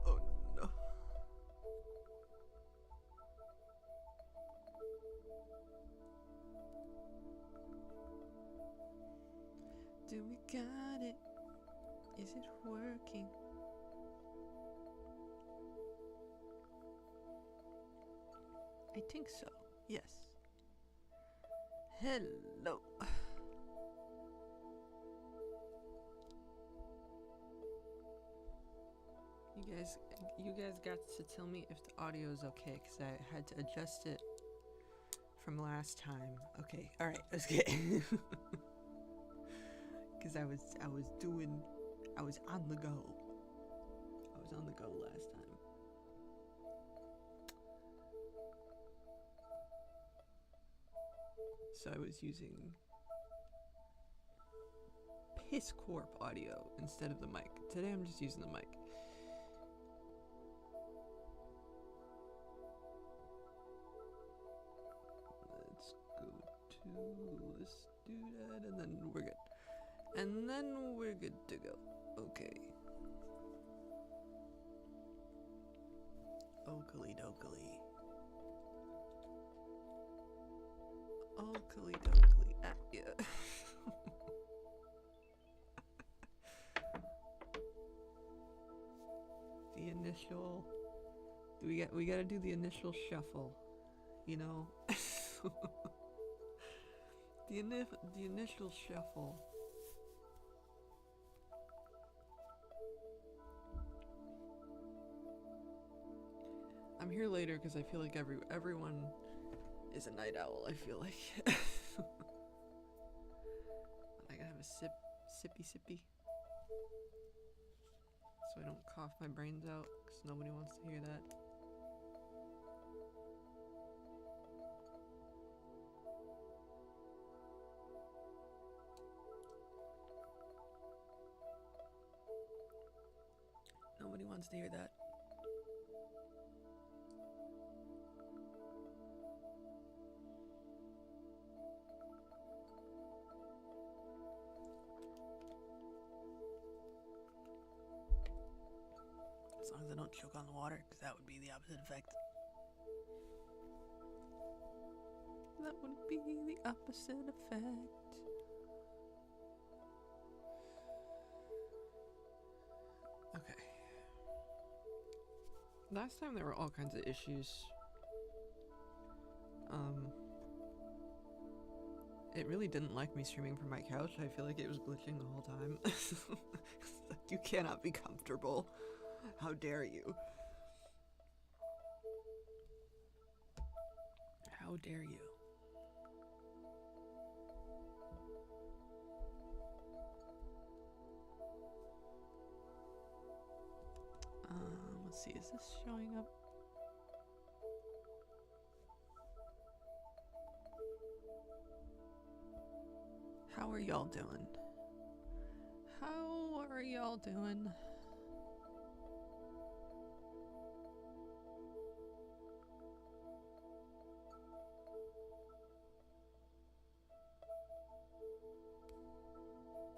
Oh no. Do we got it? Is it working? I think so. Yes. Hello. You guys got to tell me if the audio is okay because I had to adjust it from last time. Okay, all right, let's get. Because I was on the go. I was on the go last time. So I was using Piss Corp audio instead of the mic. Today I'm just using the mic. Let's do that, and then we're good. And then we're good to go. Okay. Oakley dokley. Oakley dokley. Ah, yeah. The initial. We gotta do the initial shuffle. You know? the initial shuffle. I'm here later because I feel like everyone is a night owl, I feel like. I gotta have a sippy. So I don't cough my brains out because nobody wants to hear that. Nobody wants to hear that. As long as I don't choke on the water, because that would be the opposite effect. That would be the opposite effect. Okay. Last time there were all kinds of issues. It really didn't like me streaming from my couch. I feel like it was glitching the whole time. You cannot be comfortable. How dare you? How dare you? Let's see, is this showing up? How are y'all doing? How are y'all doing?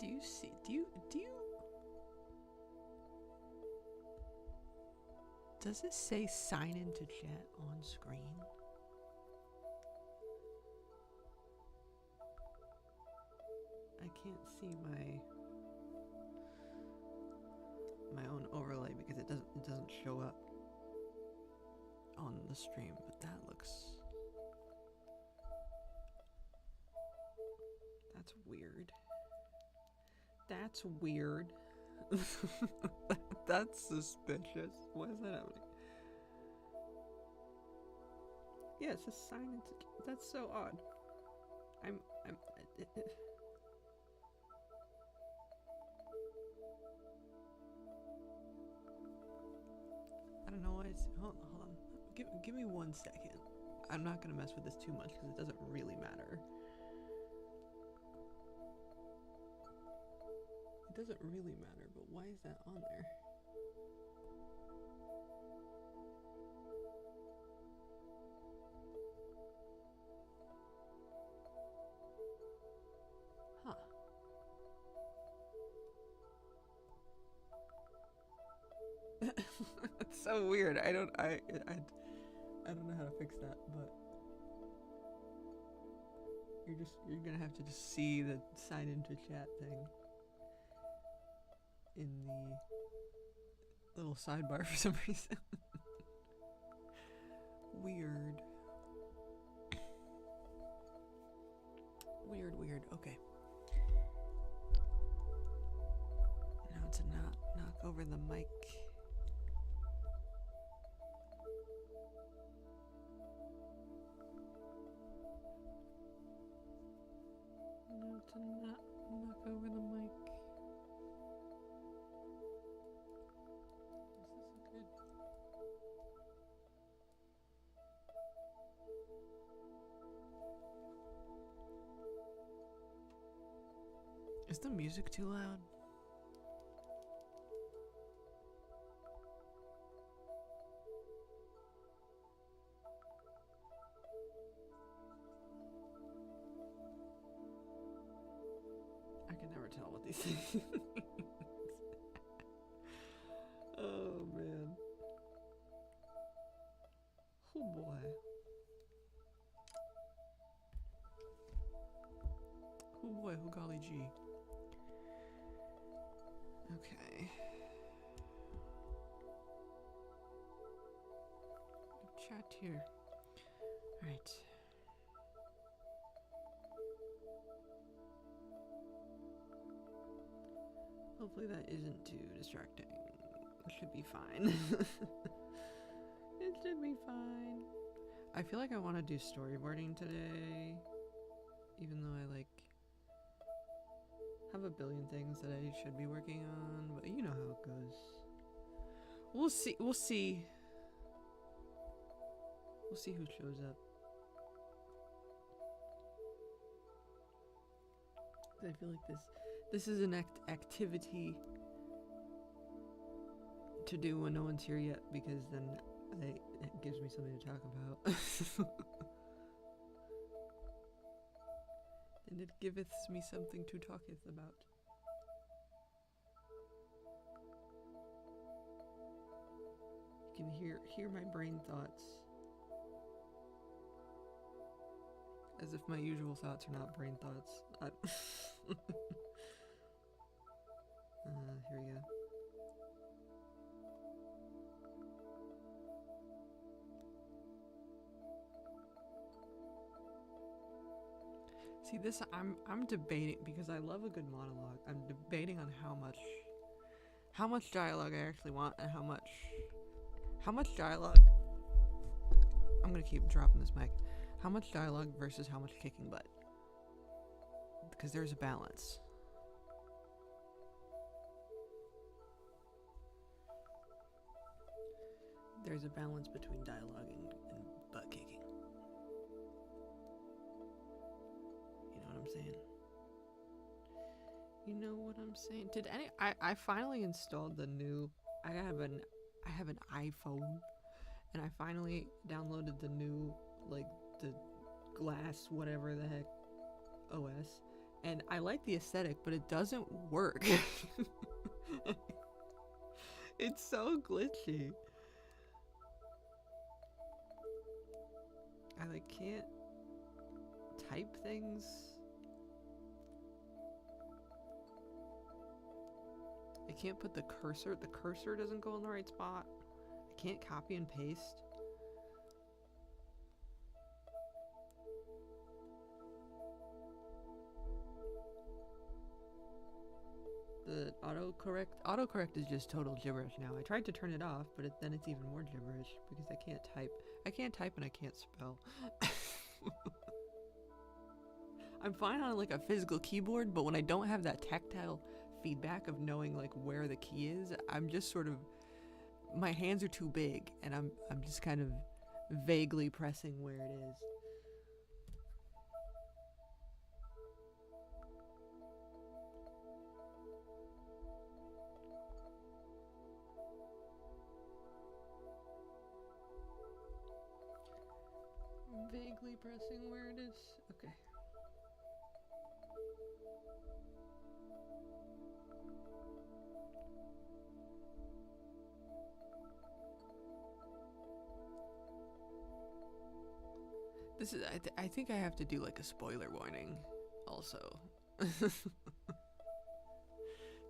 Do you see? Do you? Does it say sign into chat on screen? I can't see my own overlay because it doesn't show up on the stream, but that's weird. That's weird. That's suspicious. Why is that happening? Yeah, it's a sign into. That's so odd. I don't know why it's. Hold on. Give me 1 second. I'm not gonna mess with this too much because it doesn't really matter. It doesn't really matter, but why is that on there? so weird. I don't know how to fix that, but you're gonna have to just see the sign into chat thing in the little sidebar for some reason. Weird. Weird. Okay. Now to not knock over the mic. Now to not knock over the mic. Is the music too loud? I can never tell what these things. Oh man. Oh boy. Oh boy, who golly gee. Okay. Chat here. Alright. Hopefully that isn't too distracting. It should be fine. It should be fine. I feel like I want to do storyboarding today. Even though I have a billion things that I should be working on, but you know how it goes. We'll see. We'll see who shows up. I feel like this is an activity to do when no one's here yet, because then it gives me something to talk about. And it giveth me something to talketh about. You can hear my brain thoughts. As if my usual thoughts are not brain thoughts. Here we go. See, this I'm debating, because I love a good monologue. I'm debating on how much dialogue I actually want, and how much dialogue. I'm gonna keep dropping this mic. How much dialogue versus how much kicking butt? Because there's a balance. There's a balance between dialogue and butt kicking. You know what I'm saying? I finally installed the new. I have an iPhone, and I finally downloaded the new, the glass whatever the heck OS, and I like the aesthetic, but it doesn't work. It's so glitchy. I can't type things. I can't put the cursor doesn't go in the right spot. I can't copy and paste. The autocorrect is just total gibberish now. I tried to turn it off, but then it's even more gibberish because I can't type. I can't type and I can't spell. I'm fine on a physical keyboard, but when I don't have that tactile feedback of knowing where the key is, I'm just sort of, my hands are too big and I'm just kind of vaguely pressing where it is. Vaguely pressing where it is. Okay. This is I think I have to do like a spoiler warning also.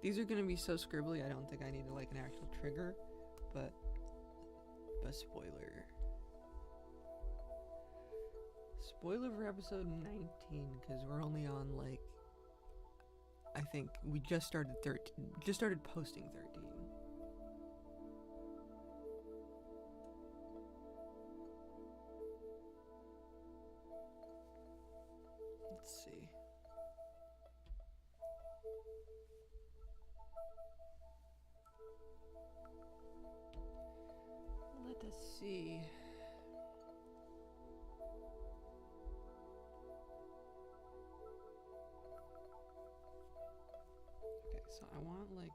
These are gonna be so scribbly, I don't think I need like an actual trigger, but spoiler. Spoiler for episode 19, because we're only on like, I think we just started posting 13. Let's see. Let us see. Okay, so I want like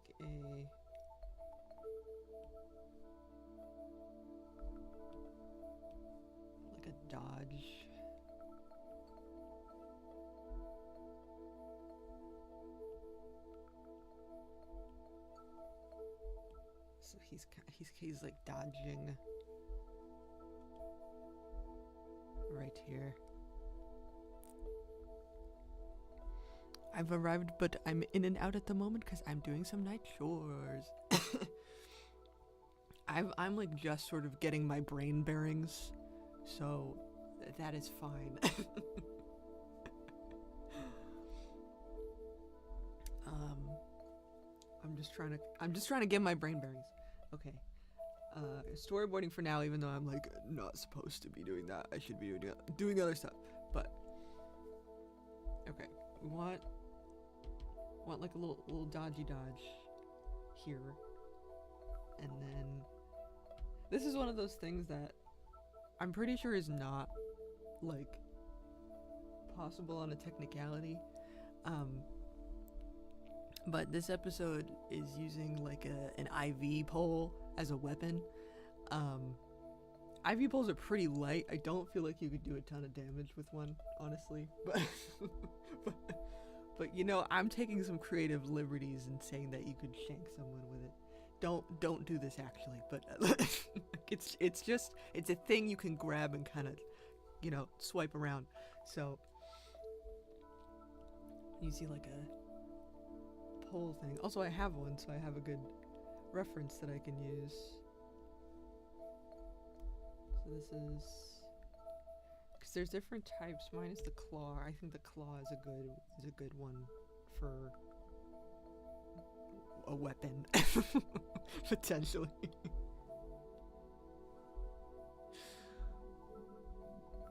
a dodge. So he's like dodging right here. I've arrived, but I'm in and out at the moment because I'm doing some night chores. I'm like just sort of getting my brain bearings, so that is fine. I'm just trying to get my brain bearings. Okay. Storyboarding for now, even though I'm like not supposed to be doing that. I should be doing other stuff. But okay, we want like a little dodgy dodge here, and then this is one of those things that I'm pretty sure is not like possible on a technicality. But this episode is using like an IV pole as a weapon. IV poles are pretty light. I don't feel like you could do a ton of damage with one, honestly. But you know, I'm taking some creative liberties in saying that you could shank someone with it. Don't do this actually, but it's a thing you can grab and kind of, you know, swipe around. So you see like a pole thing. Also, I have one, so I have a good reference that I can use. So this is, because there's different types. Mine is the claw. I think the claw is a good one for a weapon, potentially.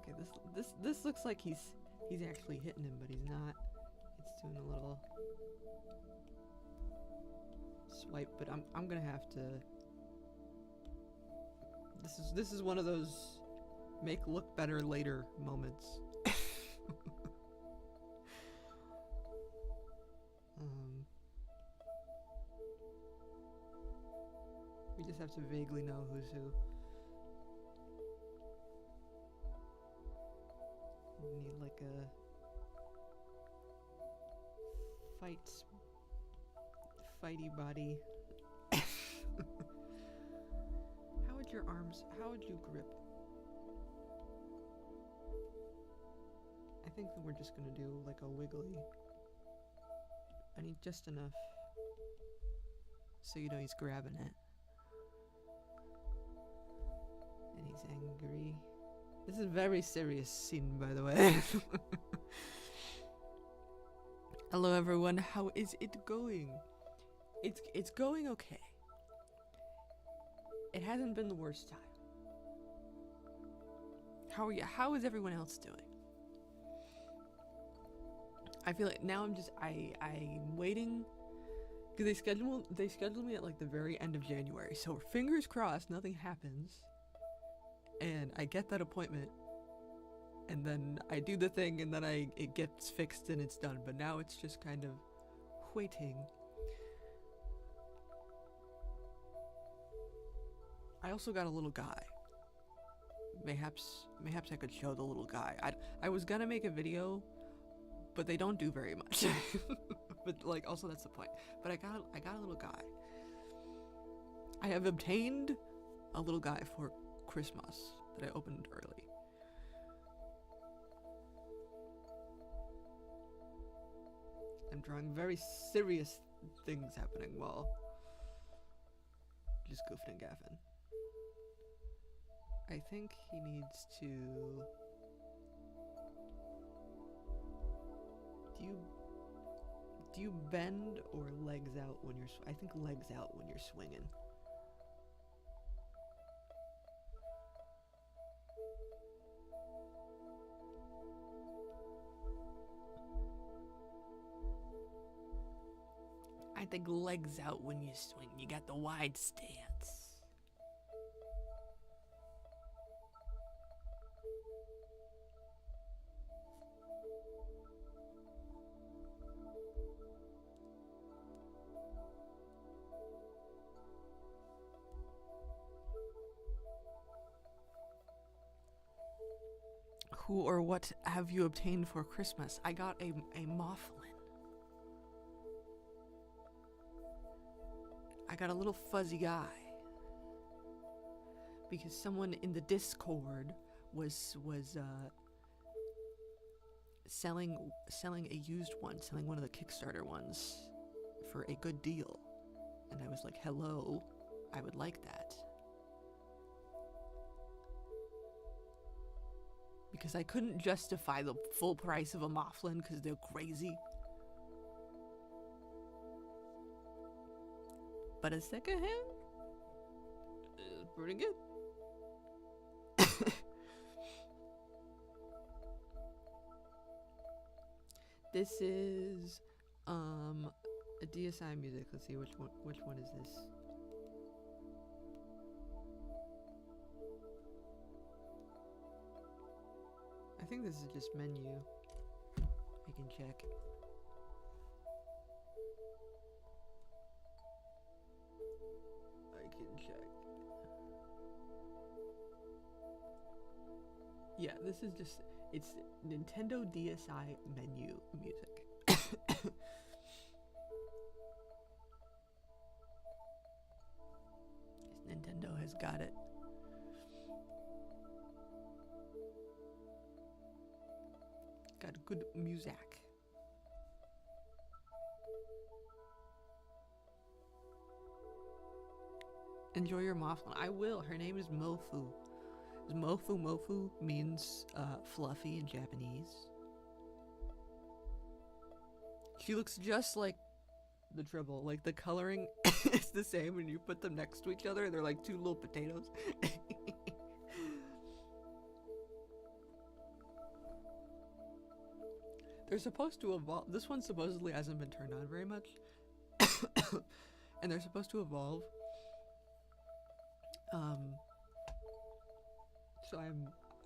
Okay, this looks like he's actually hitting him, but he's not. It's doing a little swipe, but I'm gonna have to. This is one of those make look better later moments. We just have to vaguely know who's who. We need like a fighty body. How would you grip? I think that we're just gonna do like a wiggly. I need just enough so you know he's grabbing it. And he's angry. This is a very serious scene, by the way. Hello everyone, how is it going? It's going okay. It hasn't been the worst time. How are you? How is everyone else doing? I feel like now I'm waiting because they scheduled me at like the very end of January. So fingers crossed nothing happens and I get that appointment and then I do the thing and then it gets fixed and it's done. But now it's just kind of waiting. I also got a little guy. Mayhaps I could show the little guy. I was gonna make a video, but they don't do very much. But like, also that's the point. But I got a little guy. I have obtained a little guy for Christmas that I opened early. I'm drawing very serious things happening while just goofing and gaffing. I think he needs to... Do you bend or legs out when you're... I think legs out when you're swinging. I think legs out when you swing. You got the wide stance. Who or what have you obtained for Christmas? I got a Mothman. I got a little fuzzy guy. Because someone in the Discord was selling a used one, selling one of the Kickstarter ones for a good deal. And I was like, hello, I would like that. Because I couldn't justify the full price of a Mothman because they're crazy. But a second hand is pretty good. This is a DSI music. Let's see which one is this? I think this is just menu. I can check. I can check. Yeah, this is just, it's Nintendo DSi menu music. Nintendo has got it. Got good music. Enjoy your Mothman. I will. Her name is Mofu. Mofu means fluffy in Japanese. She looks just like the Tribble. Like the coloring is the same when you put them next to each other. They're like two little potatoes. They're supposed to evolve. This one supposedly hasn't been turned on very much. And they're supposed to evolve. So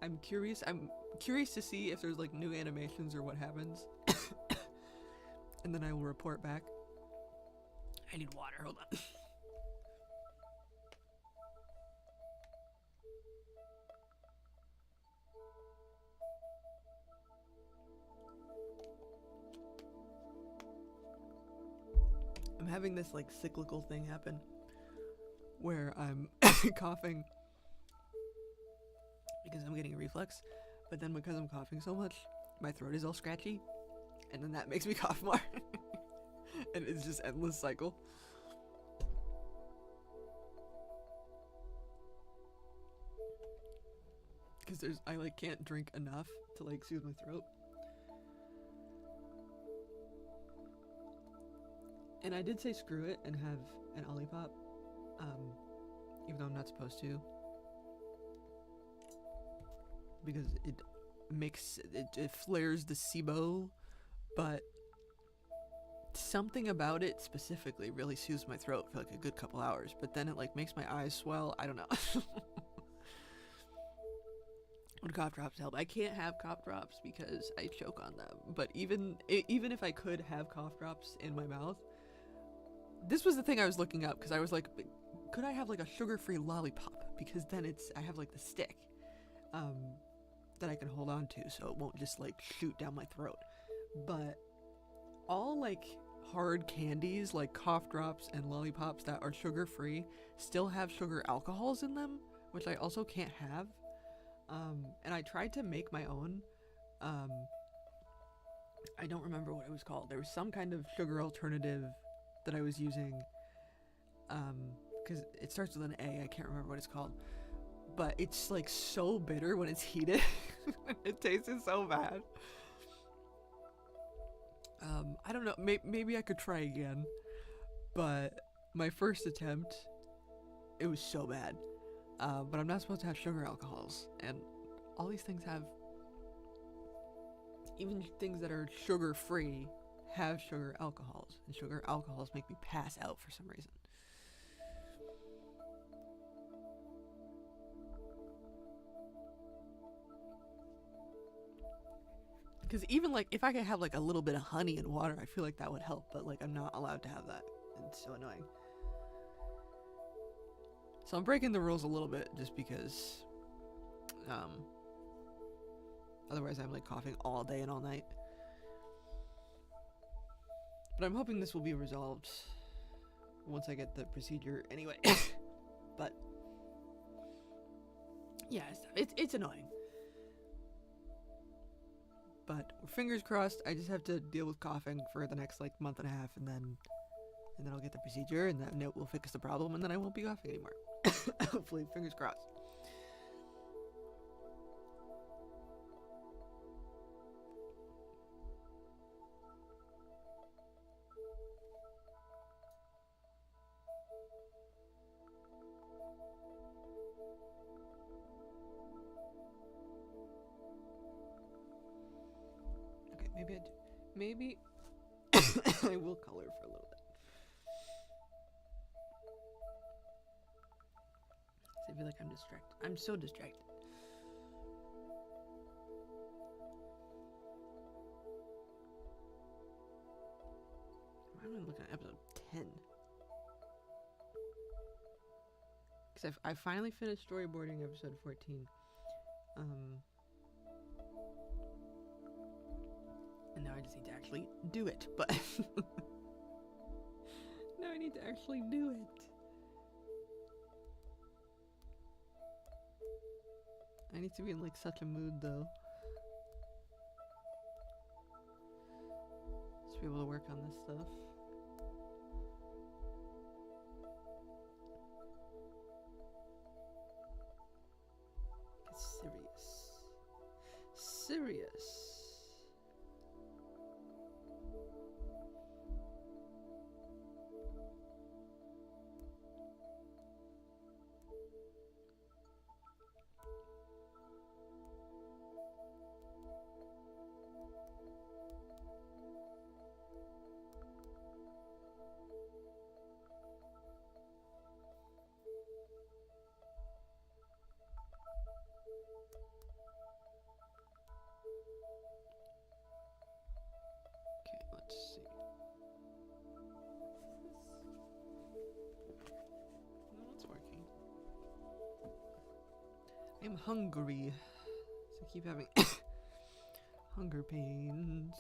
I'm curious. I'm curious to see if there's like new animations or what happens. And then I will report back. I need water. Hold on. I'm having this like cyclical thing happen where I'm coughing because I'm getting a reflux, but then because I'm coughing so much, my throat is all scratchy, and then that makes me cough more. And it's just endless cycle. Because I like can't drink enough to like soothe my throat. And I did say screw it and have an Olipop, even though I'm not supposed to, because it makes it flares the SIBO, but something about it specifically really soothes my throat for like a good couple hours. But then it like makes my eyes swell. I don't know. Would cough drops help? I can't have cough drops because I choke on them. But even if I could have cough drops in my mouth, this was the thing I was looking up because I was like, could I have like a sugar-free lollipop? Because then I have like the stick that I can hold on to so it won't just like shoot down my throat. But all like hard candies like cough drops and lollipops that are sugar-free still have sugar alcohols in them, which I also can't have. And I tried to make my own. I don't remember what it was called. There was some kind of sugar alternative that I was using. Because it starts with an A. I can't remember what it's called. But it's like so bitter when it's heated. It tasted so bad. I don't know. Maybe I could try again. But my first attempt, it was so bad. But I'm not supposed to have sugar alcohols. And all these things have, even things that are sugar free, have sugar alcohols. And sugar alcohols make me pass out for some reason. Because even like if I could have like a little bit of honey and water, I feel like that would help. But like I'm not allowed to have that. It's so annoying. So I'm breaking the rules a little bit just because otherwise I'm like coughing all day and all night. But I'm hoping this will be resolved once I get the procedure anyway. But yeah, it's annoying. But fingers crossed, I just have to deal with coughing for the next like month and a half, and then I'll get the procedure, and then it will fix the problem, and then I won't be coughing anymore. Hopefully, fingers crossed. Okay, maybe I do. Maybe I will color for a little bit. I feel like I'm distracted. I'm so distracted. Why am I looking at episode 10? Because I finally finished storyboarding episode 14. And now I just need to actually do it. But now I need to actually do it. I need to be in like such a mood though. Just be able to work on this stuff. It's serious. Let's see. No, it's working. I'm hungry. So I keep having hunger pains.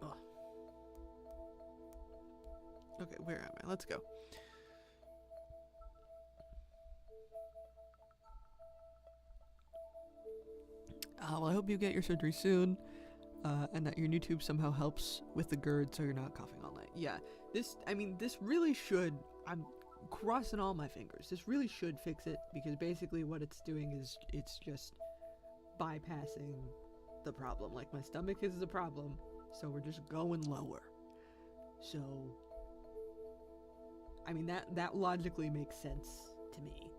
Oh. Okay, where am I? Let's go. Well, I hope you get your surgery soon, and that your new tube somehow helps with the GERD so you're not coughing all night. Yeah, this really should, I'm crossing all my fingers, this really should fix it, because basically what it's doing is it's just bypassing the problem. Like, my stomach is the problem, so we're just going lower. So, I mean, that logically makes sense to me.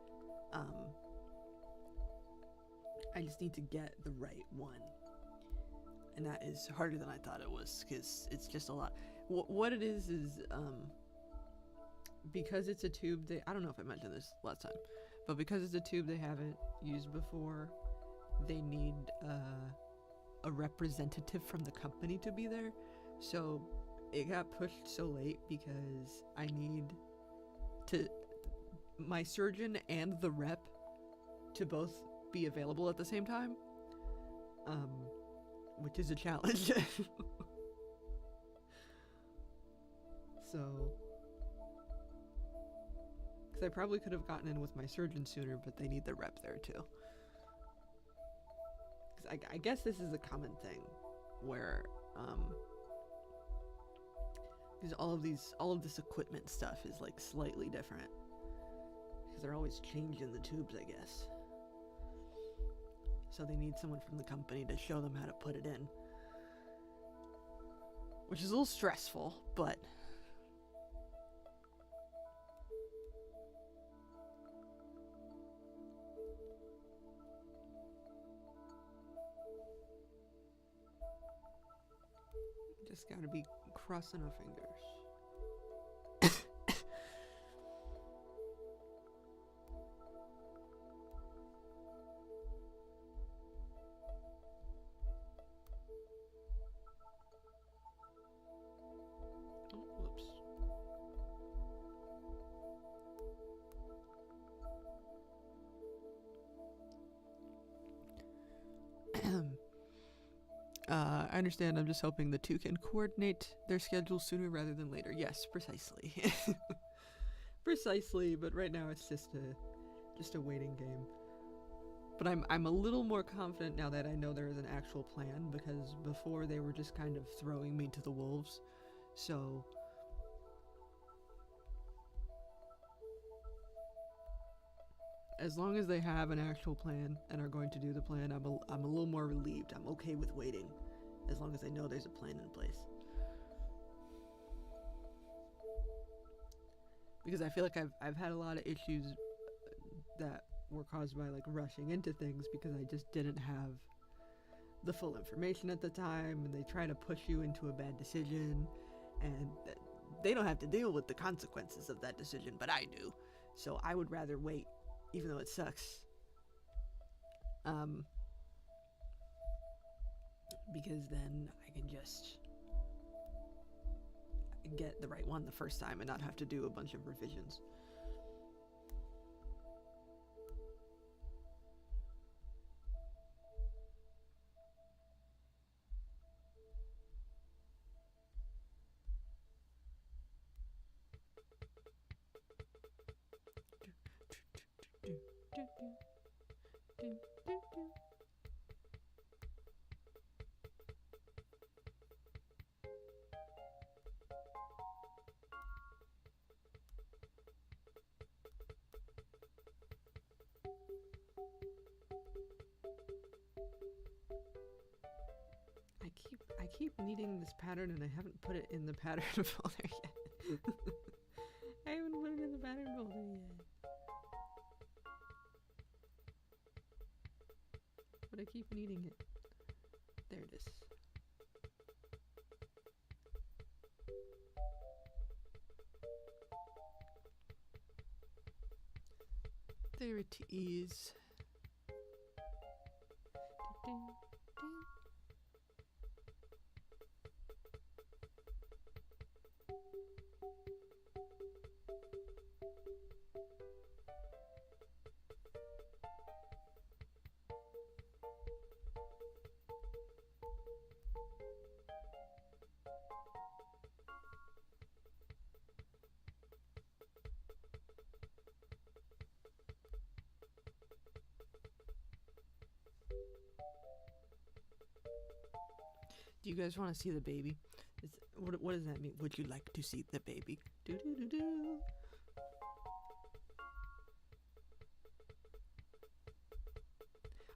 I just need to get the right one. And that is harder than I thought it was, because it's just a lot. What it is, because it's a tube, I don't know if I mentioned this last time, but because it's a tube they haven't used before, they need a representative from the company to be there. So it got pushed so late because I need my surgeon and the rep to both be available at the same time, which is a challenge. So Because I probably could have gotten in with my surgeon sooner, but they need the rep there too. Because I guess this is a common thing where because all of this equipment stuff is like slightly different. Because they're always changing the tubes, I guess. So they need someone from the company to show them how to put it in. Which is a little stressful, but just gotta be crossing our fingers. I understand. I'm just hoping the two can coordinate their schedules sooner rather than later. Yes, precisely. Precisely, but right now it's just a waiting game. But I'm a little more confident now that I know there is an actual plan, because before they were just kind of throwing me to the wolves. So as long as they have an actual plan and are going to do the plan, I'm a little more relieved. I'm okay with waiting, as long as I know there's a plan in place. Because I feel like I've had a lot of issues that were caused by like rushing into things because I just didn't have the full information at the time, and they try to push you into a bad decision, and they don't have to deal with the consequences of that decision, but I do. So I would rather wait, even though it sucks. Because then I can just get the right one the first time and not have to do a bunch of revisions. I keep needing this pattern and I haven't put it in the pattern folder yet. I haven't put it in the pattern folder yet. But I keep needing it. There it is. There it is. Do you guys want to see the baby? What does that mean? Would you like to see the baby? Do do do do.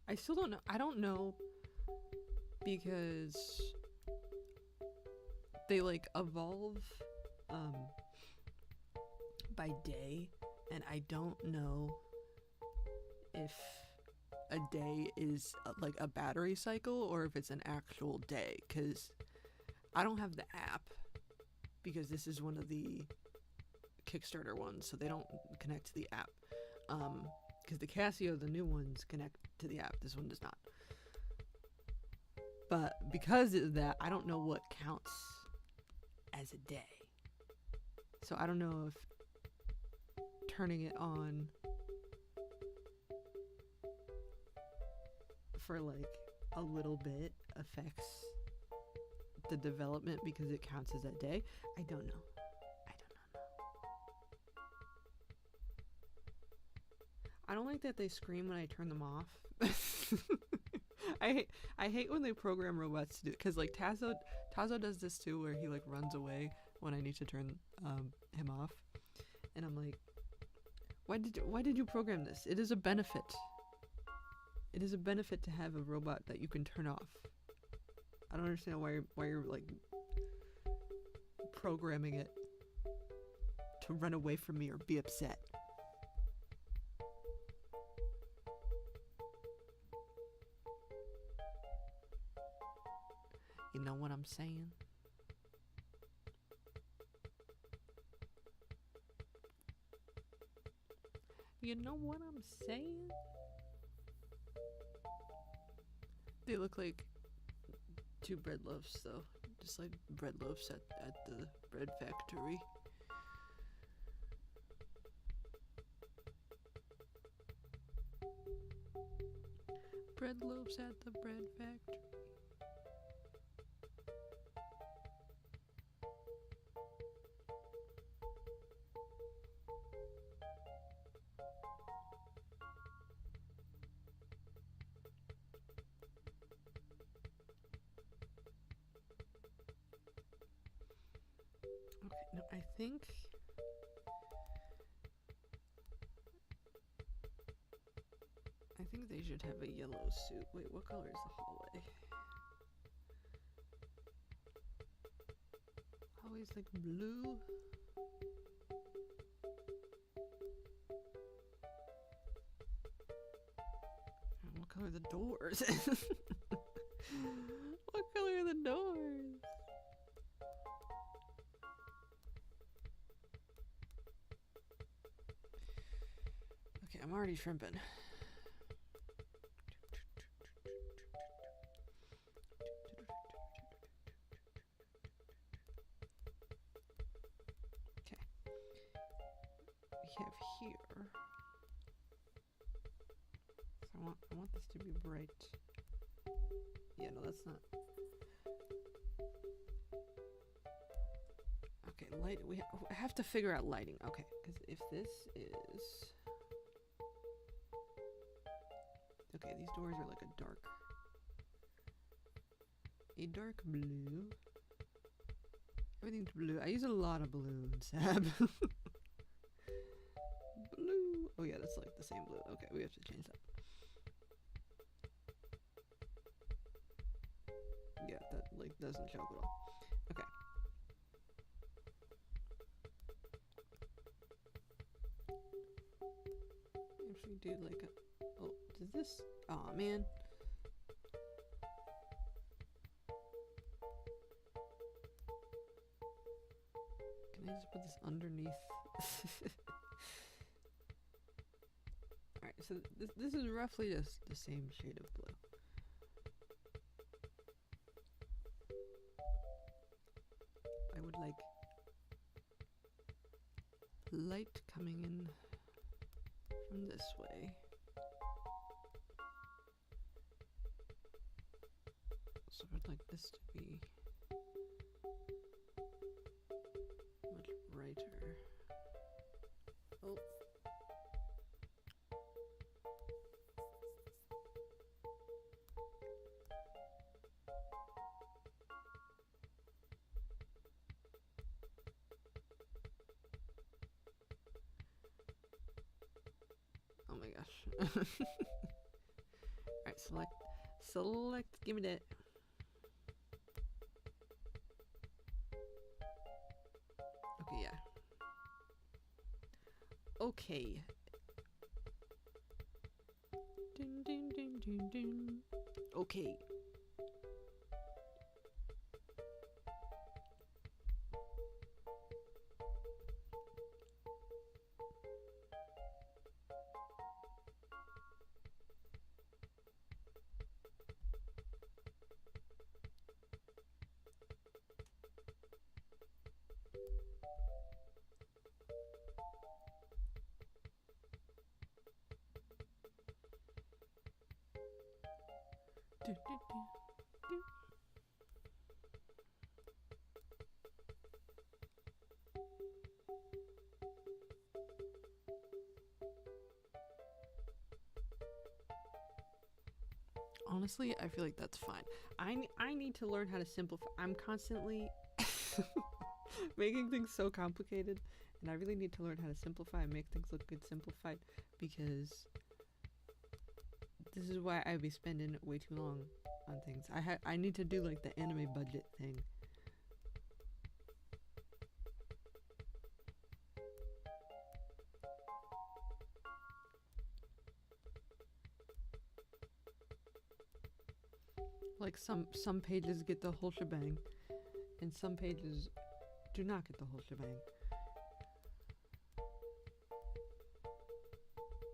I still don't know. I don't know because they like evolve by day, and I don't know if a day is like a battery cycle or if it's an actual day, because I don't have the app because this is one of the Kickstarter ones, so they don't connect to the app, because the Casio, the new ones, connect to the app. This one does not. But because of that, I don't know what counts as a day, so I don't know if turning it on for like a little bit affects the development because it counts as a day. I don't know. I don't like that they scream when I turn them off. I hate when they program robots to do it, because like Tazo does this too, where he like runs away when I need to turn him off, and I'm like, why did you program this? It is a benefit. It is a benefit to have a robot that you can turn off. I don't understand why you're like programming it to run away from me or be upset. You know what I'm saying? You know what I'm saying? They look like two bread loaves, though. Just like bread loaves at the bread factory. Bread loaves at the bread factory. Okay, no, I think they should have a yellow suit. Wait, what color is the hallway? Hallway's like blue. And what color are the doors? What color are the doors? Okay, I'm already shrimping. Have here. So I want this to be bright. Yeah, no, that's not. Okay, light. We have to figure out lighting. Okay, because if this is. Okay, these doors are like a dark blue. Everything's blue. I use a lot of blue, Sab. Blue. Oh yeah, that's like the same blue. Okay, we have to change that. Yeah, that like doesn't show up at all. Okay. Actually do like a oh, does this aw man. Can I just put this underneath? Alright, so this is roughly just the same shade of blue. I would like light coming in from this way. So I'd like this to be much brighter. Oh. Oh my gosh. Alright, select, give me that. Okay, yeah. Okay. Ding, ding, ding, ding, ding. Okay. Do, do, do, do. Honestly, I feel like that's fine. I need to learn how to simplify. I'm constantly making things so complicated, and I really need to learn how to simplify and make things look good simplified, because this is why I be spending way too long on things. I need to do like the anime budget thing. Like some pages get the whole shebang, and some pages do not get the whole shebang.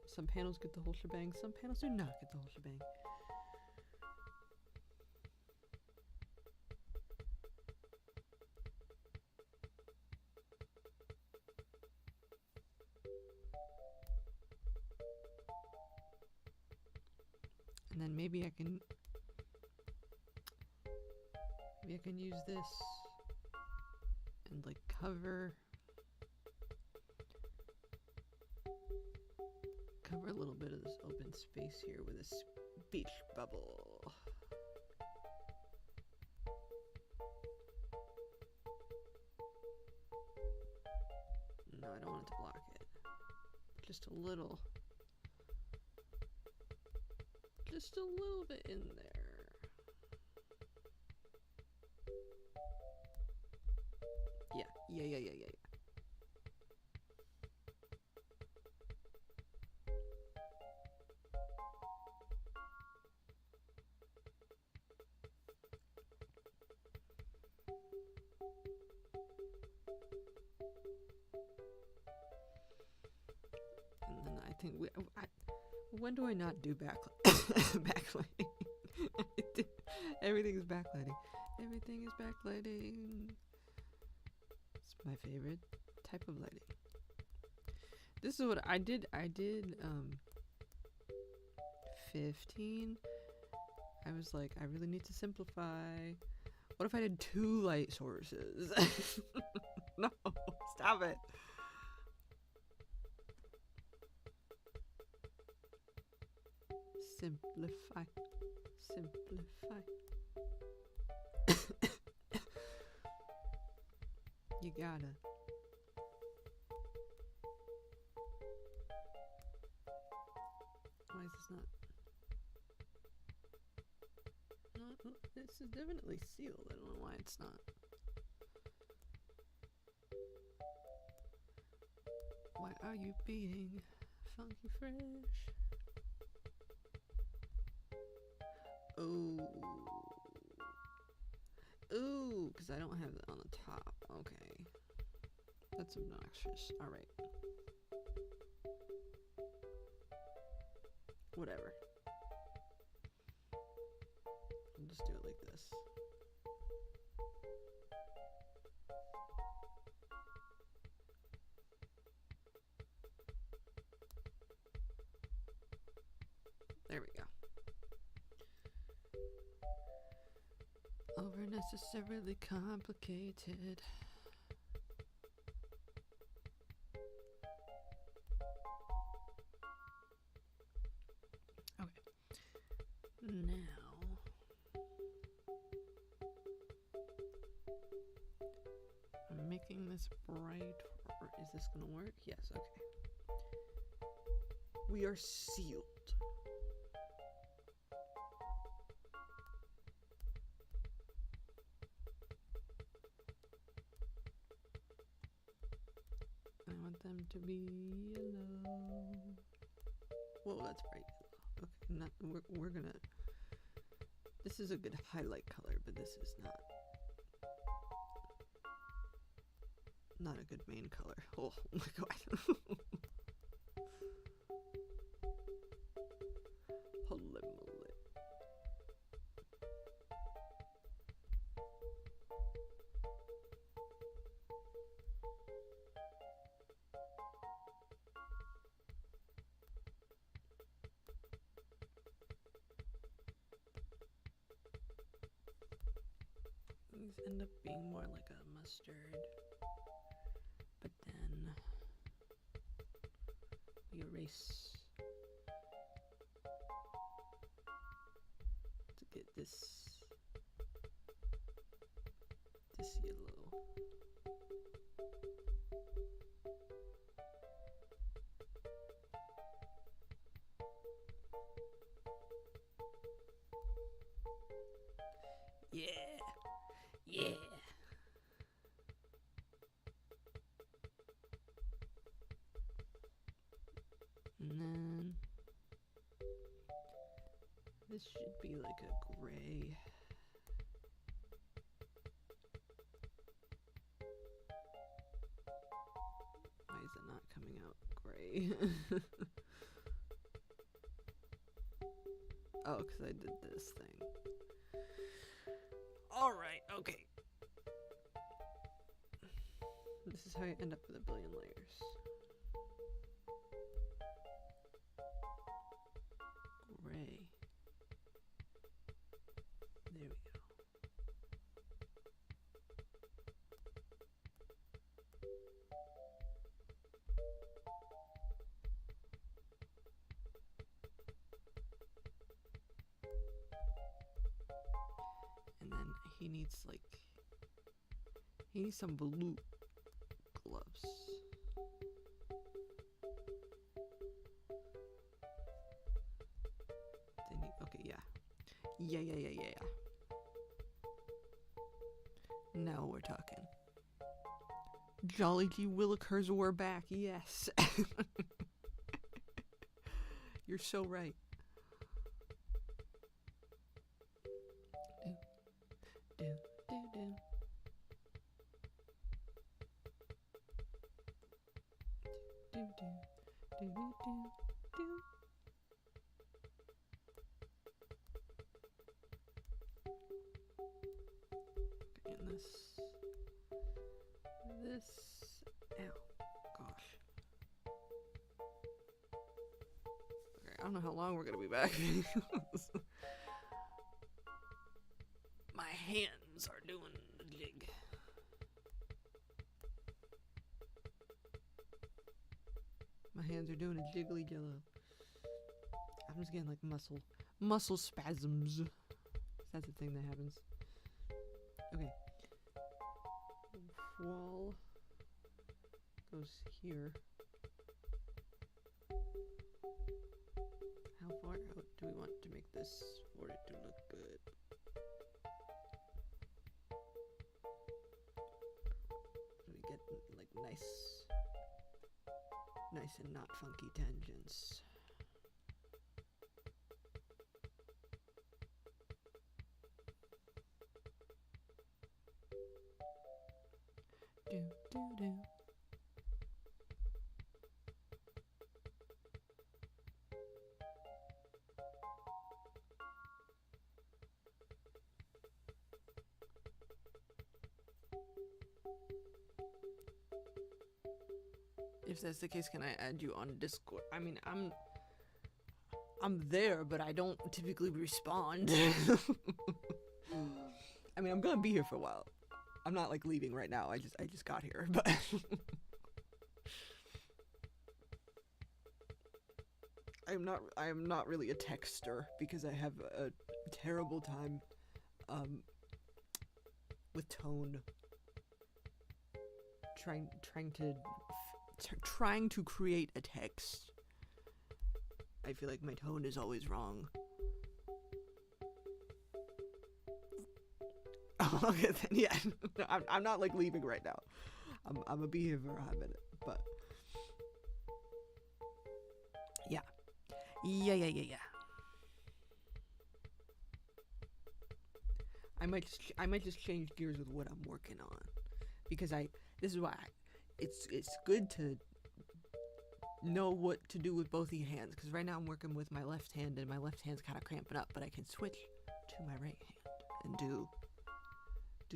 Some panels get the whole shebang, some panels do not get the whole shebang. And then maybe I can use this and like cover a little bit of this open space here with a speech bubble. No, I don't want it to block it. Just a little bit in there. Yeah. And then I think when do I not do backlighting? Everything is backlighting. Everything is backlighting. It's my favorite type of lighting. This is what I did 15. I was like, I really need to simplify. What if I did 2 light sources? No, stop it. Simplify. You gotta. Why is this not? No, this is definitely sealed. I don't know why it's not. Why are you being funky fresh? Ooh, because I don't have it on the top. Okay. That's obnoxious. Alright. Whatever. I'll just do it like this. There we go. Over necessarily complicated. Okay. Now I'm making this bright, or is this gonna work? Yes, okay. We are sealed. I want them to be yellow. Whoa, that's bright yellow. Okay, we're gonna. This is a good highlight color, but this is not a good main color. Oh my god. Holy moly. These end up being more like a mustard, but then we erase this yellow. Yeah. Yeah. And then this should be like a gray. Why is it not coming out gray? Oh, because I did this thing. Alright, okay. This is how you end up with a billion layers. Gray. There we go. And then he needs some blue gloves. Okay, yeah. Yeah. Now we're talking. Jolly G Willikers, we're back, yes. You're so right. Do. And this, ow, gosh. Okay, I don't know how long we're gonna be back. My hands are doing the jig. My hands are doing a jiggly jello. I'm just getting like muscle spasms. That's a thing that happens. Okay. Wall goes here. How far out do we want to make this for it to look good? So we get like nice and not funky tangents. Do. If that's the case, can I add you on Discord? I mean, I'm there, but I don't typically respond. I mean, I'm gonna be here for a while. I'm not like leaving right now. I just got here, but I am not really a texter because I have a terrible time with tone. Trying to create a text. I feel like my tone is always wrong. Oh, okay, then yeah. No, I'm not like leaving right now. I'm gonna be here for a hot minute, but yeah. I might just change gears with what I'm working on, because this is why it's good to know what to do with both of your hands, because right now I'm working with my left hand and my left hand's kind of cramping up, but I can switch to my right hand and do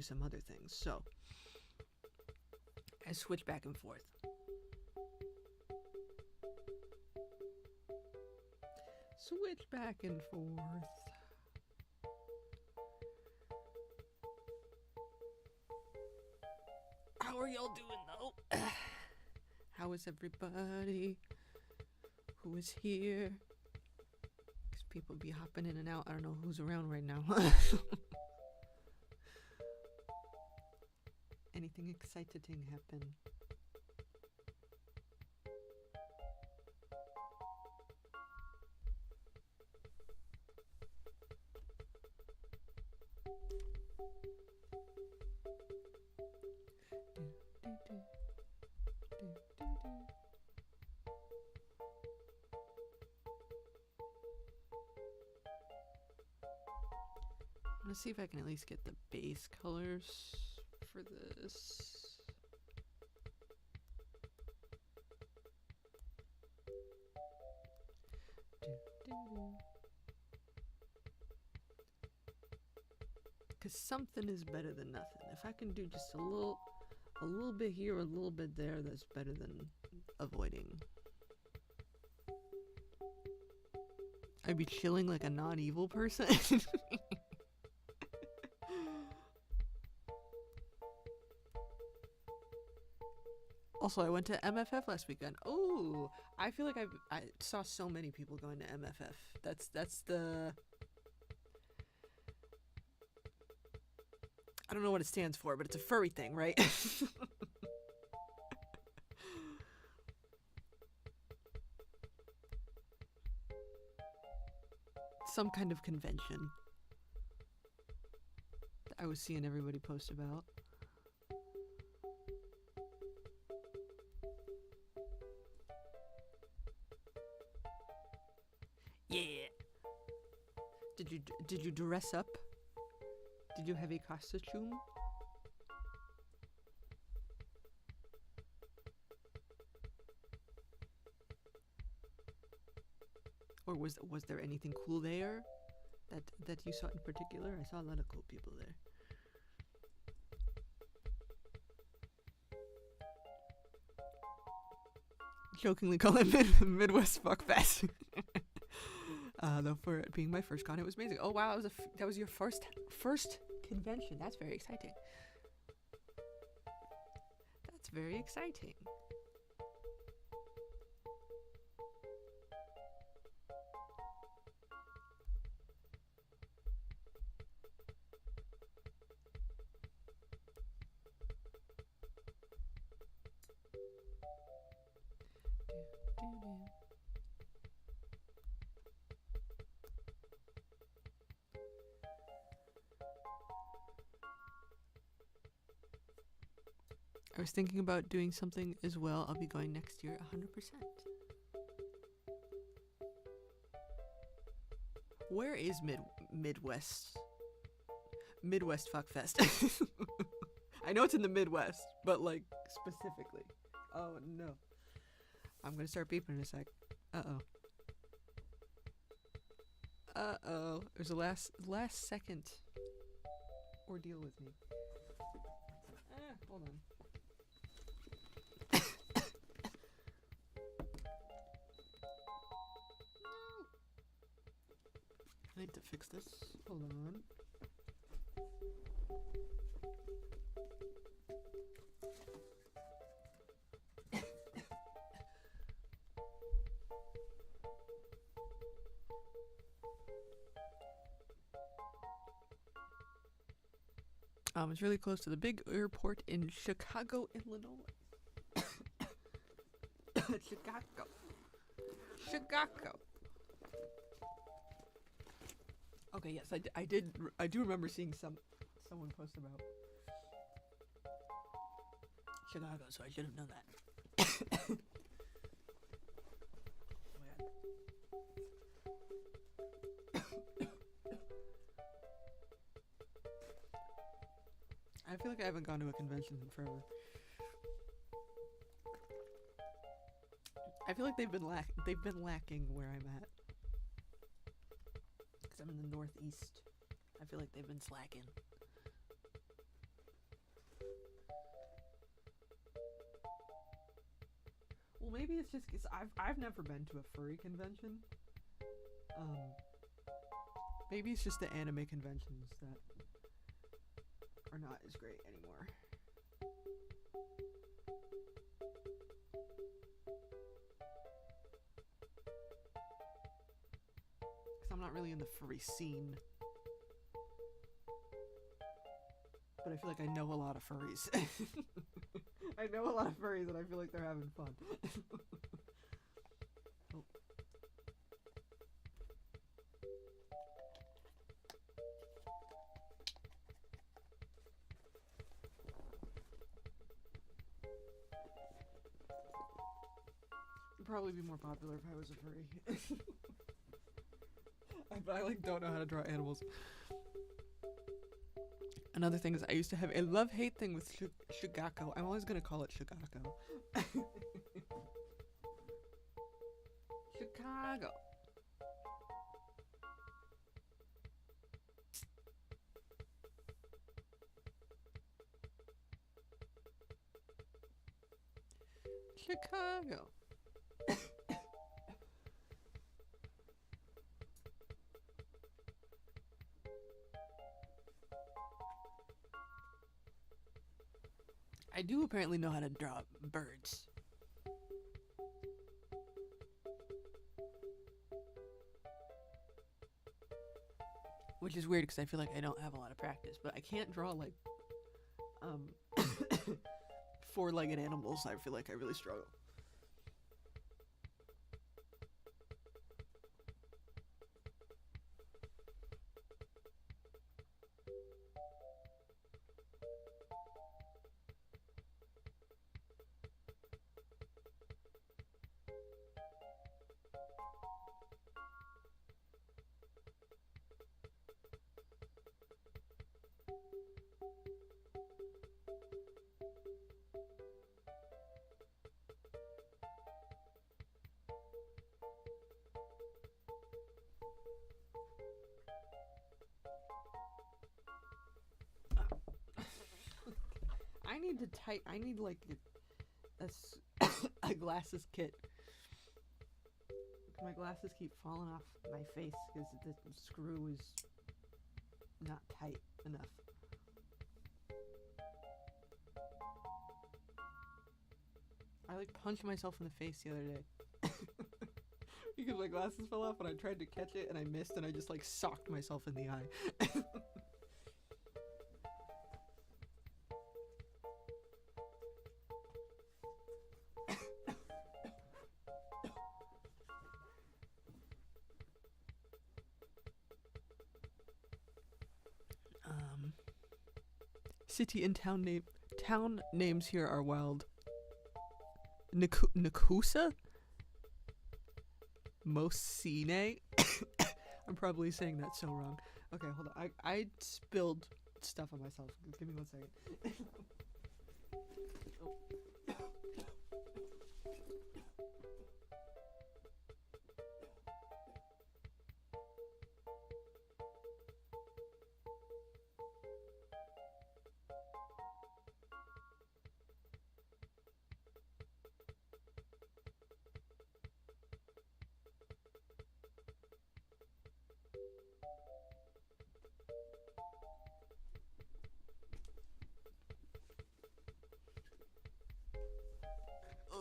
some other things. So I switch back and forth. Switch back and forth. How are y'all doing though? How is everybody who is here People be hopping in and out. I don't know who's around right now. Anything exciting happen? Let's see if I can at least get the base colors for this. Because something is better than nothing. If I can do just a little bit here, a little bit there, that's better than avoiding. I'd be chilling like a non-evil person. Also, I went to MFF last weekend. Oh, I feel like I saw so many people going to MFF. That's the... I don't know what it stands for, but it's a furry thing, right? Some kind of convention that I was seeing everybody post about. Yeah. Did you dress up? Did you have a costume? Or was there anything cool there that you saw in particular? I saw a lot of cool people there. Jokingly call it Midwest Fuckfest. Though for it being my first con, it was amazing. Oh wow, that was your first convention. That's very exciting. That's very exciting. I was thinking about doing something as well. I'll be going next year 100%. Where is Midwest Fuckfest? I know it's in the Midwest, but like specifically. Oh no. I'm gonna start beeping in a sec. Uh-oh. There's a last second ordeal with me. Hold on. I need to fix this. Hold on. It's really close to the big airport in Chicago, Illinois. Chicago. Okay, yes, I do remember seeing someone post about Chicago, so I should have known that. I feel like I haven't gone to a convention in forever. I feel like they've been lacking where I'm at. Because I'm in the Northeast. I feel like they've been slacking. Well, maybe it's just because I've never been to a furry convention. Maybe it's just the anime conventions that are not as great anymore. Because I'm not really in the furry scene. But I feel like I know a lot of furries. I know a lot of furries and I feel like they're having fun. Oh. I'd probably be more popular if I was a furry. But I like don't know how to draw animals. Another thing is I used to have a love-hate thing with Shugako. I'm always gonna call it Shugako. Chicago. Chicago. I do apparently know how to draw birds. Which is weird because I feel like I don't have a lot of practice, but I can't draw like four-legged animals. I feel like I really struggle. I need like a glasses kit. My glasses keep falling off my face because the screw is not tight enough. I like punched myself in the face the other day. Because my glasses fell off and I tried to catch it and I missed and I just like socked myself in the eye. City and town names here are wild. Nakusa? Mosine? I'm probably saying that so wrong. Okay, hold on. I spilled stuff on myself. Give me 1 second. Oh.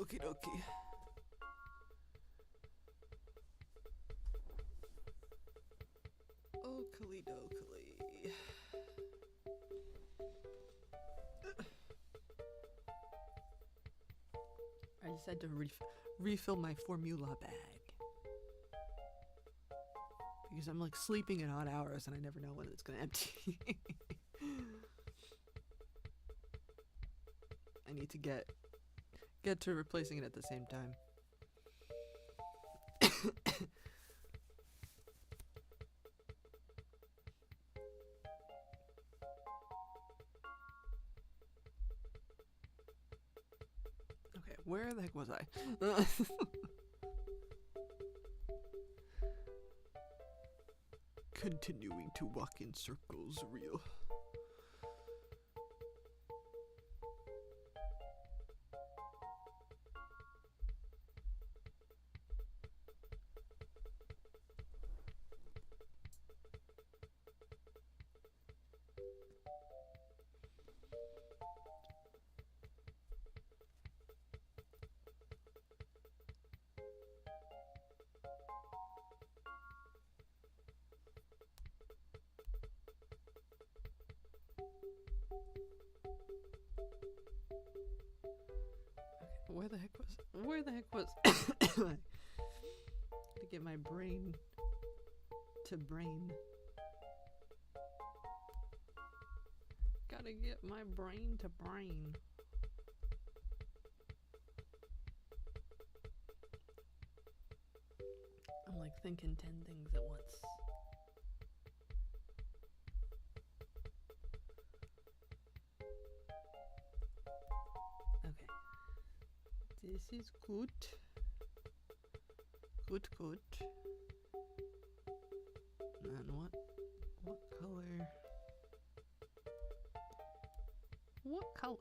Okie dokie. Oakley dokley. I just had to refill my formula bag. Because I'm like sleeping in odd hours and I never know when it's gonna empty. I need to get to replacing it at the same time. Okay, where the heck was I? Continuing to walk in circles, real. Where the heck was to get my brain to brain. Gotta get my brain to brain. I'm like thinking 10 things at once. Okay. This is good. Good. And what color? What color?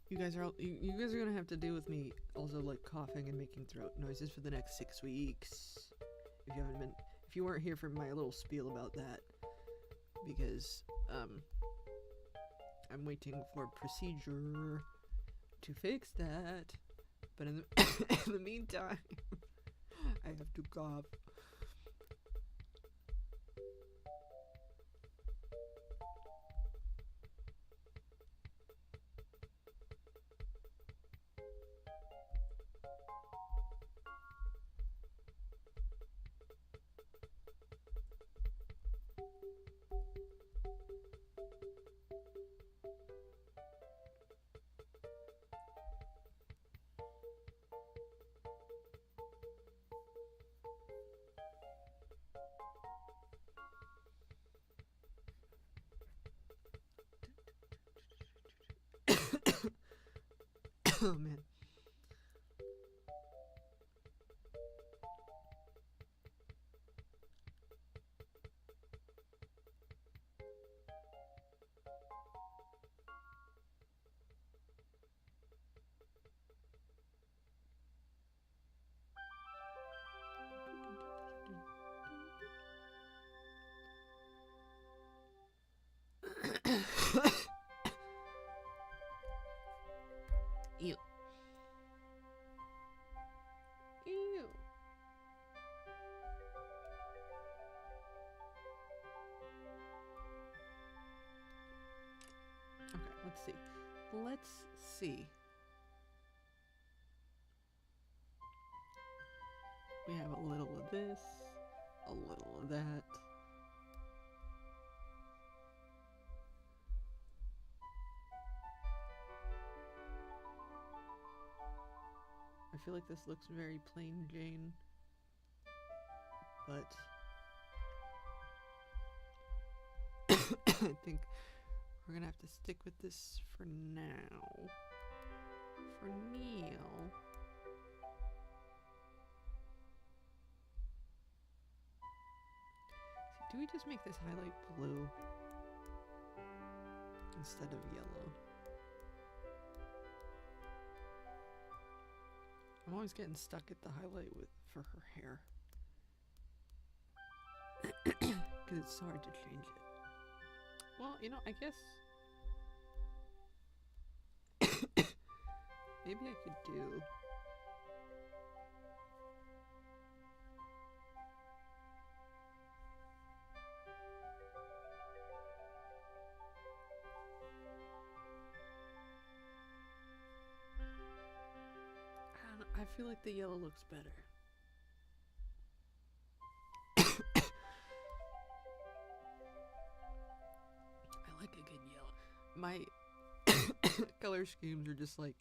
You guys are gonna have to deal with me also like coughing and making throat noises for the next 6 weeks. If you weren't here for my little spiel about that, because I'm waiting for procedure to fix that. But in the meantime, I have to cough. Oh man. Ew. Ew. Okay, let's see. Let's see. We have a little of this, a little of that. I feel like this looks very plain Jane, but I think we're gonna have to stick with this for now. For Neil. Do we just make this highlight blue instead of yellow? I'm always getting stuck at the highlight for her hair. Because it's so hard to change it. Well, you know, I guess maybe I could do I feel like the yellow looks better. I like a good yellow. My color schemes are just like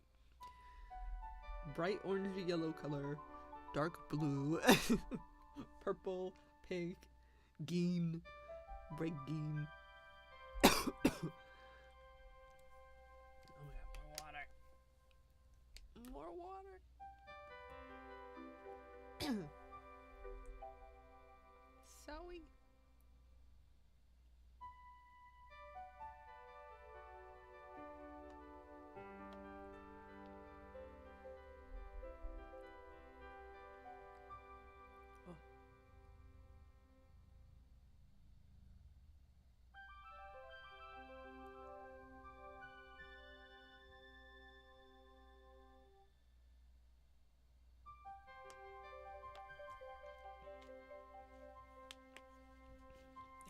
bright orangey yellow color, dark blue, purple, pink, green, bright green. Oh my god, more water. More water. Zoe.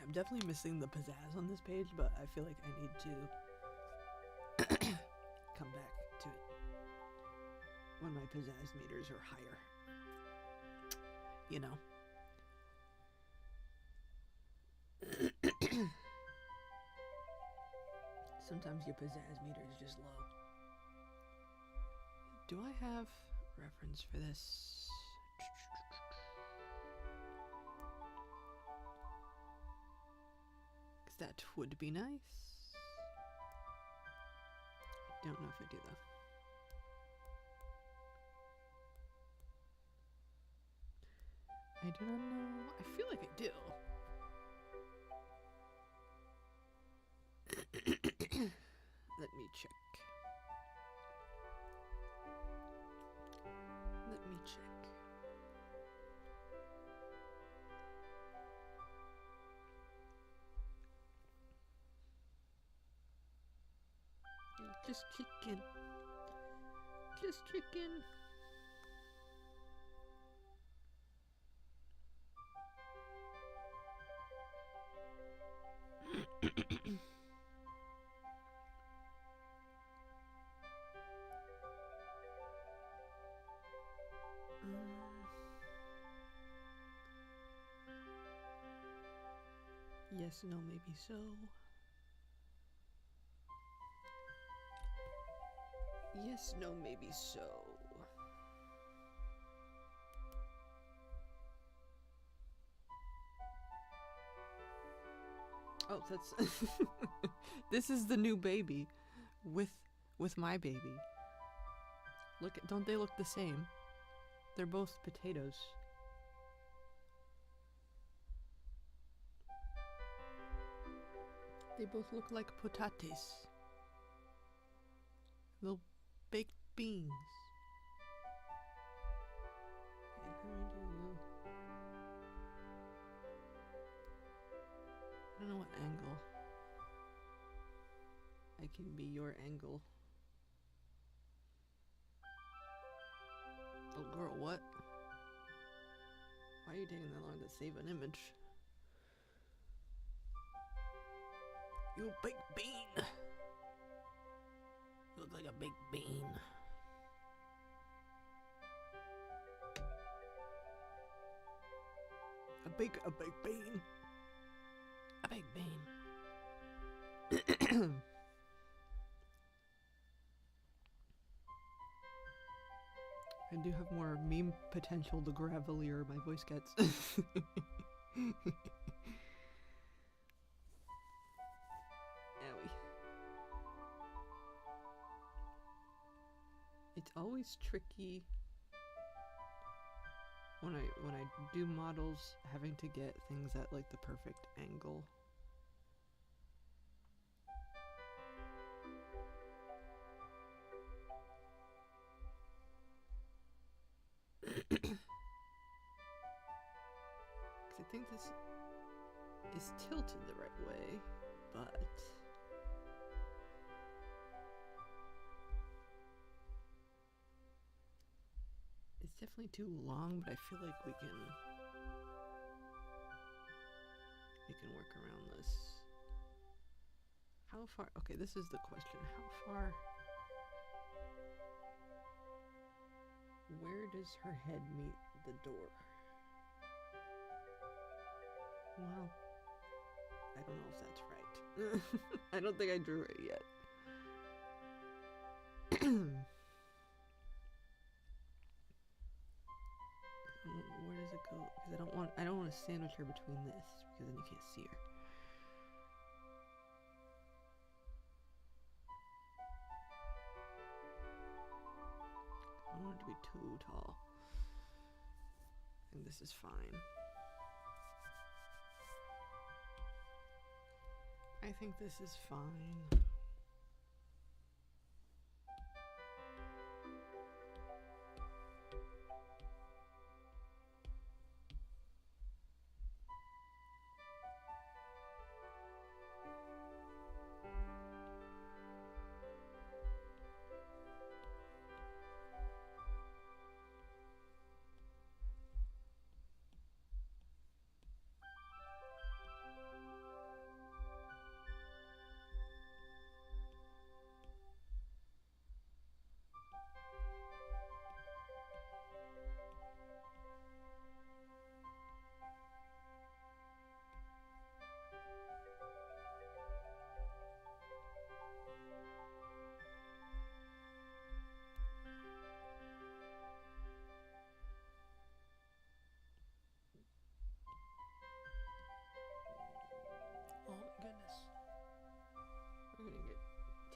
I'm definitely missing the pizzazz on this page, but I feel like I need to come back to it when my pizzazz meters are higher. You know. Sometimes your pizzazz meter is just low. Do I have reference for this? Because that would be nice. I don't know if I do though. I do not know. I feel like I do. Let me check. Let me check. Just chicken. Just chicken. Yes, no, maybe so. Yes, no, maybe so. Oh, that's this is the new baby with my baby. Look at, don't they look the same? They're both potatoes. They both look like patates. Little baked beans. I don't know what angle. I can be your angle. Oh girl, what? Why are you taking that long to save an image? You baked bean! You look like a baked bean. A baked bean. A baked bean. I do have more meme potential the gravelier my voice gets. Owie. It's always tricky when I do models, having to get things at like the perfect angle. I think this is tilted the right way, but it's definitely too long, but I feel like we can work around this. How far? Okay, this is the question. How far? Where does her head meet the door? Well, I don't know if that's right. I don't think I drew it yet. Where does it go? Because I don't want to sandwich her between this, because then you can't see her. I don't want it to be too tall. And this is fine. I think this is fine.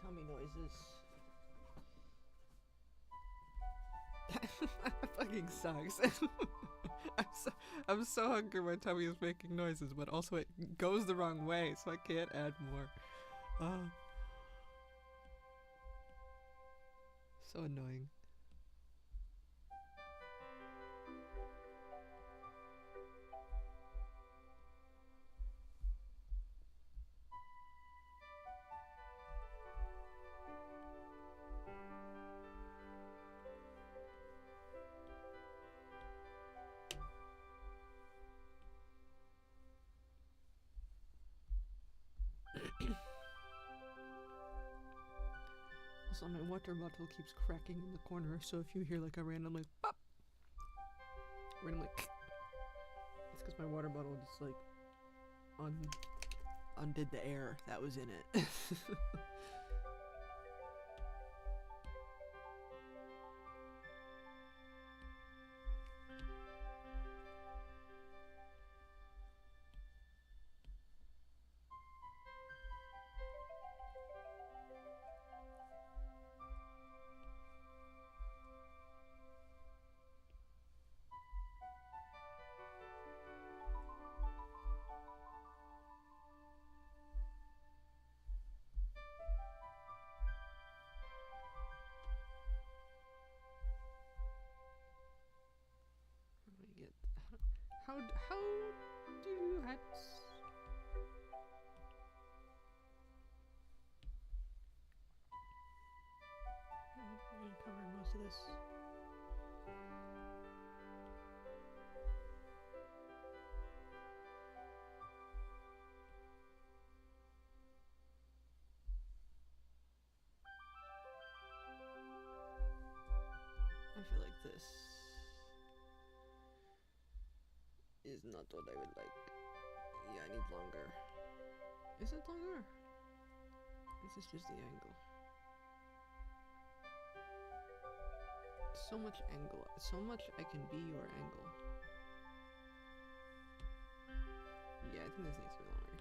tummy noises. That fucking sucks. I'm so hungry my tummy is making noises, but also it goes the wrong way, so I can't add more. So annoying. Also, my water bottle keeps cracking in the corner, so if you hear like a random like pop, random like, it's because my water bottle just like undid the air that was in it. How do hats? I'm gonna cover most of this. I feel like this is not what I would like. Yeah, I need longer. Is it longer? This is just the angle. So much angle. So much I can be your angle. Yeah, I think this needs to be longer.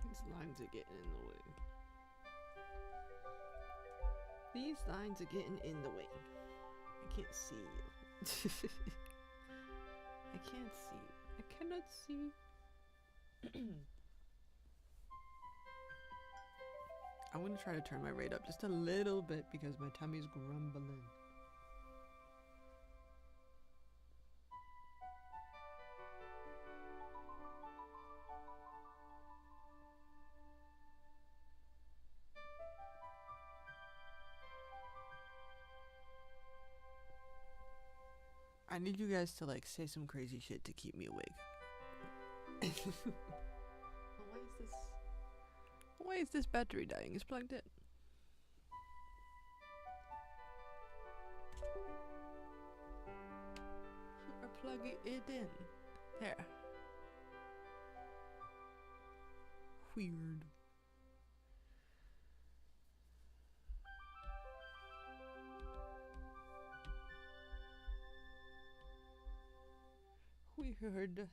These lines are getting in the way. These lines are getting in the way. I can't see you. I can't see. I cannot see. I'm gonna try to turn my rate up just a little bit because my tummy's grumbling. I need you guys to like say some crazy shit to keep me awake. Why is this battery dying? It's plugged in. You are plugging it in. There. Weird. Weird.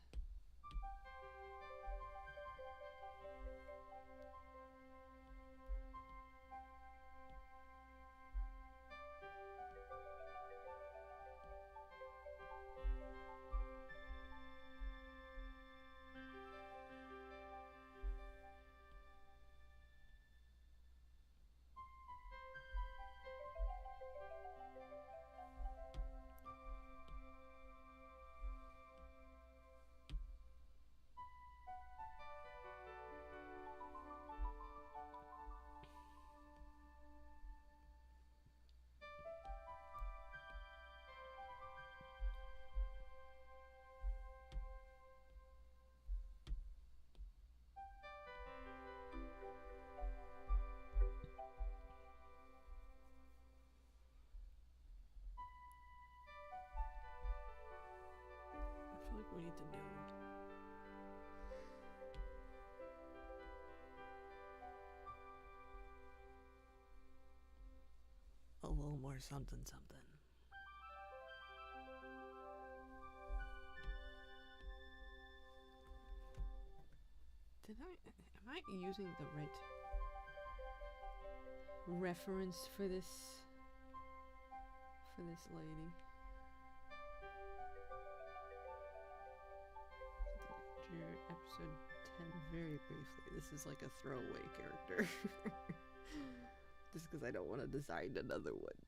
need to do. A little more something something. Am I using the right reference for this lady? Episode 10 very briefly. This is like a throwaway character. Just because I don't want to design another one.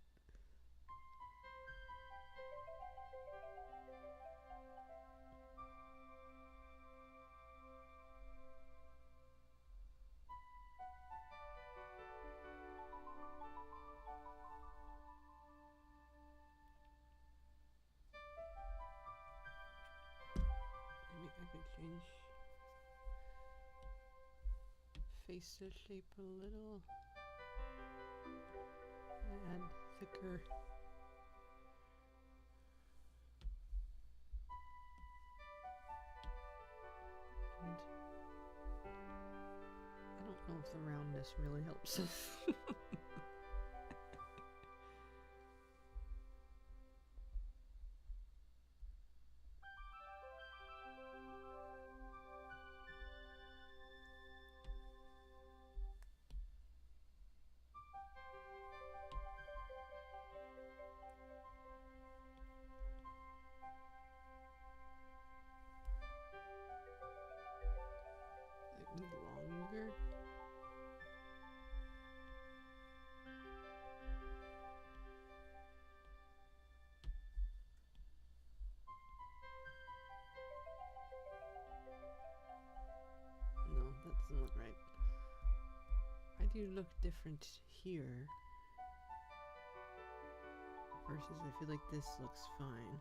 Maybe I could change face shape a little. Add thicker. And I don't know if the roundness really helps. Longer. No, that doesn't look right. Why do you look different here? Versus I feel like this looks fine.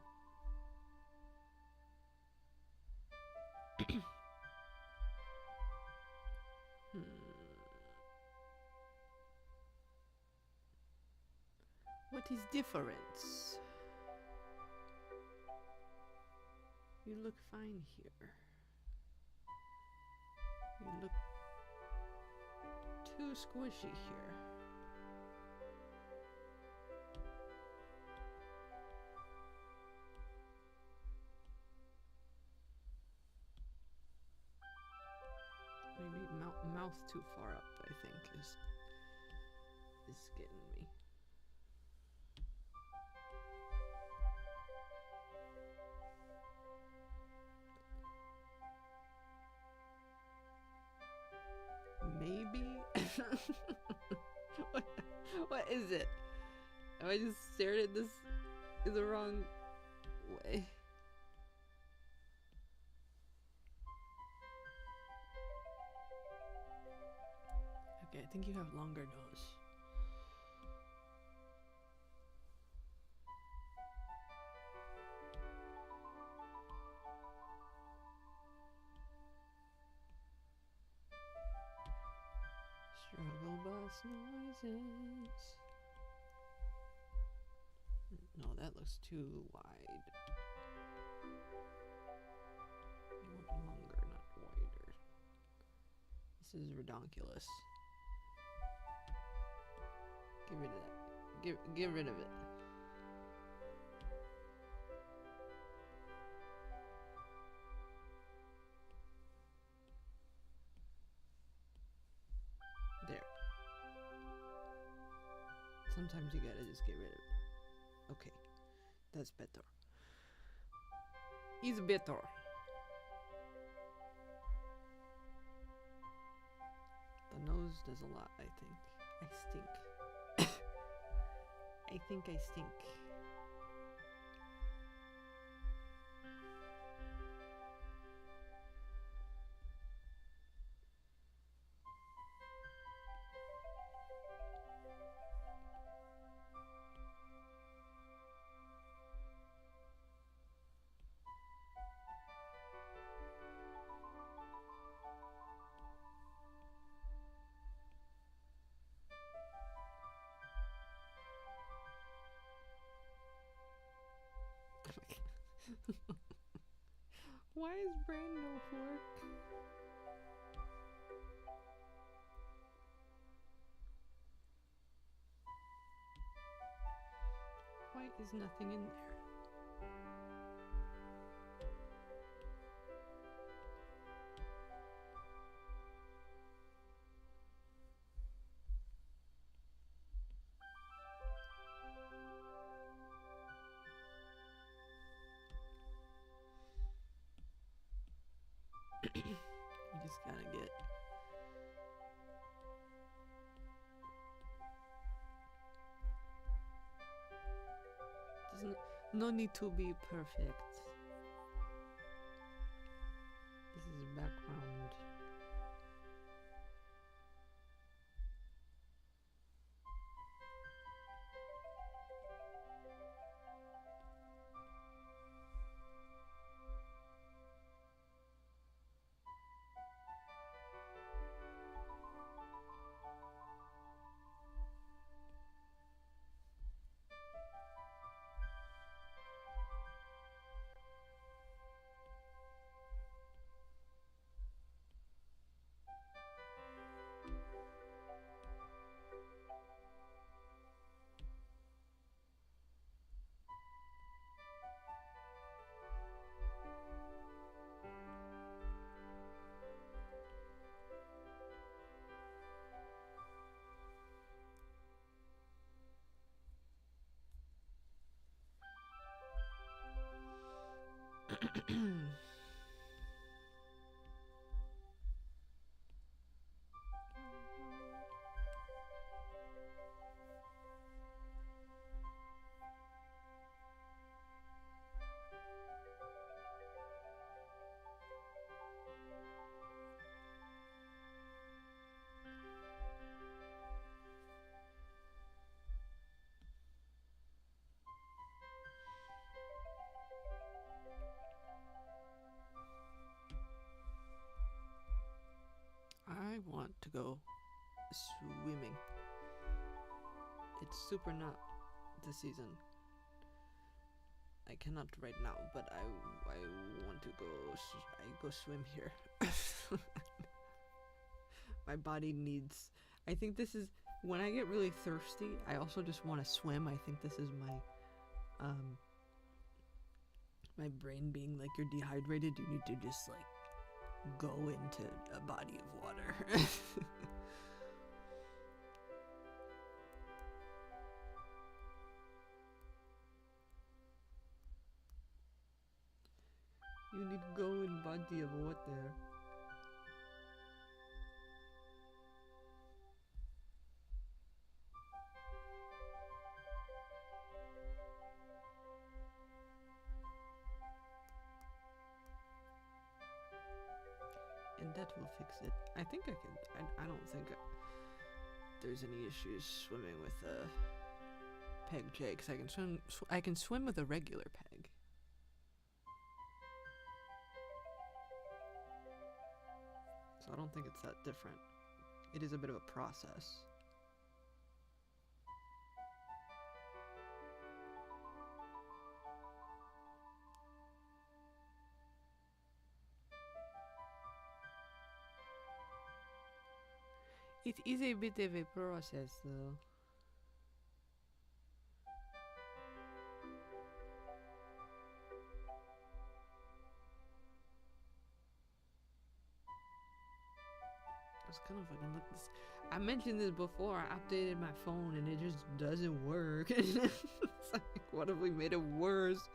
What is difference? You look fine here. You look too squishy here. Maybe mouth too far up, I think, is getting me. Maybe? What is it? Have I just stared at this in the wrong way? Okay, I think you have longer nose. Struggle bus noises. No, that looks too wide. You want longer, not wider. This is redonkulous. Get rid of that. Get rid of it. There. Sometimes you gotta just get rid of it. Okay. That's better. It's better. The nose does a lot, I think. I stink. I think I stink. Why is brain no fork? Why is nothing in there? We just gotta get. No need to be perfect. This is background. I want to go swimming. It's super not the season. I cannot right now, but I want to go swim here. My body needs. I think this is when I get really thirsty. I also just want to swim. I think this is my brain being like, you're dehydrated. You need to just like go into a body of water. You need to go in body of water. And that will fix it. I think I can. I don't think there's any issues swimming with a peg J, because I can swim. I can swim with a regular peg. So I don't think it's that different. It is a bit of a process. It is a bit of a process, though. I was kind of fucking look this. I mentioned this before. I updated my phone and it just doesn't work. It's like, what if we made it worse?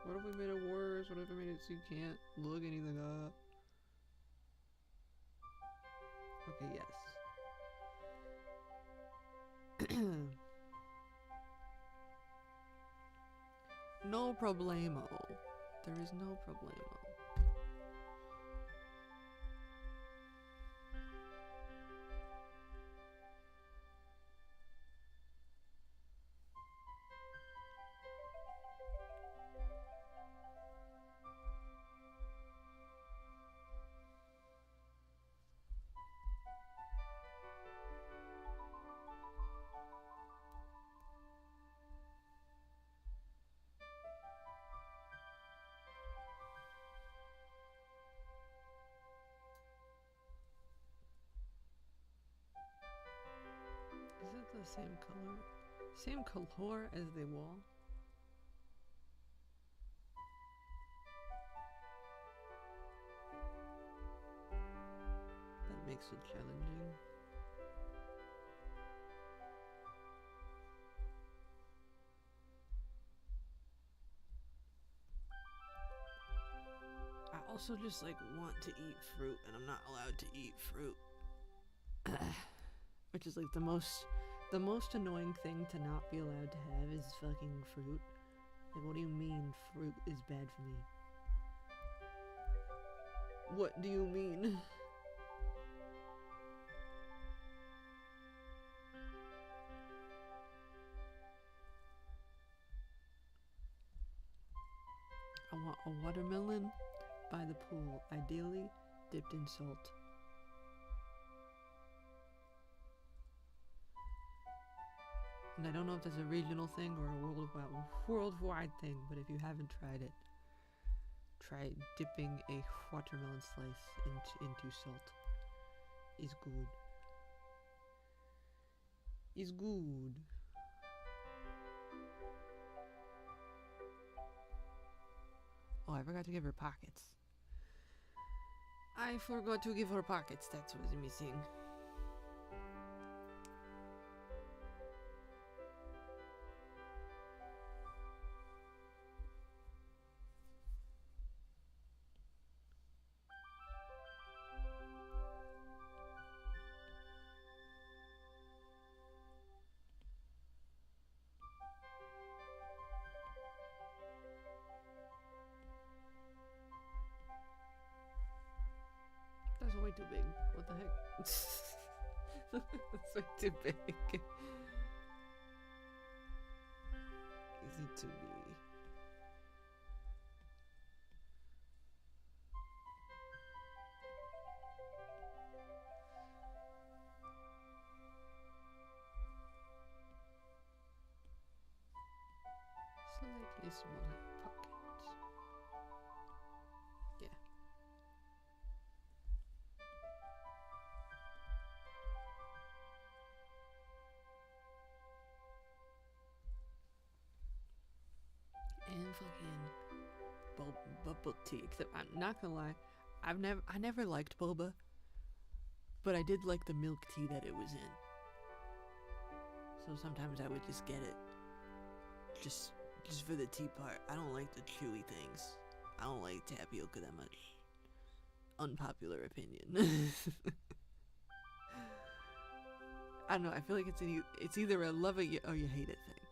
What if we made it worse? What if we made it so you can't look anything up? Okay, yes. No problemo. There is no problemo. the same color as the wall. That makes it challenging. I also just like want to eat fruit, and I'm not allowed to eat fruit. Which is like the most annoying thing to not be allowed to have is fucking fruit. Like, what do you mean fruit is bad for me? What do you mean? I want a watermelon by the pool, ideally dipped in salt. And I don't know if that's a regional thing or a worldwide thing, but if you haven't tried it, try dipping a watermelon slice into salt. It's good. It's good. Oh, I forgot to give her pockets. I forgot to give her pockets. That's what's missing. That's way too big. What the heck? That's way too big. Easy to be. Slightly smaller pockets. Yeah. And fucking bubble tea. Except I'm not gonna lie, I never liked boba, but I did like the milk tea that it was in. So sometimes I would just get it, just for the tea part. I don't like the chewy things. I don't like tapioca that much. Unpopular opinion. I don't know. I feel like it's either a love it or you hate it thing.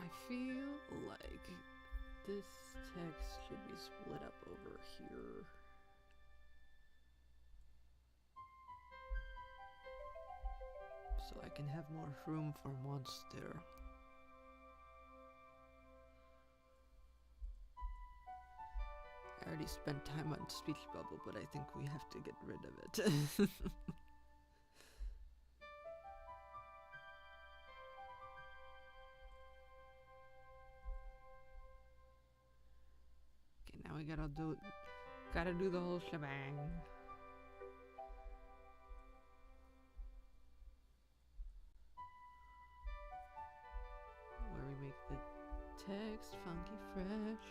I feel like this text should be split up over here. So I can have more room for monster. I already spent time on speech bubble, but I think we have to get rid of it. Okay, now we gotta do the whole shebang. Where we make the text funky fresh.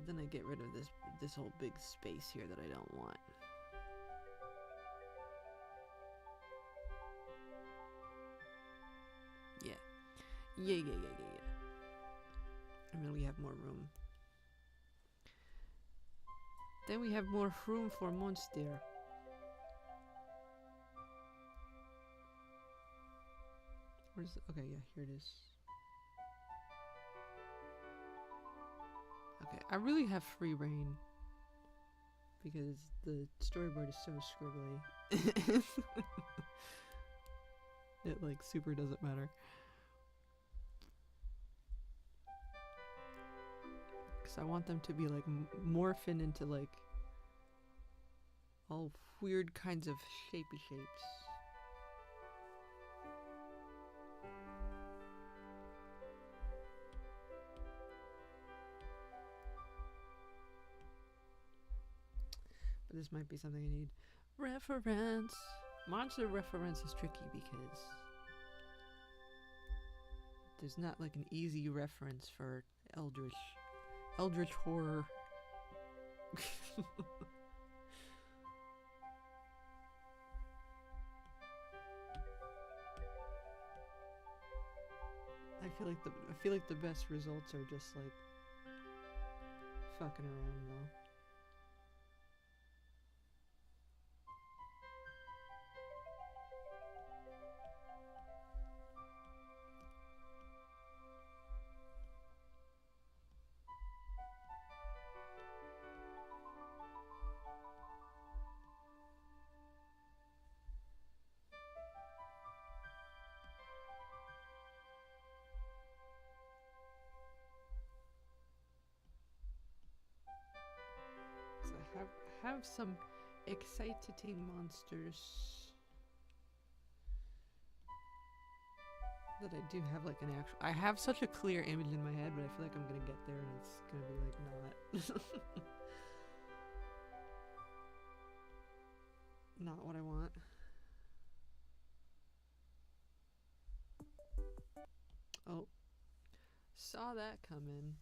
Then I get rid of this whole big space here that I don't want. Yeah. Yeah. And then we have more room. Then we have more room for monster. Where's okay, yeah, here it is. Okay, I really have free reign. because the storyboard is so scribbly. It like super doesn't matter. Because I want them to be like morphin into like all weird kinds of shapy shapes. But this might be something I need. Reference! Monster reference is tricky because there's not like an easy reference for eldritch horror. I feel like the best results are just like fucking around though. Have some exciting monsters that I do have like an actual. I have such a clear image in my head, but I feel like I'm gonna get there and it's gonna be like not what I want. Oh, saw that coming.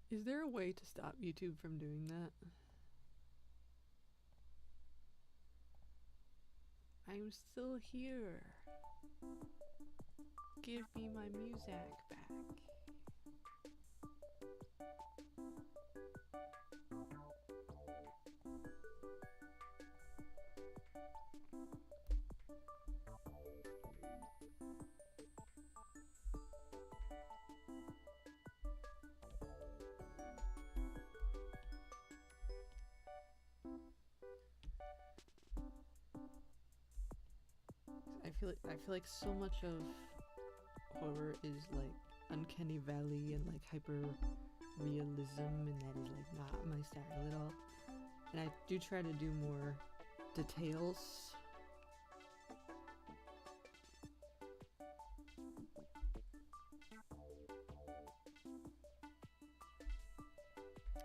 Is there a way to stop YouTube from doing that? I'm still here. Give me my music back. I feel like so much of horror is like uncanny valley and like hyper realism, and that is like not my style at all. And I do try to do more details.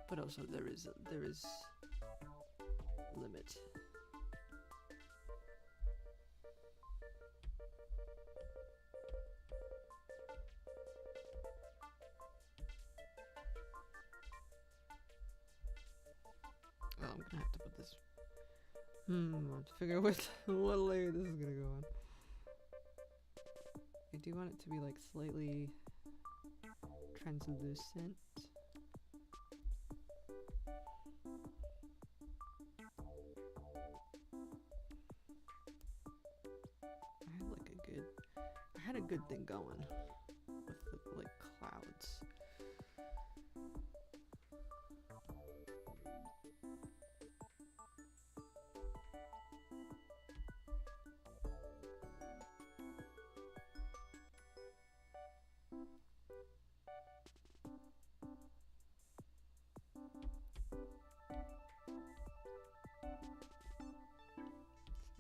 But also there is limit. Oh, I'm gonna have to put this. I have to figure out what layer this is gonna go on. I do want it to be like slightly translucent. I had a good thing going with the, like, clouds.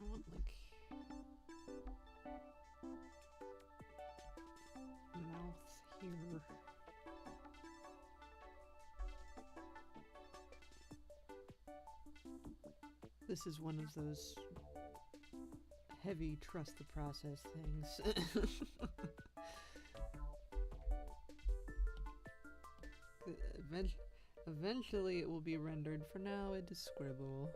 I want like mouth here. This is one of those heavy trust the process things. Eventually it will be rendered. For now it is scribble.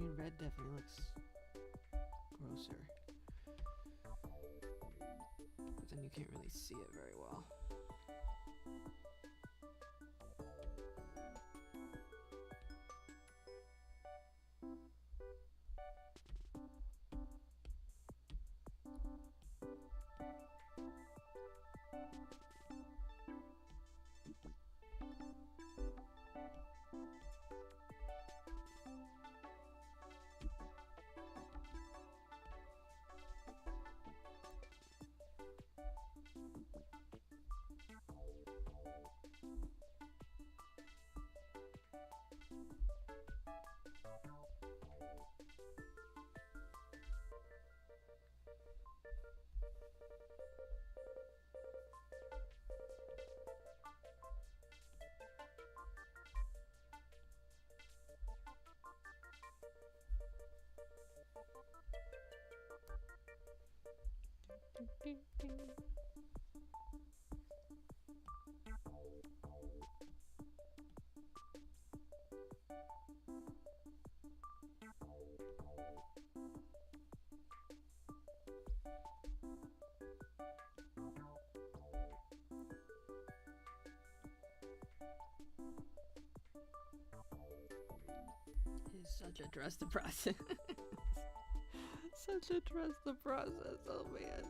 mean, red definitely looks grosser. But then you can't really see it very well. It's such a trust the process. Such a trust the process. Oh man.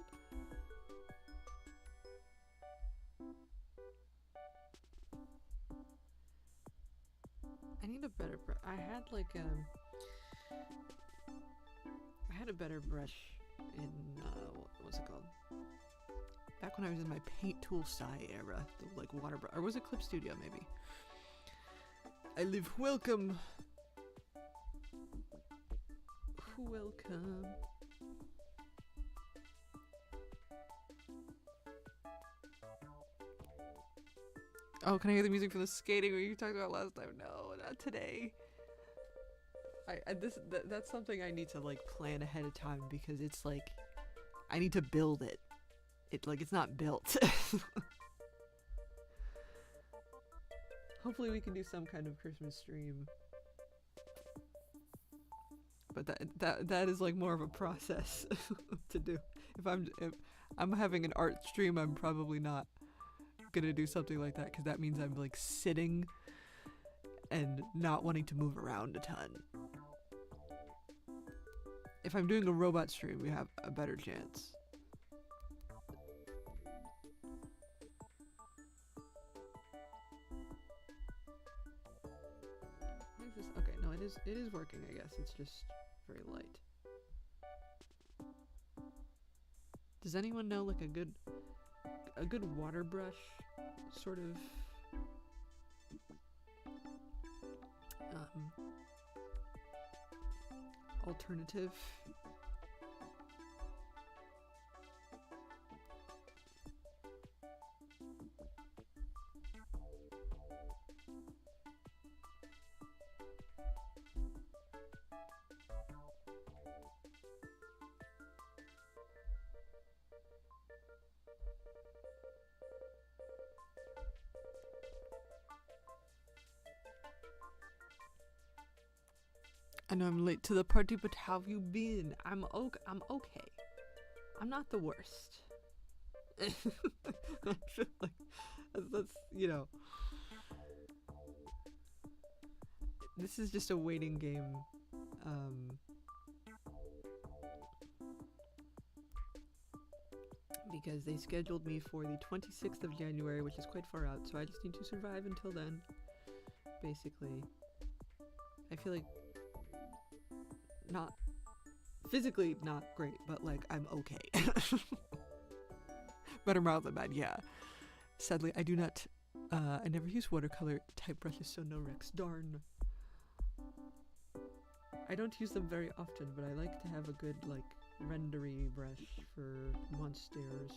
I need a better brush. I had like I had a better brush in what's it called? Back when I was in my paint tool Sai era, the like water brush, or was it Clip Studio maybe? I live welcome. Welcome. Oh, can I hear the music from the skating where you talked about last time? No, not today. That's something I need to like plan ahead of time because it's like I need to build it. It's not built. Hopefully we can do some kind of Christmas stream. But that is like more of a process to do. If I'm having an art stream, I'm probably not gonna do something like that because that means I'm like sitting and not wanting to move around a ton. If I'm doing a robot stream, we have a better chance. Okay, no, it is working, I guess. It's just very light. Does anyone know like a good water brush sort of alternative? I know I'm late to the party, but how have you been? I'm okay. I'm not the worst. I feel like that's, you know. This is just a waiting game. Because they scheduled me for the 26th of January, which is quite far out, so I just need to survive until then. Basically. I feel like not physically not great, but like I'm okay. Better mild than bad, yeah. Sadly, I do not I never use watercolor type brushes, so no Rex, darn. I don't use them very often, but I like to have a good like rendery brush for monsters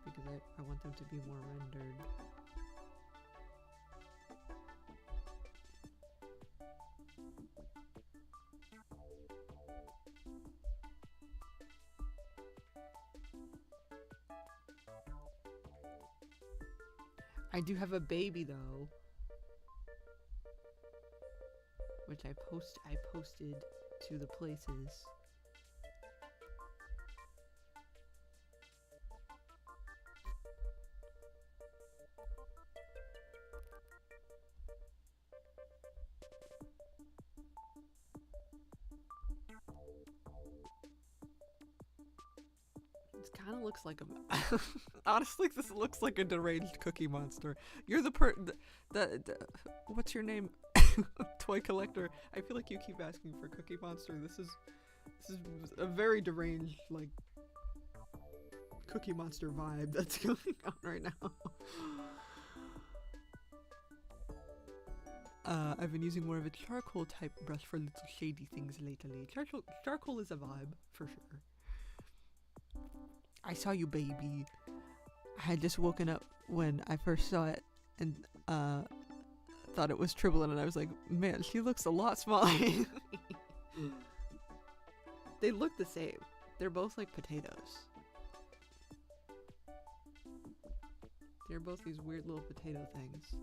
because I want them to be more rendered. I do have a baby though. which I posted to the places. It kind of looks like a. Honestly, this looks like a deranged Cookie Monster. You're the what's your name? Toy collector. I feel like you keep asking for Cookie Monster. This is a very deranged, like, Cookie Monster vibe that's going on right now. I've been using more of a charcoal type brush for little shady things lately. Charcoal is a vibe, for sure. I saw you, baby. I had just woken up when I first saw it and thought it was Triplin, and I was like, man, she looks a lot smaller. They look the same. They're both like potatoes. They're both these weird little potato things.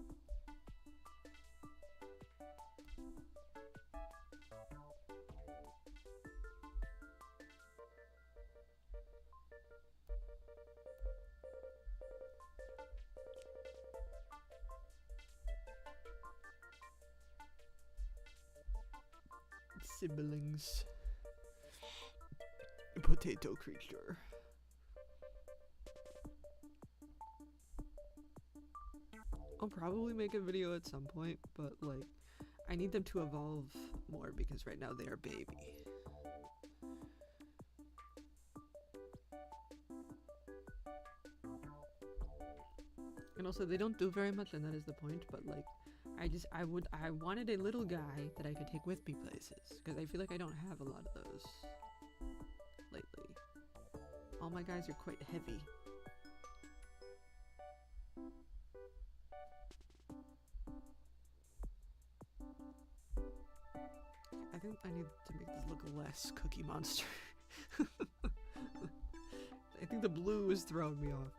Siblings. Potato creature. I'll probably make a video at some point, but like, I need them to evolve more because right now they are baby. And also they don't do very much, and that is the point, but like, I wanted a little guy that I could take with me places, because I feel like I don't have a lot of those lately. All my guys are quite heavy. I think I need to make this look less Cookie Monster. I think the blue is throwing me off.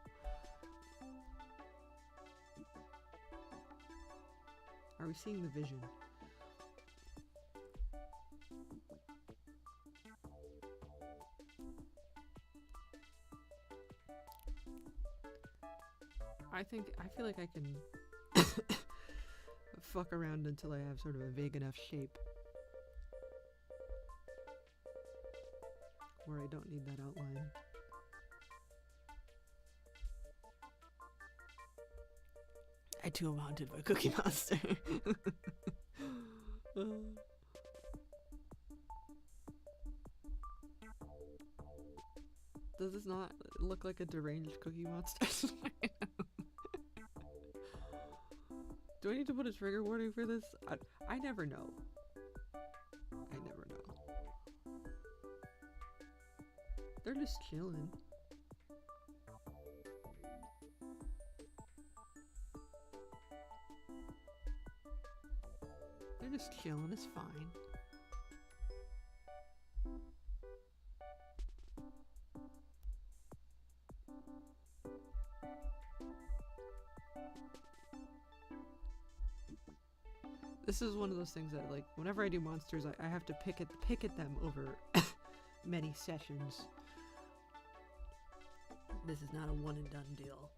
Are we seeing the vision? I feel like I can fuck around until I have sort of a vague enough shape where I don't need that outline. I too am haunted by Cookie Monster. Does this not look like a deranged Cookie Monster? Do I need to put a trigger warning for this? I never know. I never know. They're just chilling. They're just chilling, it's fine. This is one of those things that, like, whenever I do monsters, I have to pick at them over many sessions. This is not a one and done deal.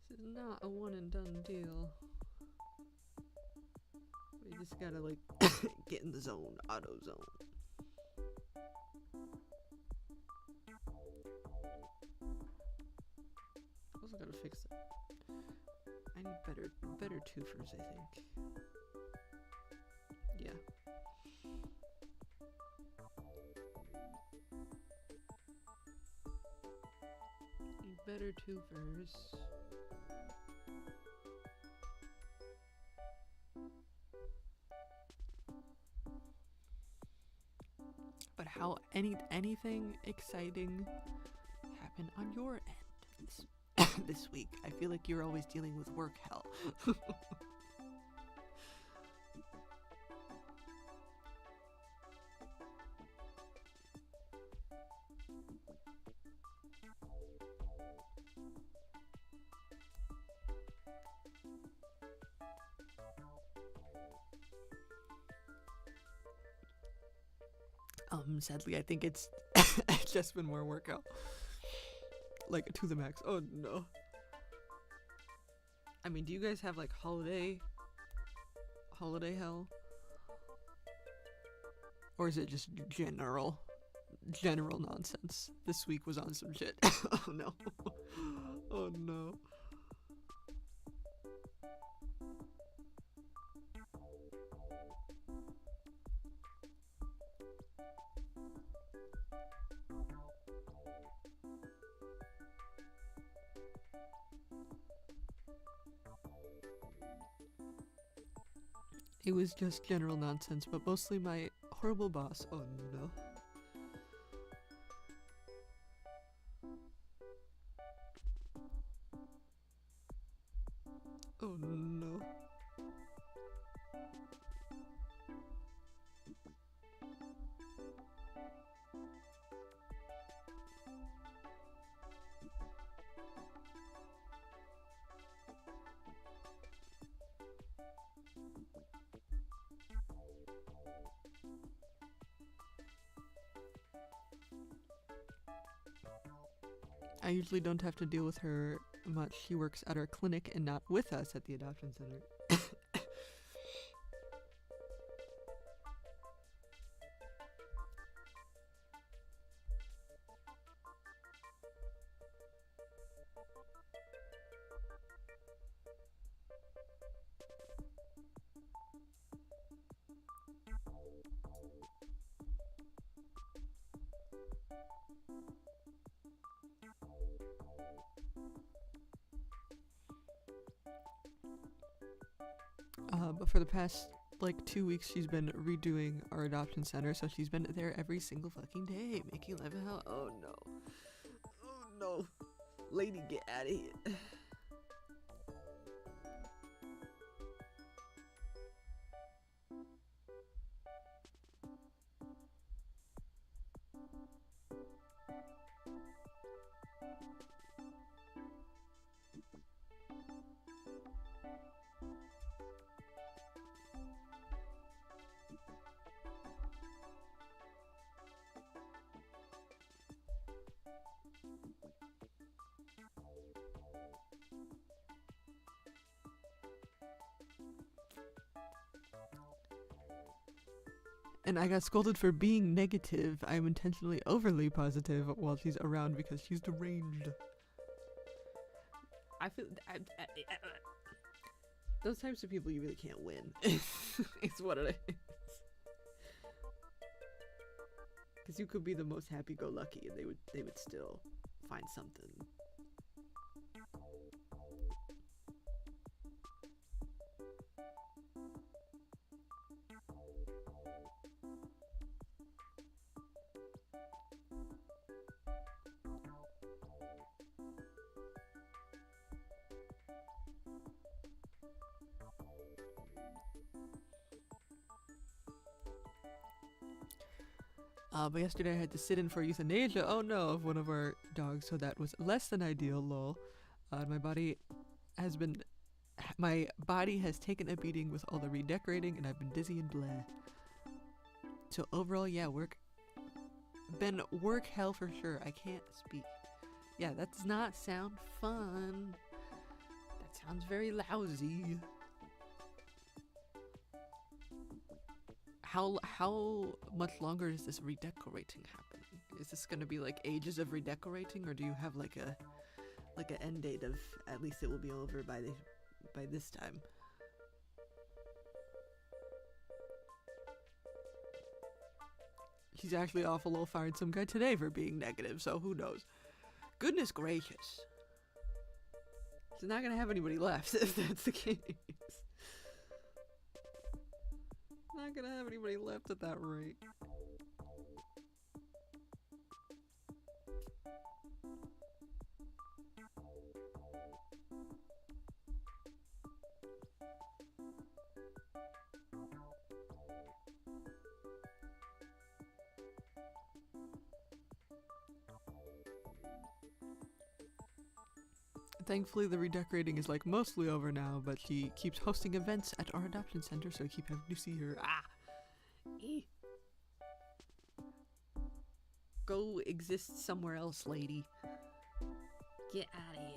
This is not a one and done deal. You just gotta, like, get in the zone, auto zone. Also gotta fix it. I need better twofers, I think. Yeah. Need better twofers. how anything exciting happened on your end this week? I feel like you're always dealing with work hell. Sadly, I think it's just been more workout. Like, to the max. Oh, no. I mean, do you guys have, like, holiday hell? Or is it just general nonsense? This week was on some shit. Oh, no. Oh, no. It was just general nonsense, but mostly my horrible boss. Oh no. Oh no. I usually don't have to deal with her much. She works at our clinic and not with us at the adoption center. But for the past, like, 2 weeks, she's been redoing our adoption center, so she's been there every single fucking day, making life a hell. Oh no. Oh no. Lady, get out of here. And I got scolded for being negative. I'm intentionally overly positive while she's around because she's deranged. I feel those types of people you really can't win. It's what it is. Because you could be the most happy-go-lucky, and they would still find something. But yesterday I had to sit in for euthanasia, oh no, of one of our dogs, so that was less than ideal, lol. My body has taken a beating with all the redecorating, and I've been dizzy and blah. So overall, yeah, work hell for sure. I can't speak. Yeah, that does not sound fun. That sounds very lousy. How much longer is this redecorating happening? Is this gonna be like ages of redecorating, or do you have like an end date of at least it will be over by this time? She's actually awful low fired some guy today for being negative, so who knows? Goodness gracious. She's not gonna have anybody left if that's the case. Not gonna have anybody left at that rate. Thankfully, the redecorating is like mostly over now, but she keeps hosting events at our adoption center, so I keep having to see her. Go exist somewhere else, lady. Get out of here.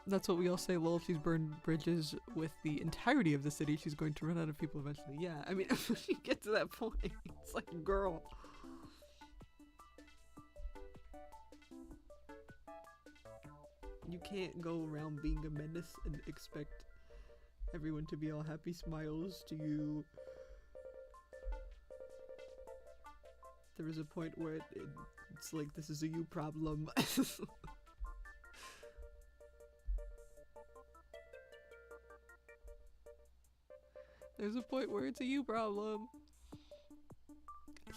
That's what we all say, lol, she's burned bridges with the entirety of the city. She's going to run out of people eventually. Yeah, I mean, when you get to that point, it's like, girl. You can't go around being a menace and expect everyone to be all happy smiles to you. There is a point where it's like, this is a you problem. There's a point where it's a you problem.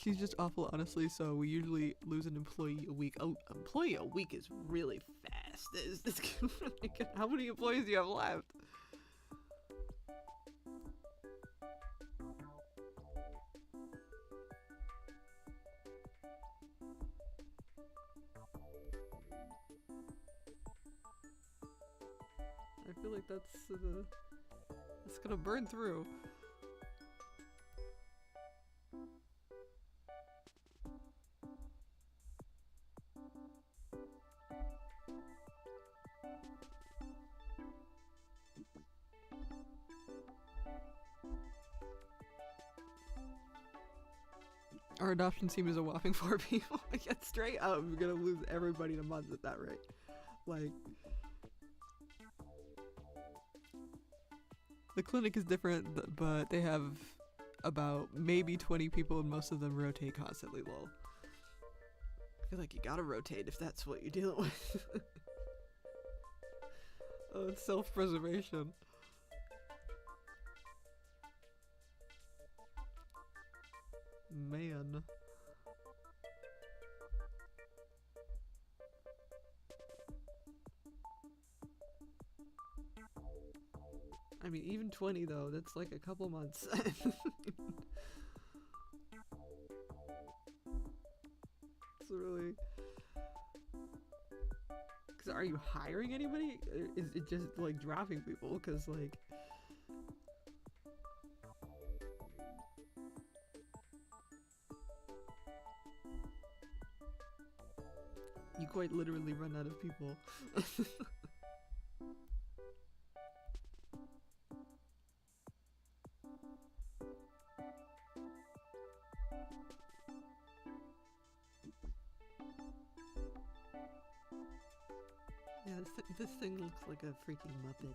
She's just awful, honestly, so we usually lose an employee a week. Oh, employee a week is really fast. How many employees do you have left? I feel like that's gonna burn through. Our adoption team is a whopping 4 people. Get straight up, we're gonna lose everybody in a month at that rate. Like, the clinic is different, but they have about maybe 20 people and most of them rotate constantly, lol. I feel like you gotta rotate if that's what you're dealing with. Self-preservation. Man. I mean, even 20 though, that's like a couple months. It's really... Cause are you hiring anybody? Or is it just like dropping people? Cause like... You quite literally run out of people. Yeah, this thing looks like a freaking Muppet.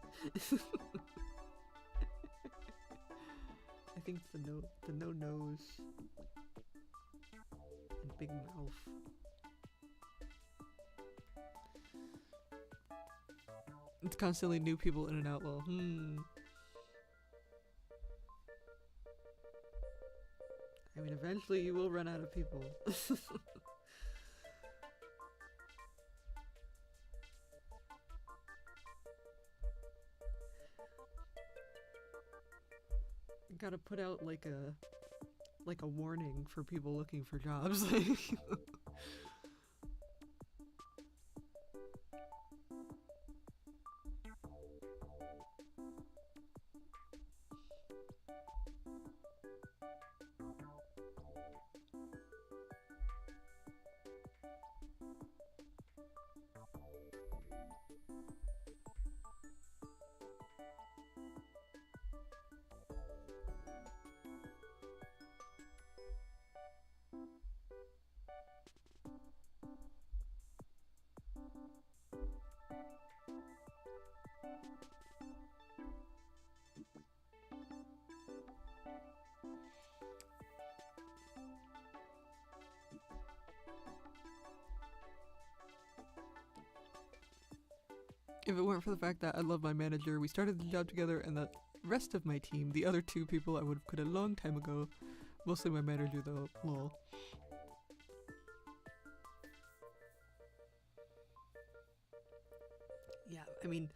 I think it's the no nose and big mouth. It's constantly new people in and out. Well, I mean, eventually you will run out of people. Gotta put out like a warning for people looking for jobs. If it weren't for the fact that I love my manager, we started the job together, and the rest of my team, the other 2 people I would have quit a long time ago, mostly my manager though, lol. Yeah, I mean,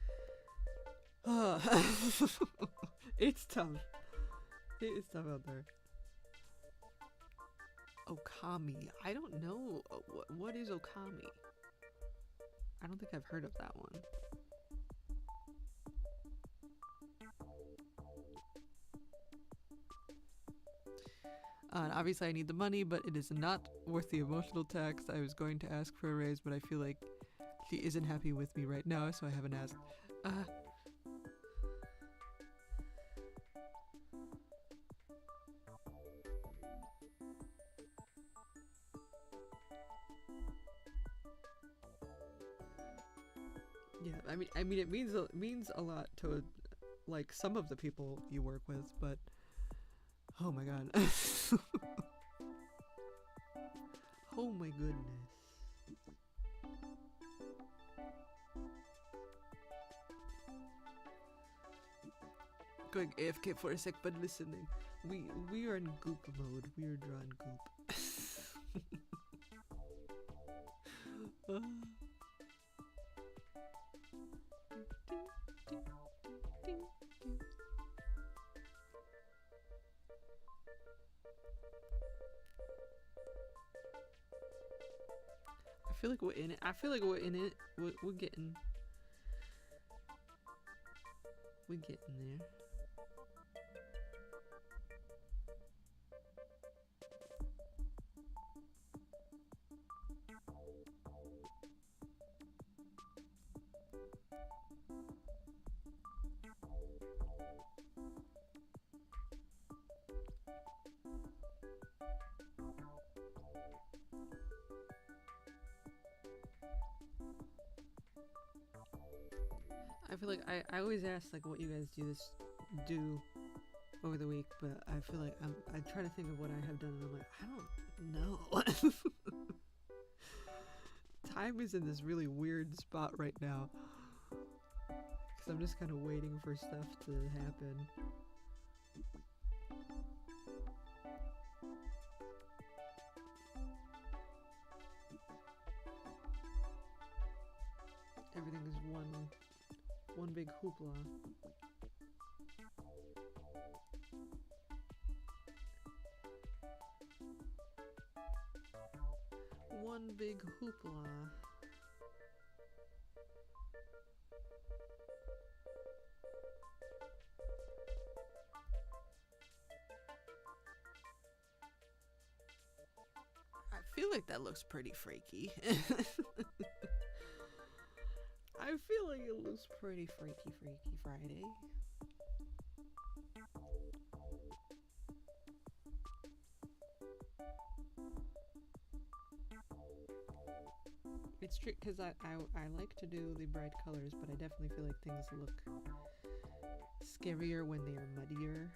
it's tough. It is tough out there. Okami. I don't know. What is Okami? I don't think I've heard of that one. And obviously I need the money, but it is not worth the emotional tax. I was going to ask for a raise, but I feel like she isn't happy with me right now, so I haven't asked. Yeah, I mean, it means a lot to like some of the people you work with, but oh my god, oh my goodness. Going AFK for a sec, but listening. We are in goop mode. We are drawing goop. I feel like we're in it. I feel like we're in it. We're getting there. I feel like I always ask like what you guys do over the week, but I feel like I try to think of what I have done, and I'm like, I don't know. Time is in this really weird spot right now, because I'm just kind of waiting for stuff to happen. Everything is one big hoopla. One big hoopla. I feel like that looks pretty freaky. I feel like it looks pretty freaky Friday. It's tricky because I like to do the bright colors, but I definitely feel like things look scarier when they are muddier.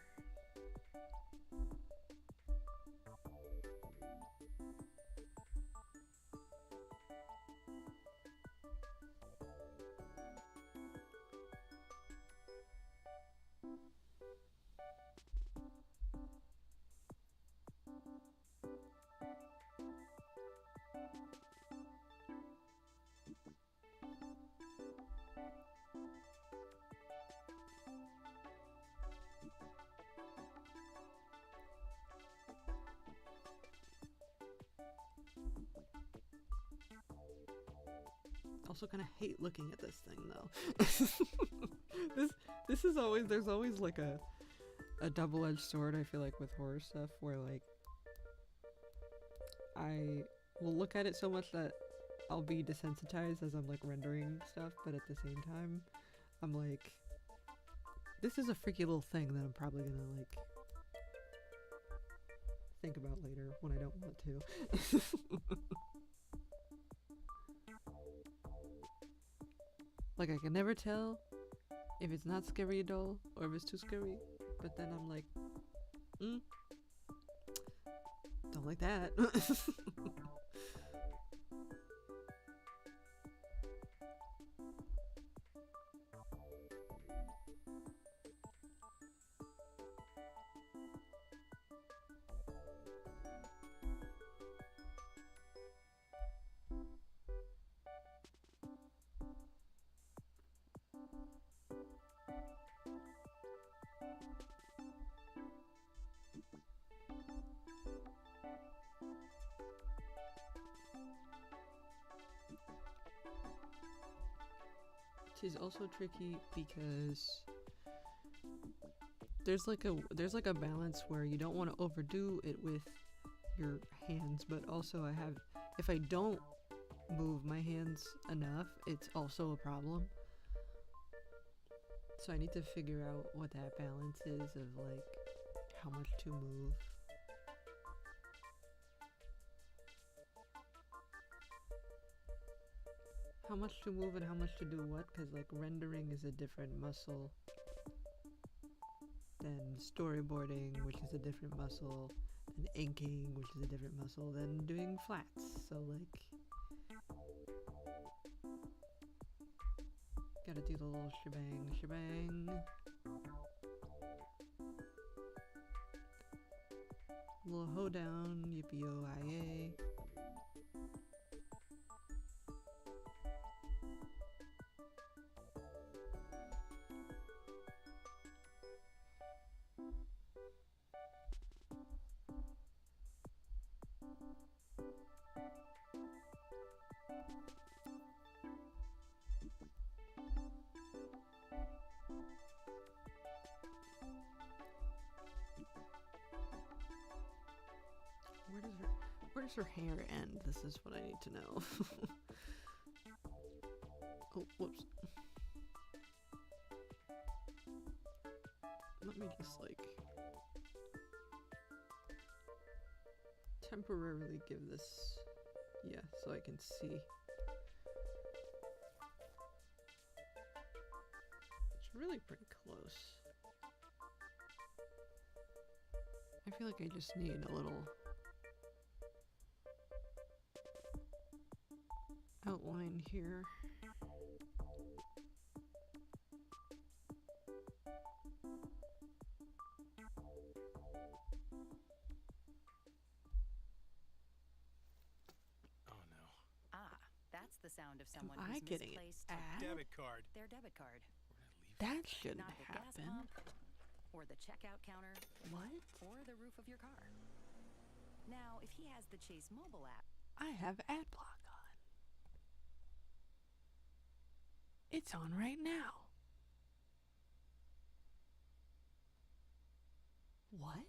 Also kind of hate looking at this thing though. this is always, there's always like a double-edged sword, I feel like, with horror stuff, where like I will look at it so much that I'll be desensitized as I'm like rendering stuff, but at the same time I'm like, this is a freaky little thing that I'm probably gonna like think about later when I don't want to. Like, I can never tell if it's not scary at all or if it's too scary, but then I'm like, don't like that. is also tricky because there's like a balance where you don't want to overdo it with your hands, but also if I don't move my hands enough, it's also a problem. So I need to figure out what that balance is of like how much to move. How much to move and how much to do what, because like rendering is a different muscle than storyboarding, which is a different muscle, than inking, which is a different muscle, than doing flats. So like, gotta do the little shebang. Little hoedown, yippee-yo-I-yay. Where does her hair end? This is what I need to know. Oh, whoops. Let me just like temporarily give this, yeah, so I can see. It's really pretty close. I feel like I just need a little outline here. Oh no. Ah, that's the sound of someone Am I who's getting misplaced an ad? Debit card. their debit card. That shouldn't Not the gas happen. pump, or the checkout counter, What? or the roof of your car. Now, if he has the Chase mobile app, I have ad block on. It's on right now. What?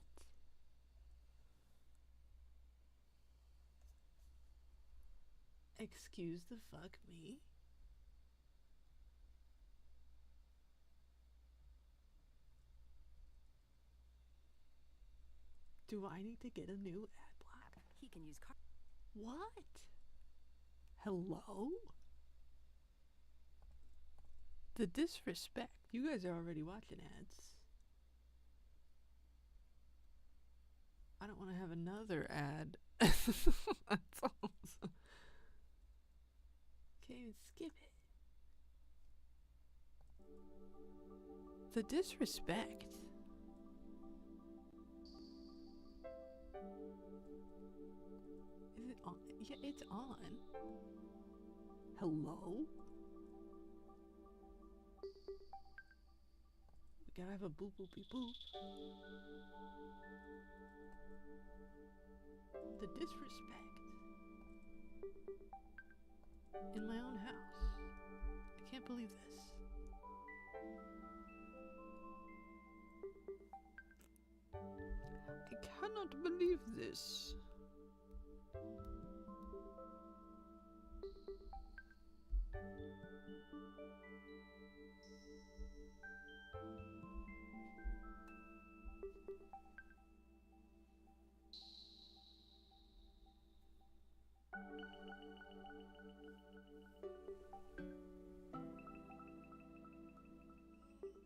Excuse the fuck me? Do I need to get a new ad block? he can use car. What? Hello? The disrespect. You guys are already watching ads. I don't want to have another ad. That's awesome. Can't even skip it. The disrespect. Is it on? Yeah, it's on. Hello? We gotta have a boop boopy boop. The disrespect. In my own house. I can't believe this. I cannot believe this.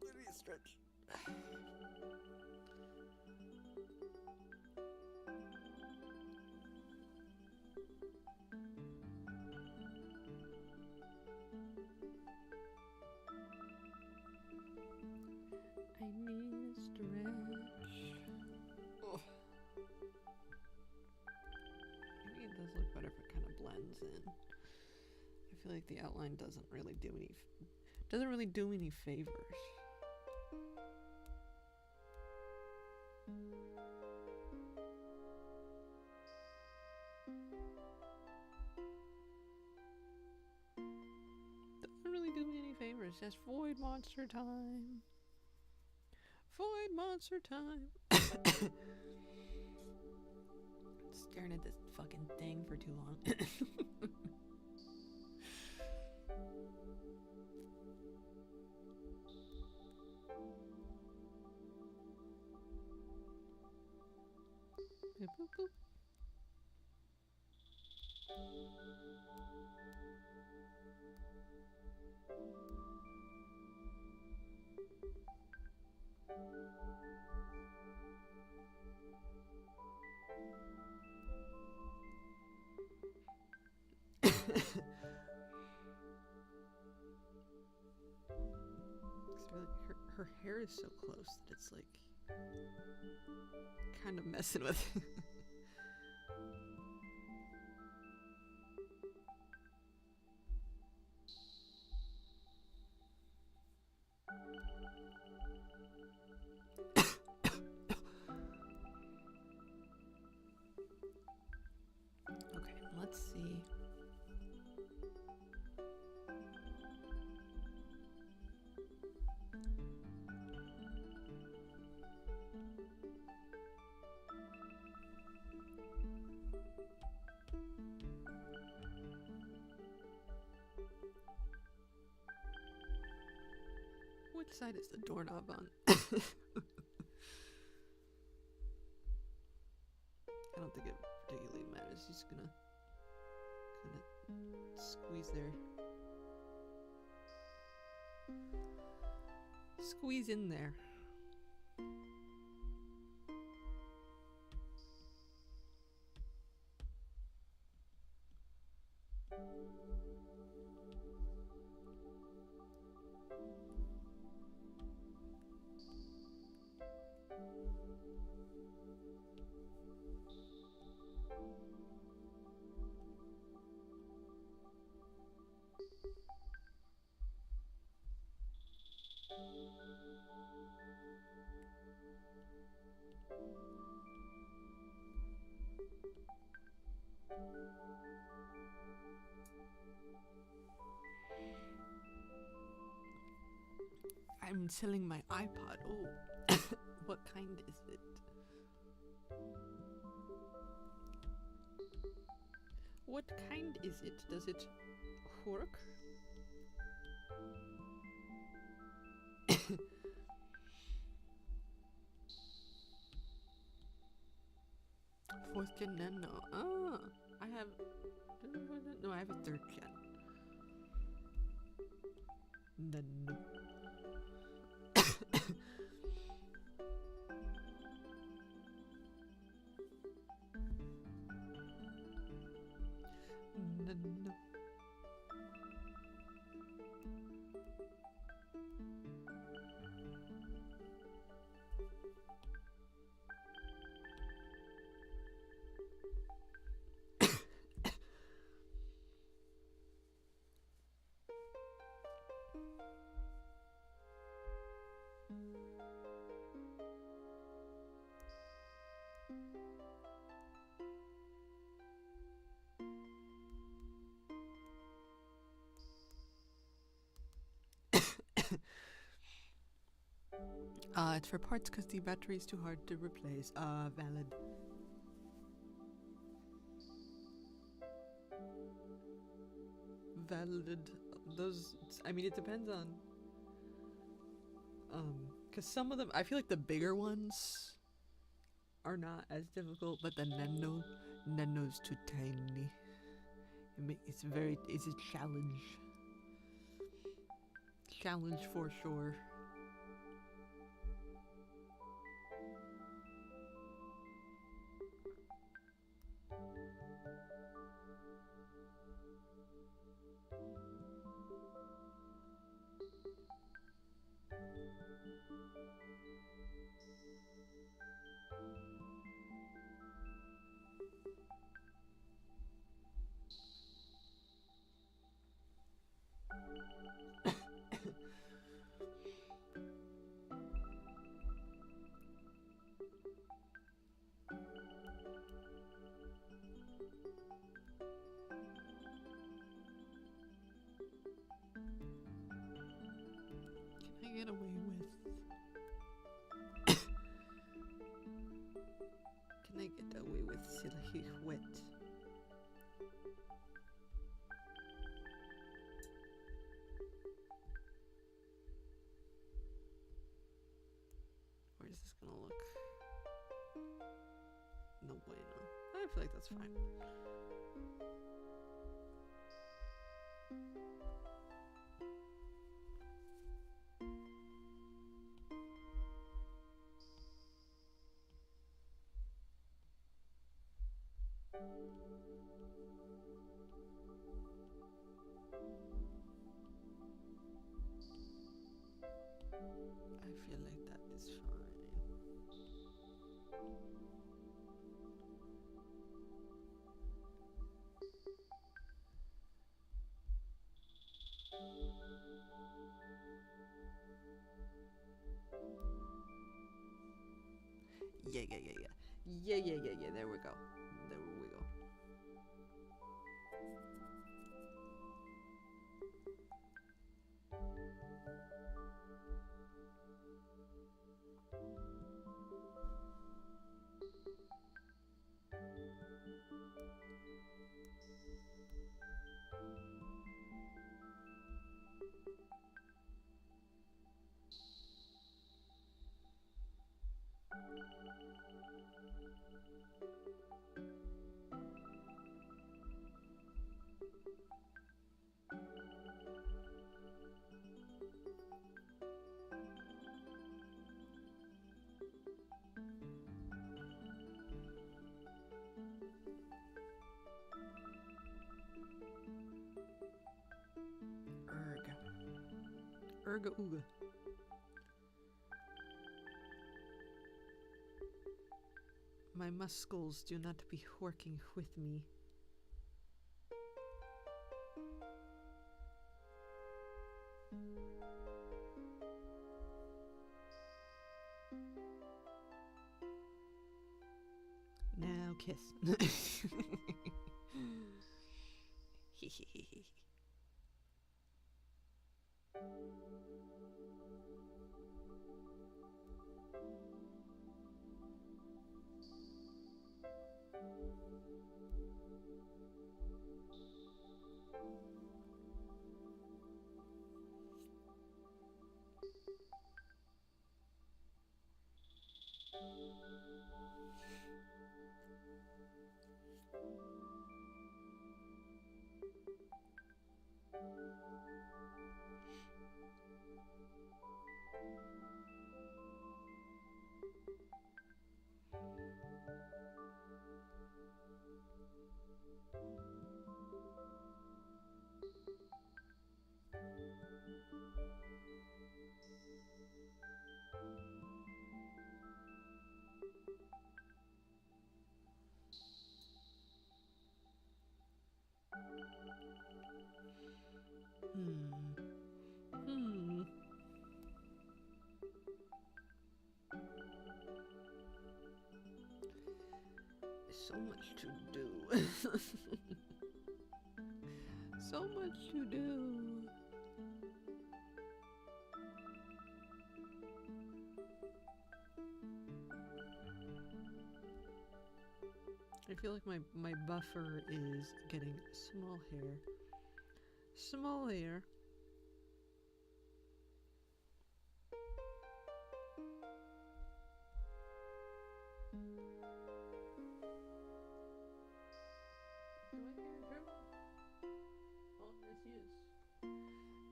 Let me stretch. I need a stretch. Oh. Maybe it does look better if it kind of blends in. I feel like the outline doesn't really do any favors. Doesn't really do me any favors it says Void Monster time. Void Monster time. Staring at this fucking thing for too long. Boop, boop, boop. Her hair is so close that it's like kind of messing with it. Okay, let's see. Which side is the doorknob on? I don't think it particularly matters. Just gonna squeeze there. Squeeze in there. I'm selling my iPod. Oh, what kind is it? What kind is it? Does it work? Fourth gen Nano. Ah, I have. No, I have a third gen. Nano. Nano. It's for parts because the battery's too hard to replace. Valid. Valid. Those, I mean, it depends on, because some of them, I feel like the bigger ones are not as difficult, but the Nano's too tiny. It's a challenge. Challenge for sure. Silhouette. Where's this gonna look? No bueno. I feel like that's fine. I feel like that is fine. Yeah. There we go. There we go. Urga ooga. My muscles do not be working with me. Now kiss. So much to do. So much to do. I feel like my buffer is getting small hair. Small hair.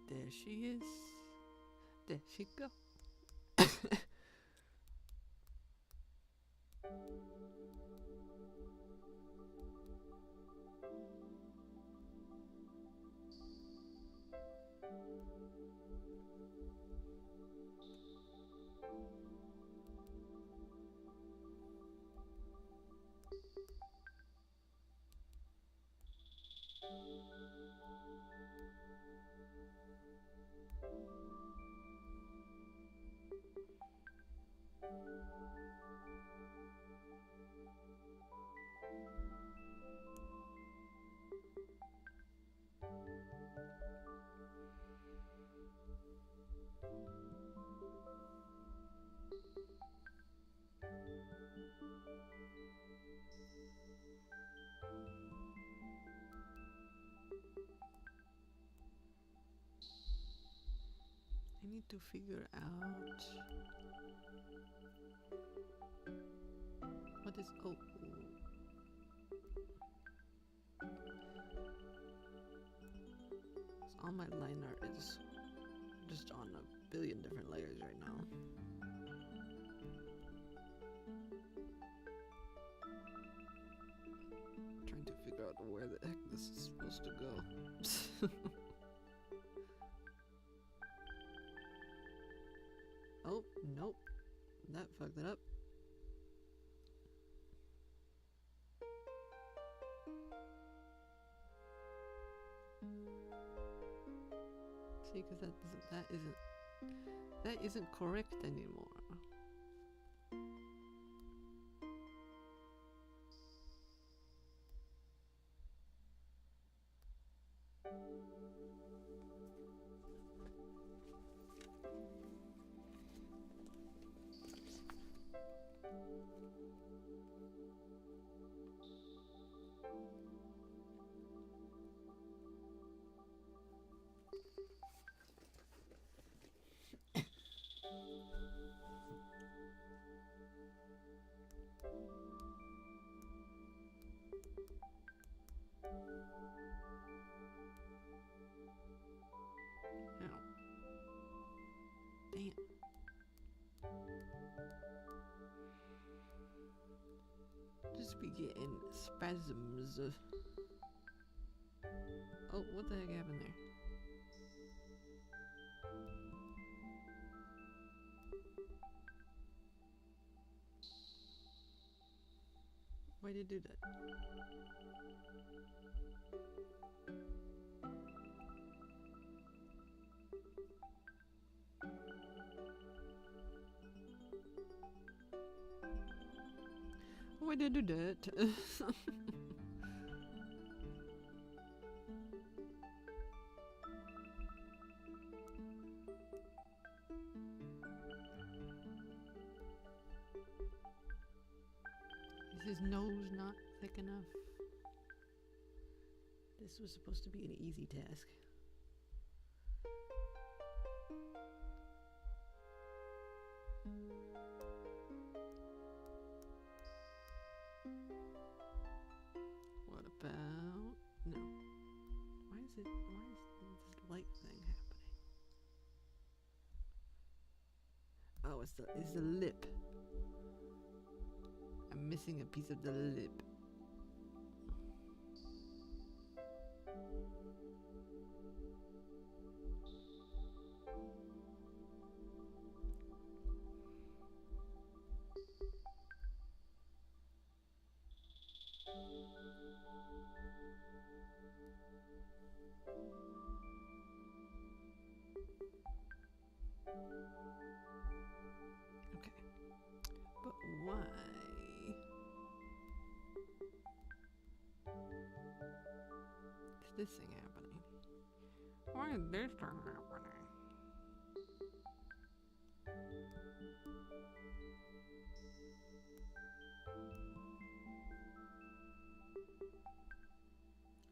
There she is. There she go. I need to figure out what is. Oh. All my line art is just on a billion different layers right now. Trying to figure out where the heck this is supposed to go. Oh, nope. That fucked it up. See, because that isn't correct anymore. Damn. Just be getting spasms. Oh, what the heck happened there? Why did it do that? Why did it do that? Is his nose not thick enough? This was supposed to be an easy task. What about... No. Why is this light thing happening? Oh, it's the lip. I'm missing a piece of the lip. Okay. But why? Is this thing happening? Why is this thing happening?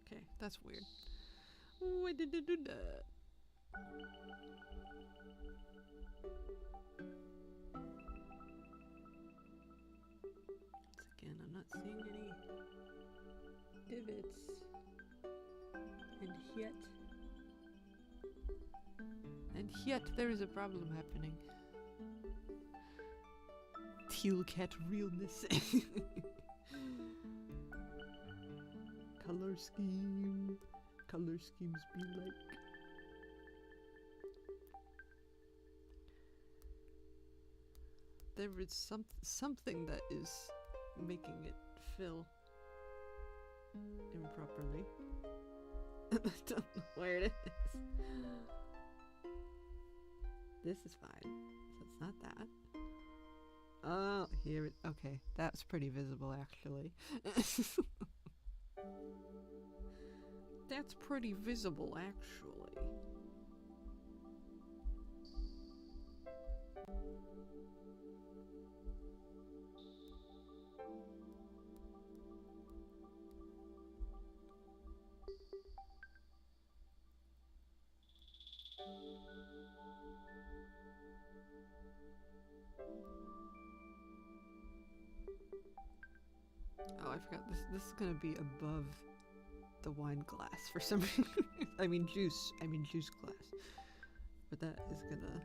Okay, that's weird. Why did it do that? Once again, I'm not seeing any divots. And yet there is a problem happening. Teal cat realness. Color scheme. Color schemes be like. There is something that is making it fill improperly. I don't know where it is. This is fine, so it's not that. Oh, here it. Okay, that's pretty visible actually. That's pretty visible actually. Oh, I forgot. This is gonna be above the wine glass for some reason. I mean juice glass. But that is gonna...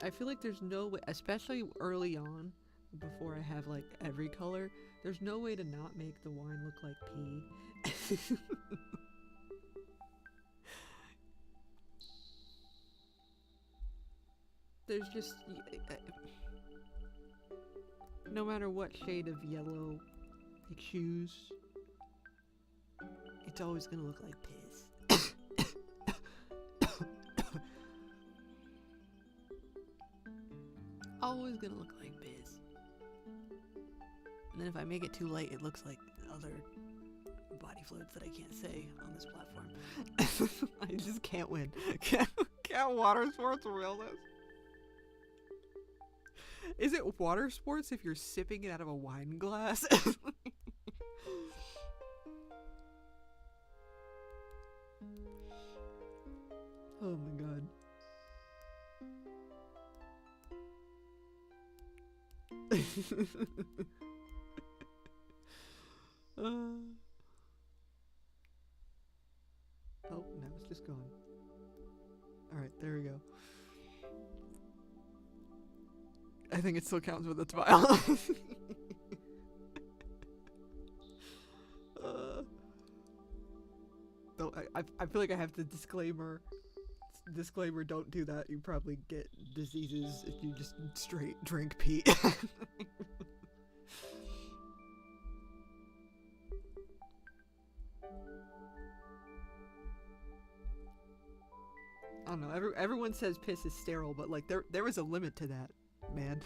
I feel like there's no way, especially early on, before I have like every color, there's no way to not make the wine look like pee. There's just... no matter what shade of yellow you choose, it's always gonna look like piss. Always gonna look like piss. And then if I make it too light, it looks like other body fluids that I can't say on this platform. I just can't win. Can't water sports realness? Is it water sports if you're sipping it out of a wine glass? Oh my god. Oh, now it's just gone. Alright, there we go. I think it still counts with its vial. Though I feel like I have to disclaimer, don't do that. You probably get diseases if you just straight drink pee. I don't know, everyone says piss is sterile, but like there is a limit to that, man.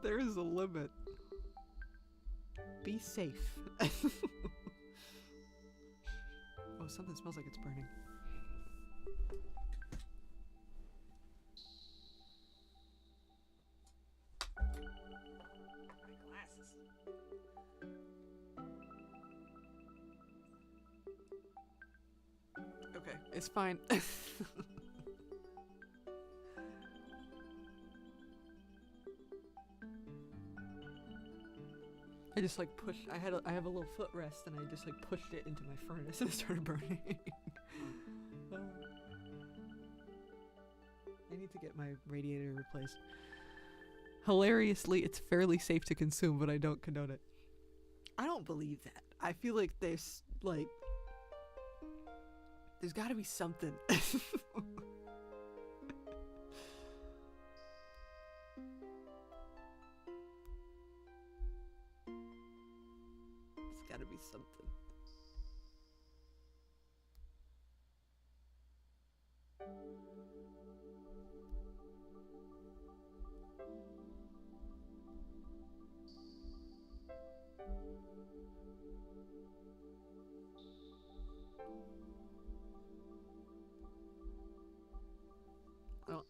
There is a limit. Be safe. Oh, something smells like it's burning. My glasses. Okay, it's fine. I just like pushed. I have a little footrest, and I just like pushed it into my furnace, and it started burning. I need to get my radiator replaced. Hilariously, it's fairly safe to consume, but I don't condone it. I don't believe that. I feel like there's got to be something. There's got to be something.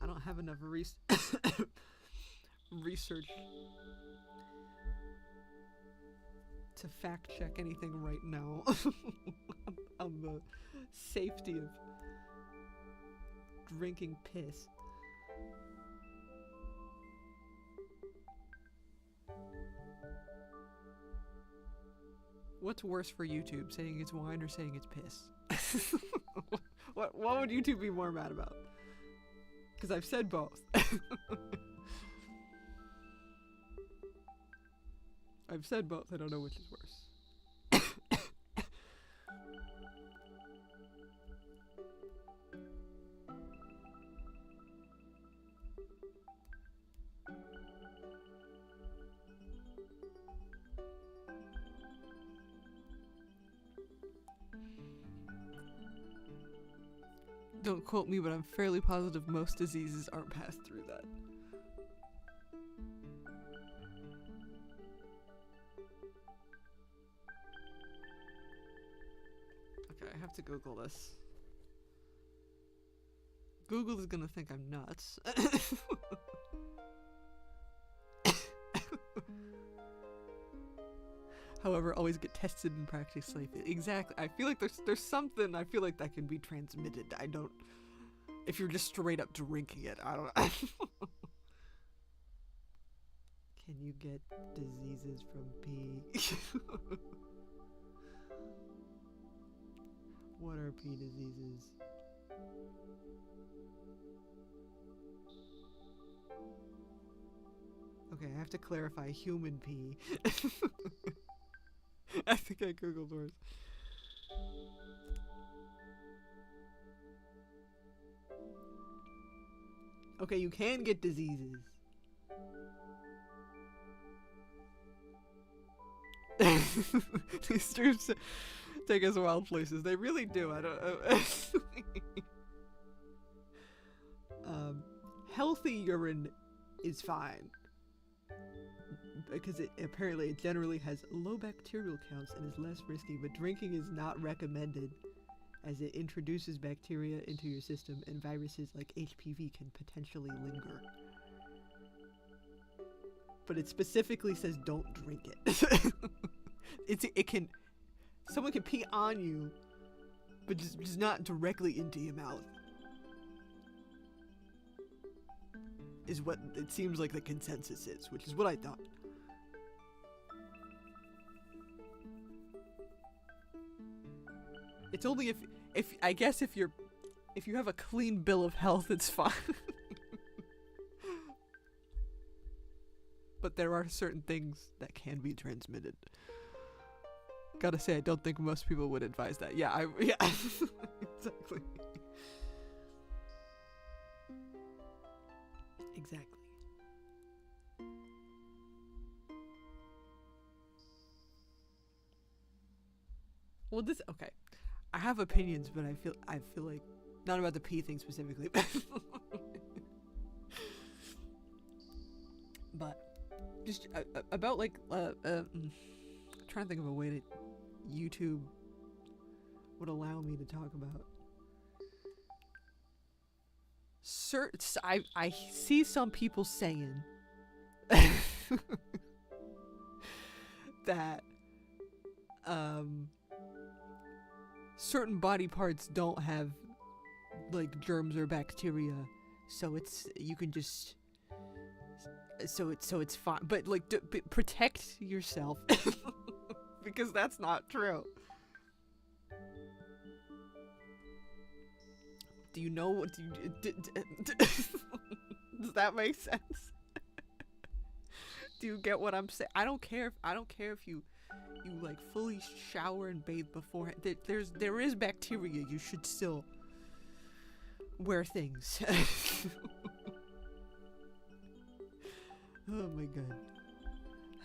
I don't have enough research to fact check anything right now on the safety of drinking piss. What's worse for YouTube, saying it's wine or saying it's piss? What would YouTube be more mad about? Because I've said both. I've said both. I don't know which is worse. Don't quote me, but I'm fairly positive most diseases aren't passed through that. Okay, I have to Google this. Google is gonna think I'm nuts. However, always get tested and practice safely. Exactly. I feel like there's something I feel like that can be transmitted. I don't... if you're just straight up drinking it, I don't know. Can you get diseases from pee? What are pee diseases? Okay, I have to clarify human pee. I think I googled worse. Okay, you can get diseases. These streams take us wild places. They really do. I don't know. Healthy urine is fine because it apparently it generally has low bacterial counts and is less risky, but drinking is not recommended as it introduces bacteria into your system and viruses like HPV can potentially linger. But it specifically says don't drink it. It can, someone can pee on you, but just not directly into your mouth. Is what it seems like the consensus is, which is what I thought. It's only if I guess if you have a clean bill of health, it's fine. But there are certain things that can be transmitted. Gotta say, I don't think most people would advise that. Yeah, yeah, exactly. Exactly. Well, okay. I have opinions, but I feel like not about the pee thing specifically, but just about like trying to think of a way that YouTube would allow me to talk about. I see some people saying that certain body parts don't have like germs or bacteria, so you can just so it's fine, but like protect yourself because that's not true. Do you know what does that make sense? Do you get what I'm saying? I don't care if you like fully shower and bathe beforehand. There is bacteria. You should still wear things. Oh my god.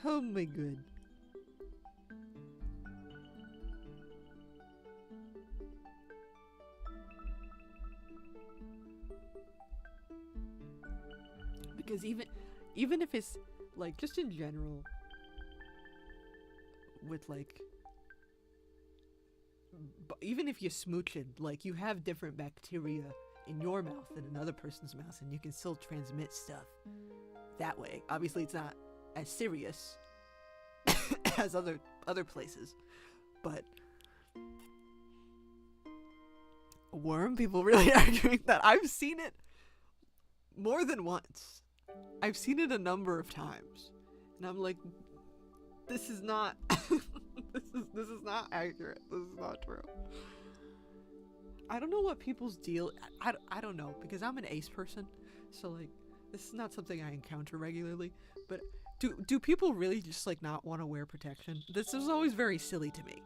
Oh my god. Because even if it's like just in general with like even if you're smooching, like you have different bacteria in your mouth than another person's mouth, and you can still transmit stuff that way. Obviously it's not as serious as other places, but worm people really arguing that. I've seen it more than once. I've seen it a number of times, and I'm like, this is not this is not accurate. This is not true. I don't know what people's deal. I don't know, because I'm an ace person, so like this is not something I encounter regularly. But do people really just like not want to wear protection? This is always very silly to me.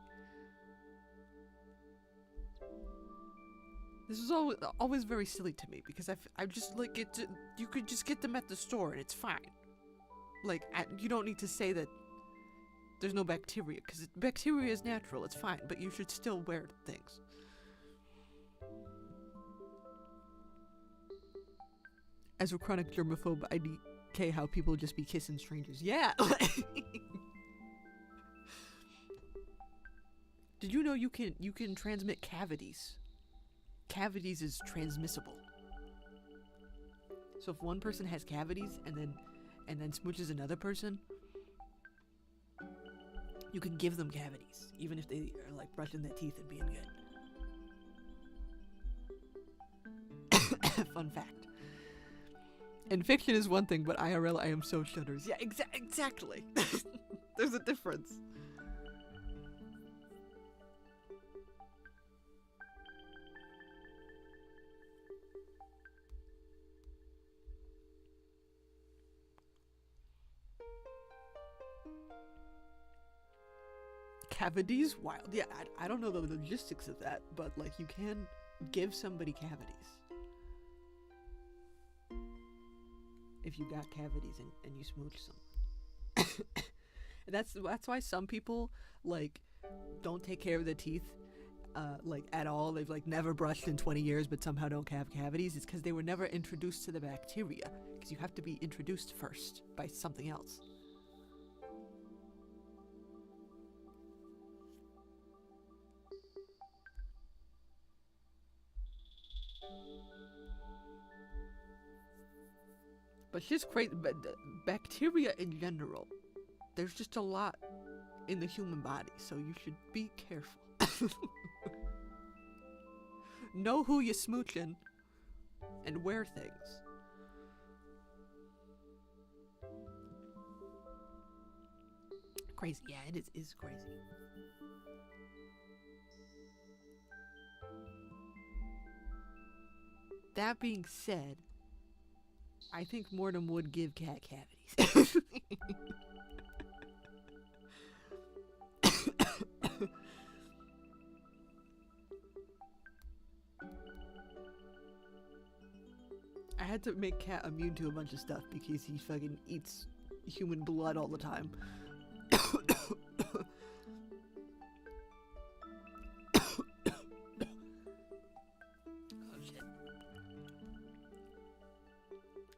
This is always very silly to me, because I just like it. You could just get them at the store and it's fine. Like you don't need to say that there's no bacteria, because bacteria is natural. It's fine, but you should still wear things. As a chronic germaphobe, I DK how people just be kissing strangers. Yeah. Did you know you can transmit cavities? Cavities is transmissible. So if one person has cavities and then smooches another person, you can give them cavities, even if they are like brushing their teeth and being good. Fun fact. In fiction is one thing, but IRL I am so shudders. Yeah, exactly. There's a difference. Cavities? Wild. Yeah, I don't know the logistics of that, but like you can give somebody cavities. If you got cavities and you smooch some. that's why some people like don't take care of their teeth like at all. They've like never brushed in 20 years but somehow don't have cavities. It's because they were never introduced to the bacteria, because you have to be introduced first by something else. But she's crazy. But bacteria in general, there's just a lot in the human body, so you should be careful. Know who you're smooching and wear things. Crazy. Yeah, it is crazy. That being said, I think Mortem would give cat cavities. I had to make Cat immune to a bunch of stuff because he fucking eats human blood all the time. Oh shit.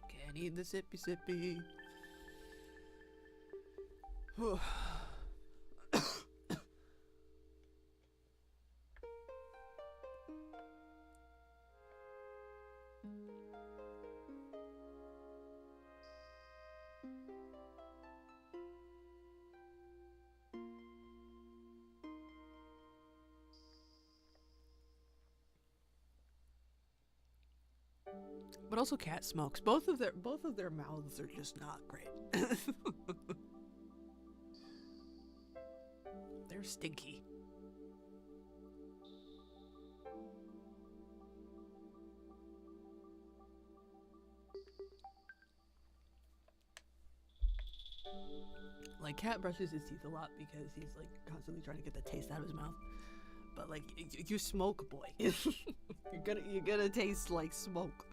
Can't eat the sippy sippy. But also Cat smokes. Both of their mouths are just not great. They're stinky. Like Cat brushes his teeth a lot because he's like constantly trying to get the taste out of his mouth. But like you smoke, boy. you're gonna taste like smoke.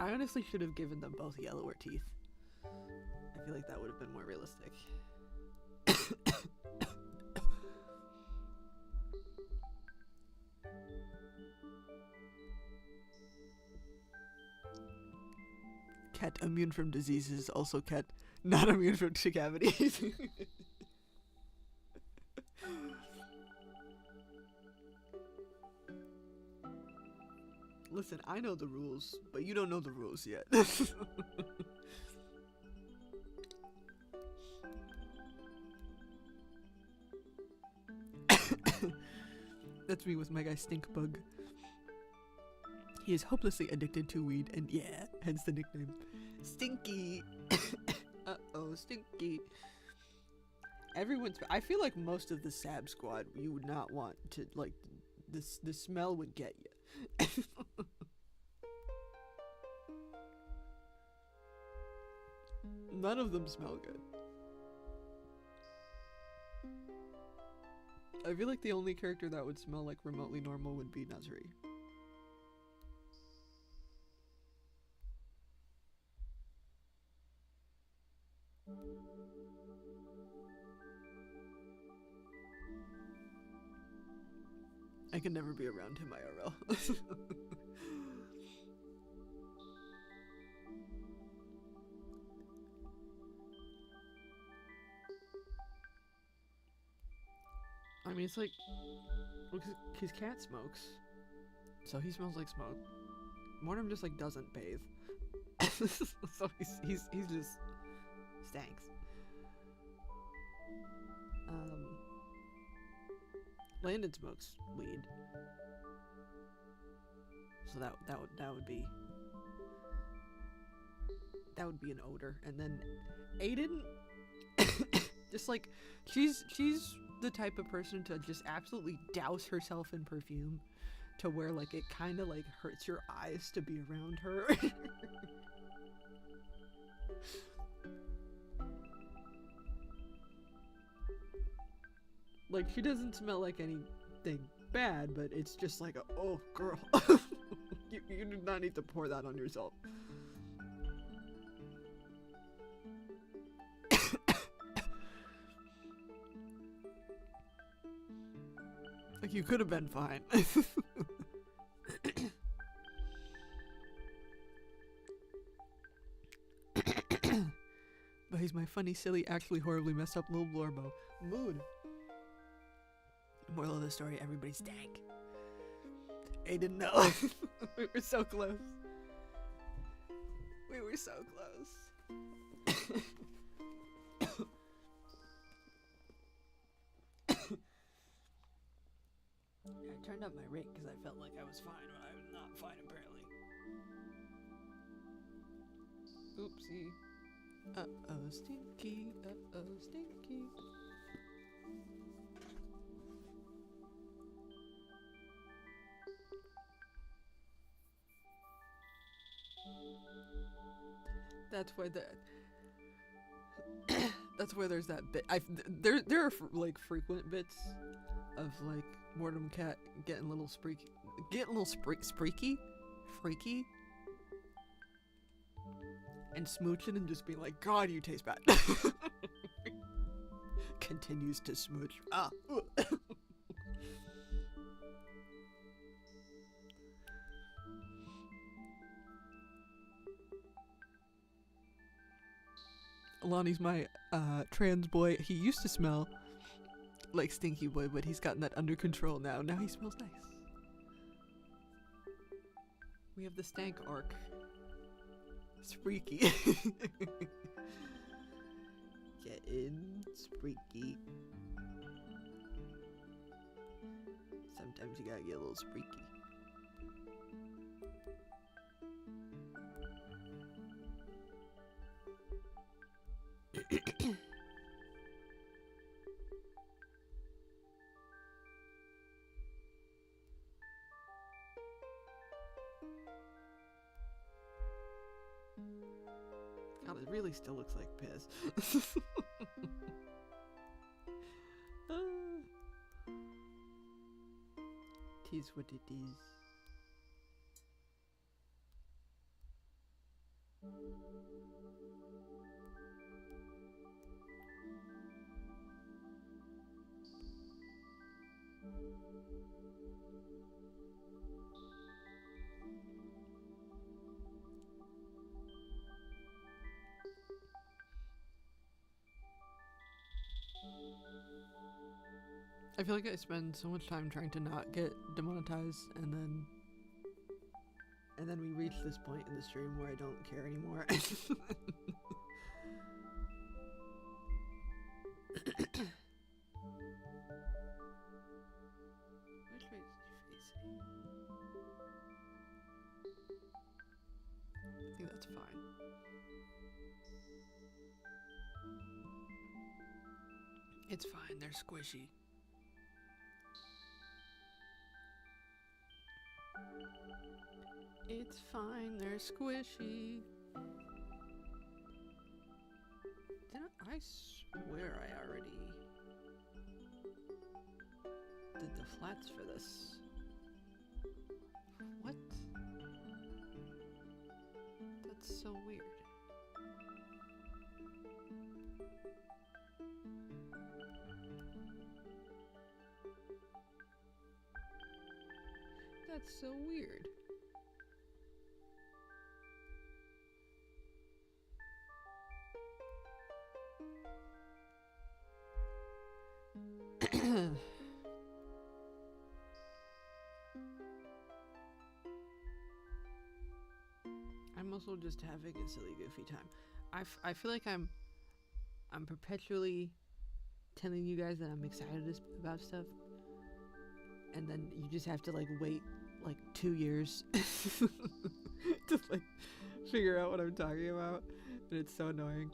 I honestly should have given them both yellower teeth. I feel like that would have been more realistic. Cat immune from diseases, also Cat not immune from cavities. Listen, I know the rules, but you don't know the rules yet. That's me with my guy Stinkbug. He is hopelessly addicted to weed, and yeah, hence the nickname. Stinky! Uh-oh, Stinky. I feel like most of the Sab Squad, you would not want to, like, the smell would get you. None of them smell good. I feel like the only character that would smell like remotely normal would be Nazri. I can never be around him IRL. I mean, it's like, his cat smokes, so he smells like smoke. Mortem just like doesn't bathe, so he's just stanks. Landon smokes weed. so that would be an odor. And then Aiden, just like she's the type of person to just absolutely douse herself in perfume to where like it kind of like hurts your eyes to be around her. Like she doesn't smell like anything bad, but it's just like oh girl, you do not need to pour that on yourself. Like you could have been fine. But he's my funny, silly, actually horribly messed up little Blorbo. Mood. Moral of the story, everybody stank. Aiden, no. We were so close. We were so close. I turned up my rate because I felt like I was fine when I was not fine, apparently. Oopsie. Uh-oh, stinky. Uh-oh, stinky. That's why that's where there's that bit. There are like frequent bits of like Mortem Cat getting a little freaky, and smooching and just being like, God, you taste bad. Continues to smooch. Lonnie's my trans boy. He used to smell like Stinky Boy, but he's gotten that under control now. Now he smells nice. We have the stank arc. Spreaky. Getting spreaky. Sometimes you gotta get a little spreaky. God, it really still looks like piss. Tis what it is. I feel like I spend so much time trying to not get demonetized, and then we reach this point in the stream where I don't care anymore. Which way is she facing? I think that's fine. It's fine, they're squishy. It's fine, they're squishy. I swear I already did the flats for this. What? That's so weird. That's so weird. I'm also just having a silly goofy time. I feel like I'm perpetually telling you guys that I'm excited about stuff, and then you just have to like wait like 2 years to like figure out what I'm talking about, and it's so annoying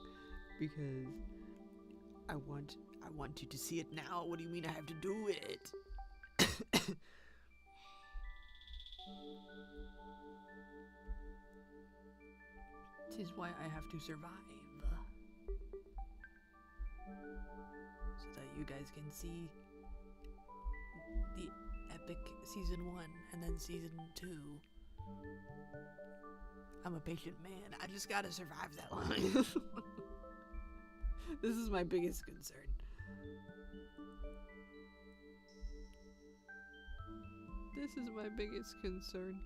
because I want you to see it now. What do you mean I have to do it? This is why I have to survive. So that you guys can see the epic season 1 and then season 2. I'm a patient man. I just gotta survive that long. This is my biggest concern. This is my biggest concern.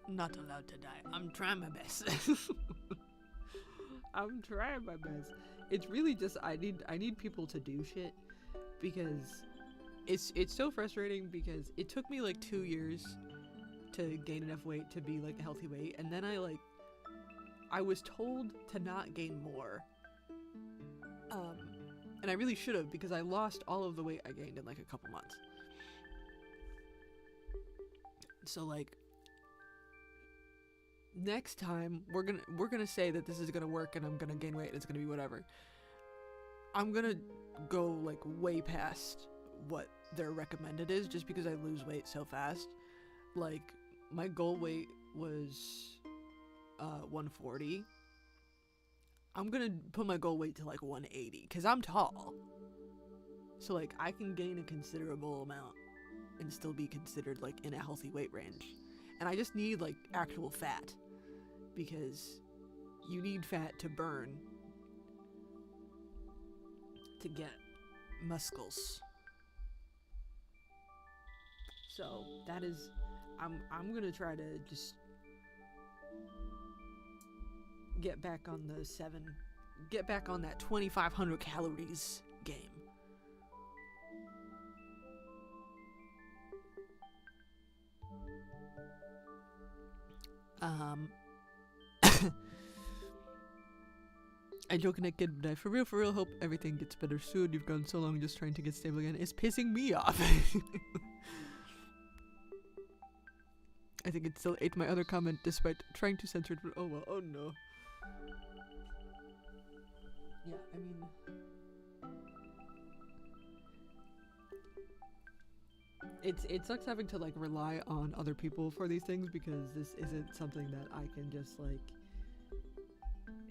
Not allowed to die. I'm trying my best. I'm trying my best. It's really just I need people to do shit because it's so frustrating because it took me like 2 years to gain enough weight to be like a healthy weight, and then I was told to not gain more. And I really should have because I lost all of the weight I gained in like a couple months. So like next time we're gonna say that this is gonna work and I'm gonna gain weight and it's gonna be whatever. I'm gonna go like way past what their recommended is just because I lose weight so fast. Like my goal weight was 140. I'm gonna put my goal weight to like 180 because I'm tall. So like I can gain a considerable amount and still be considered like in a healthy weight range. And I just need like actual fat because you need fat to burn to get muscles. So that is I'm gonna try to just get back on that 2,500 calories game. I joke and I kid, but I for real hope everything gets better soon. You've gone so long just trying to get stable again. It's pissing me off. I think it still ate my other comment despite trying to censor it, but oh well, oh no. Yeah, I mean... It sucks having to like rely on other people for these things because this isn't something that I can just like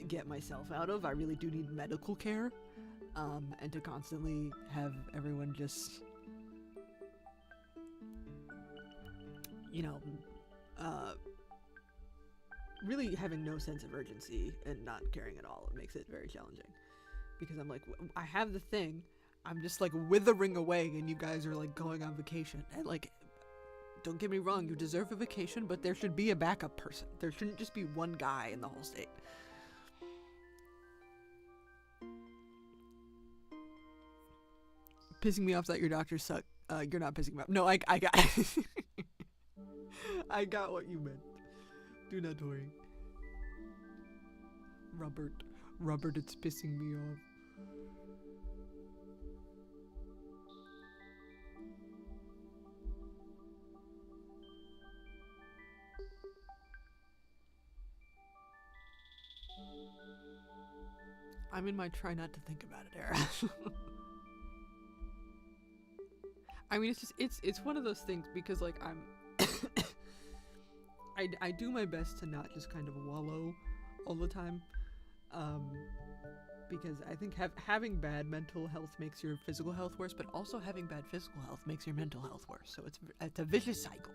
get myself out of. I really do need medical care, and to constantly have everyone just, you know, really having no sense of urgency and not caring at all. It makes it very challenging because I'm like, I have the thing, I'm just like withering away and you guys are like going on vacation. And like, don't get me wrong, you deserve a vacation, but there should be a backup person. There shouldn't just be one guy in the whole state. Pissing me off that your doctors suck. You're not pissing me off. No, I got I got what you meant. Do not worry. Robert, it's pissing me off. I'm in my try not to think about it era. I mean, it's one of those things because like I do my best to not just kind of wallow all the time, because I think having bad mental health makes your physical health worse, but also having bad physical health makes your mental health worse. So it's a vicious cycle.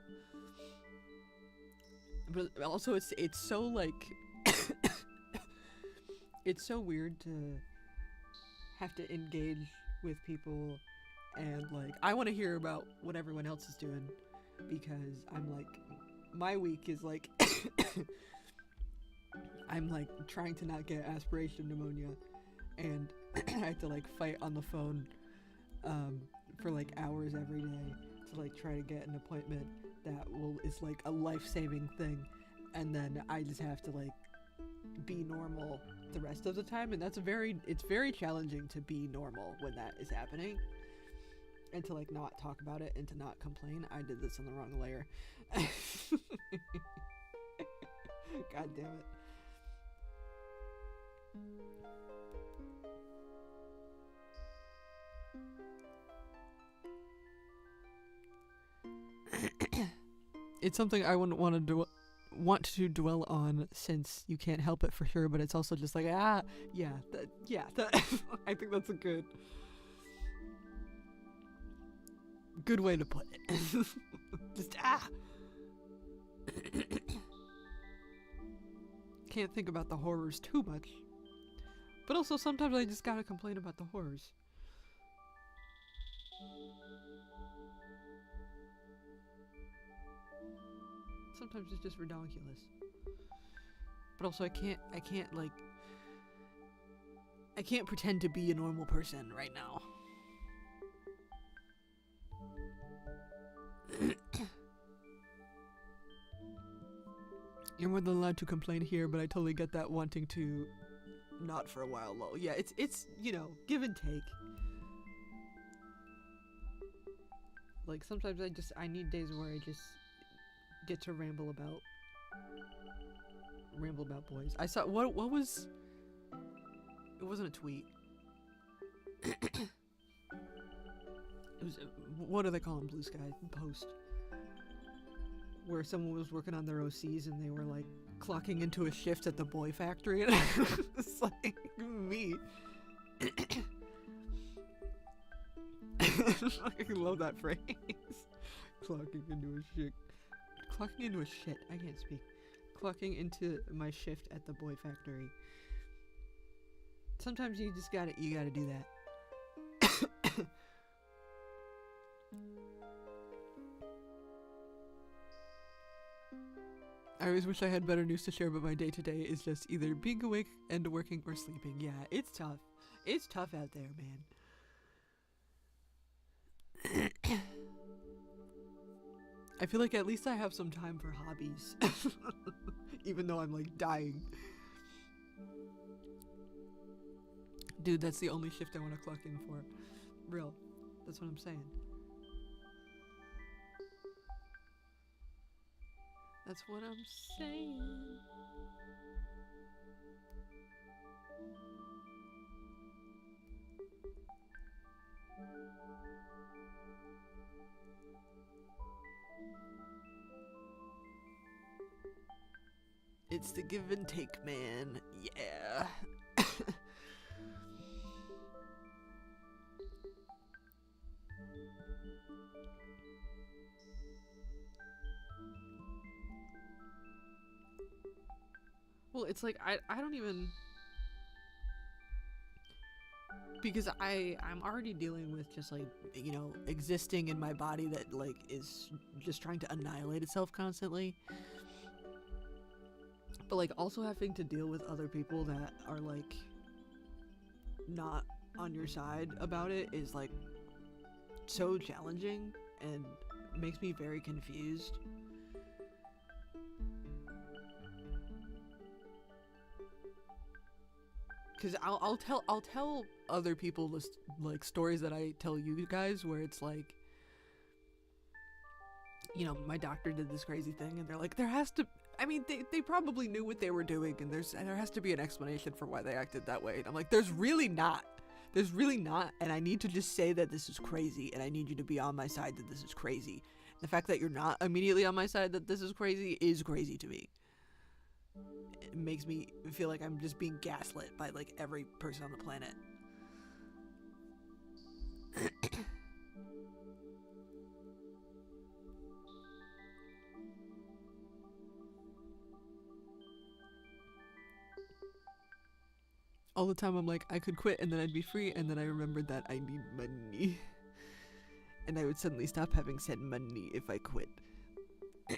But also it's so like it's so weird to have to engage with people and like I want to hear about what everyone else is doing because I'm like my week is like I'm like trying to not get aspiration pneumonia and I have to like fight on the phone for like hours every day to like try to get an appointment that is like a life-saving thing, and then I just have to like be normal the rest of the time, and it's very challenging to be normal when that is happening, and to like not talk about it and to not complain. I did this on the wrong layer. God damn it. It's something I wouldn't want to dwell on, since you can't help it for sure, but it's also just like, I think that's a good way to put it. Just can't think about the horrors too much, but also sometimes I just gotta complain about the horrors. Sometimes it's just ridiculous. But also I can't pretend to be a normal person right now. You're more than allowed to complain here, but I totally get that wanting to not for a while, lol. Yeah, it's you know, give and take. Like sometimes I need days where I just get to ramble about boys. I saw what was, it wasn't a tweet. It was, what do they call them, Blue Sky post, where someone was working on their OCs and they were like clocking into a shift at the boy factory, and it's like me. I love that phrase. Clocking into a shit. Clocking into a shit. I can't speak. Clocking into my shift at the boy factory. Sometimes you gotta do that. I always wish I had better news to share, but my day-to-day is just either being awake and working or sleeping. Yeah, it's tough. It's tough out there, man. I feel like at least I have some time for hobbies. Even though I'm like dying. Dude, that's the only shift I want to clock in for. Real. That's what I'm saying. That's what I'm saying. It's the give and take, man. Yeah. Well, it's like I don't even, because I'm already dealing with just like, you know, existing in my body that like is just trying to annihilate itself constantly. But like also having to deal with other people that are like not on your side about it is like so challenging and makes me very confused. Cause I'll tell other people like stories that I tell you guys, where it's like, you know, my doctor did this crazy thing, and they're like, there has to, I mean, they probably knew what they were doing, and there has to be an explanation for why they acted that way. And I'm like, there's really not, and I need to just say that this is crazy, and I need you to be on my side that this is crazy. The fact that you're not immediately on my side that this is crazy to me. It makes me feel like I'm just being gaslit by like every person on the planet. All the time I'm like, I could quit and then I'd be free, and then I remembered that I need money. And I would suddenly stop having said money if I quit. I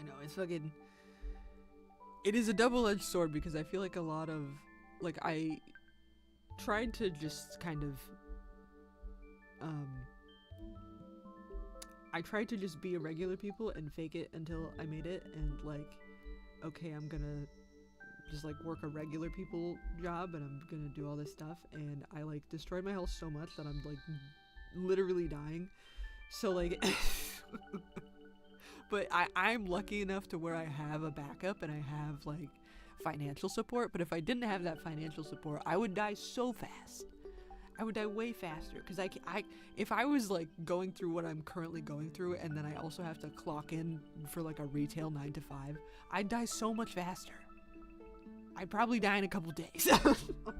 know, it's fucking, it is a double-edged sword, because I feel like a lot of, like, I tried to just kind of, I tried to just be a regular people and fake it until I made it, and, like, okay, I'm gonna just like work a regular people job and I'm gonna do all this stuff, and I like destroyed my health so much that I'm like literally dying. So like but I'm lucky enough to where I have a backup and I have like financial support. But if I didn't have that financial support, I would die so fast. I would die way faster because if I was like going through what I'm currently going through and then I also have to clock in for like a retail 9 to 5, I'd die so much faster. I'd probably die in a couple days. I'm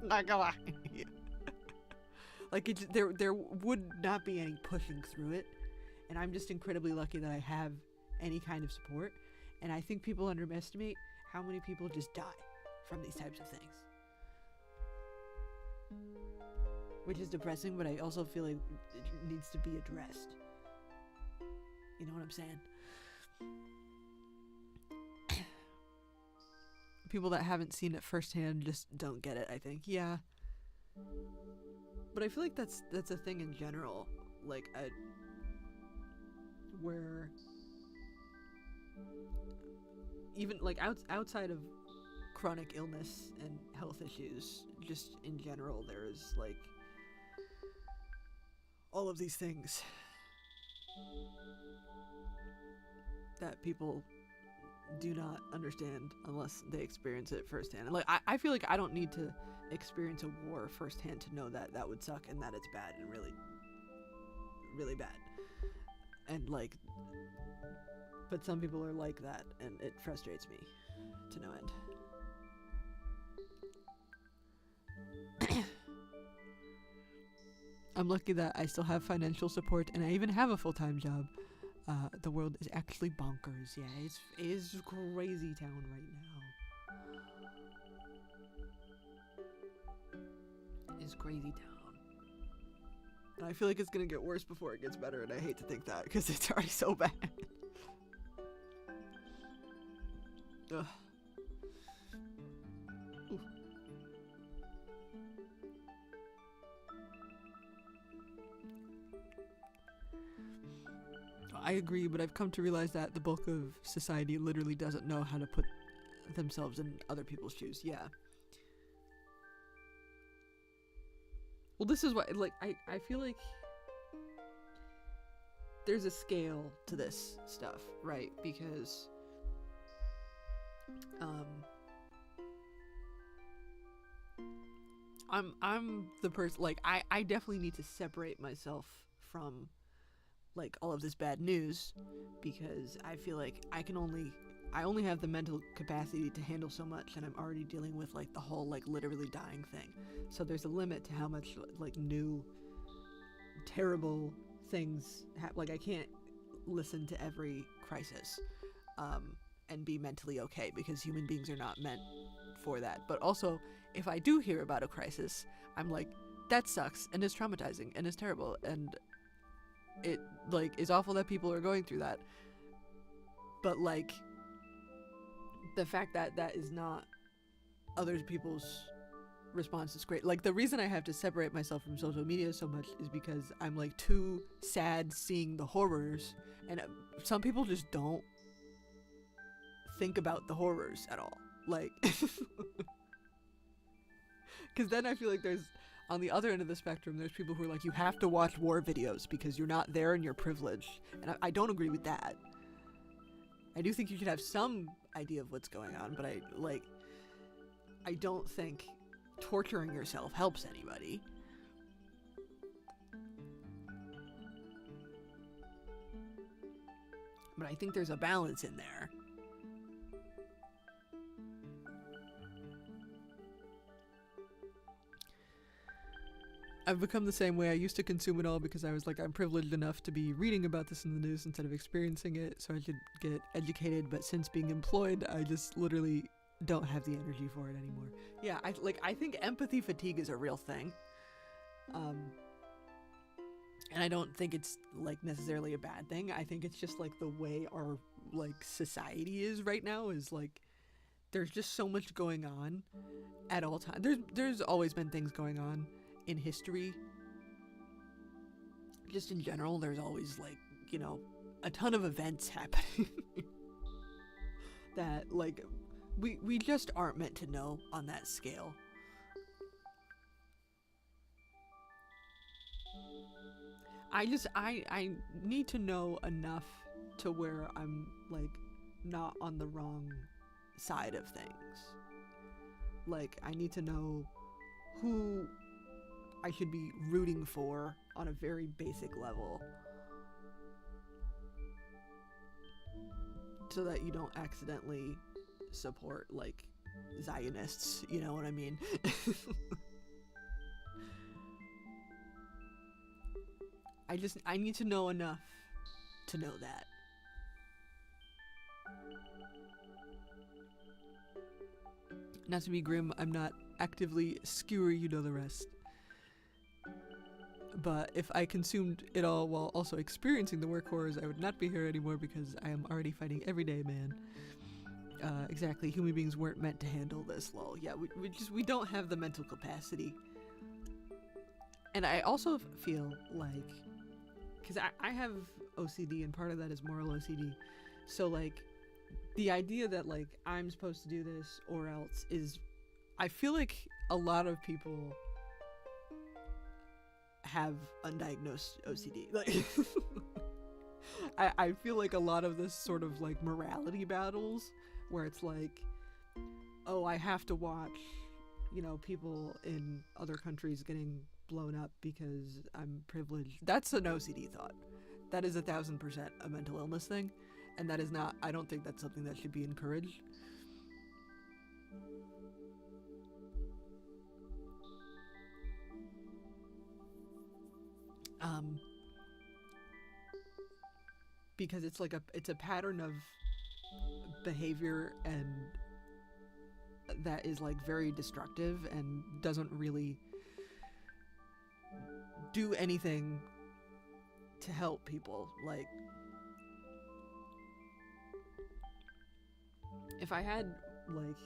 not gonna lie. Like there would not be any pushing through it, and I'm just incredibly lucky that I have any kind of support. And I think people underestimate how many people just die from these types of things, which is depressing, but I also feel like it needs to be addressed. You know what I'm saying? People that haven't seen it firsthand just don't get it, I think. Yeah. But I feel like that's a thing in general, like where even like outside of chronic illness and health issues, just in general, there is like all of these things that people do not understand unless they experience it firsthand. And like I feel like I don't need to experience a war firsthand to know that that would suck and that it's bad and really, really bad. And like, but some people are like that, and it frustrates me to no end. I'm lucky that I still have financial support and I even have a full-time job. The world is actually bonkers. Yeah, it is crazy town right now. It's crazy town. And I feel like it's gonna get worse before it gets better, and I hate to think that because it's already so bad. Ugh. Ooh. I agree, but I've come to realize that the bulk of society literally doesn't know how to put themselves in other people's shoes. Yeah. Well, this is what, like, I feel like there's a scale to this stuff, right? Because, I'm the person, like, I definitely need to separate myself from like all of this bad news, because I feel like I only have the mental capacity to handle so much, and I'm already dealing with like the whole like literally dying thing. So there's a limit to how much like new terrible things like I can't listen to every crisis and be mentally okay, because human beings are not meant for that. But also, if I do hear about a crisis, I'm like, that sucks and is traumatizing and is terrible, and it like is awful that people are going through that. But like the fact that that is not other people's response is great. Like the reason I have to separate myself from social media so much is because I'm like too sad seeing the horrors, and some people just don't think about the horrors at all, like because then I feel like there's, on the other end of the spectrum, there's people who are like, you have to watch war videos because you're not there and you're privileged. And I don't agree with that. I do think you should have some idea of what's going on, but I don't think torturing yourself helps anybody. But I think there's a balance in there. I've become the same way. I used to consume it all because I was like, I'm privileged enough to be reading about this in the news instead of experiencing it, so I should get educated. But since being employed, I just literally don't have the energy for it anymore. Yeah, I think empathy fatigue is a real thing. And I don't think it's like necessarily a bad thing. I think it's just like the way our like society is right now is like, there's just so much going on at all times. There's always been things going on in history. Just in general, there's always like, you know, a ton of events happening that like we just aren't meant to know on that scale. I need to know enough to where I'm like not on the wrong side of things. Like, I need to know who I should be rooting for on a very basic level, so that you don't accidentally support like Zionists, you know what I mean? I need to know enough to know that. Not to be grim, I'm not actively skewer, you know the rest. But if I consumed it all while also experiencing the work horrors, I would not be here anymore because I am already fighting every day, man. Exactly, human beings weren't meant to handle this, lol. Yeah, we don't have the mental capacity. And I also feel like, because I have OCD, and part of that is moral OCD. So, like, the idea that, like, I'm supposed to do this or else is, I feel like a lot of people have undiagnosed OCD. Like, I feel like a lot of this sort of, like, morality battles, where it's like, oh, I have to watch, you know, people in other countries getting blown up because I'm privileged. That's an OCD thought. That is 1000% a mental illness thing, and that is not, I don't think that's something that should be encouraged. Because it's like it's a pattern of behavior, and that is like very destructive and doesn't really do anything to help people. Like, if I had, like,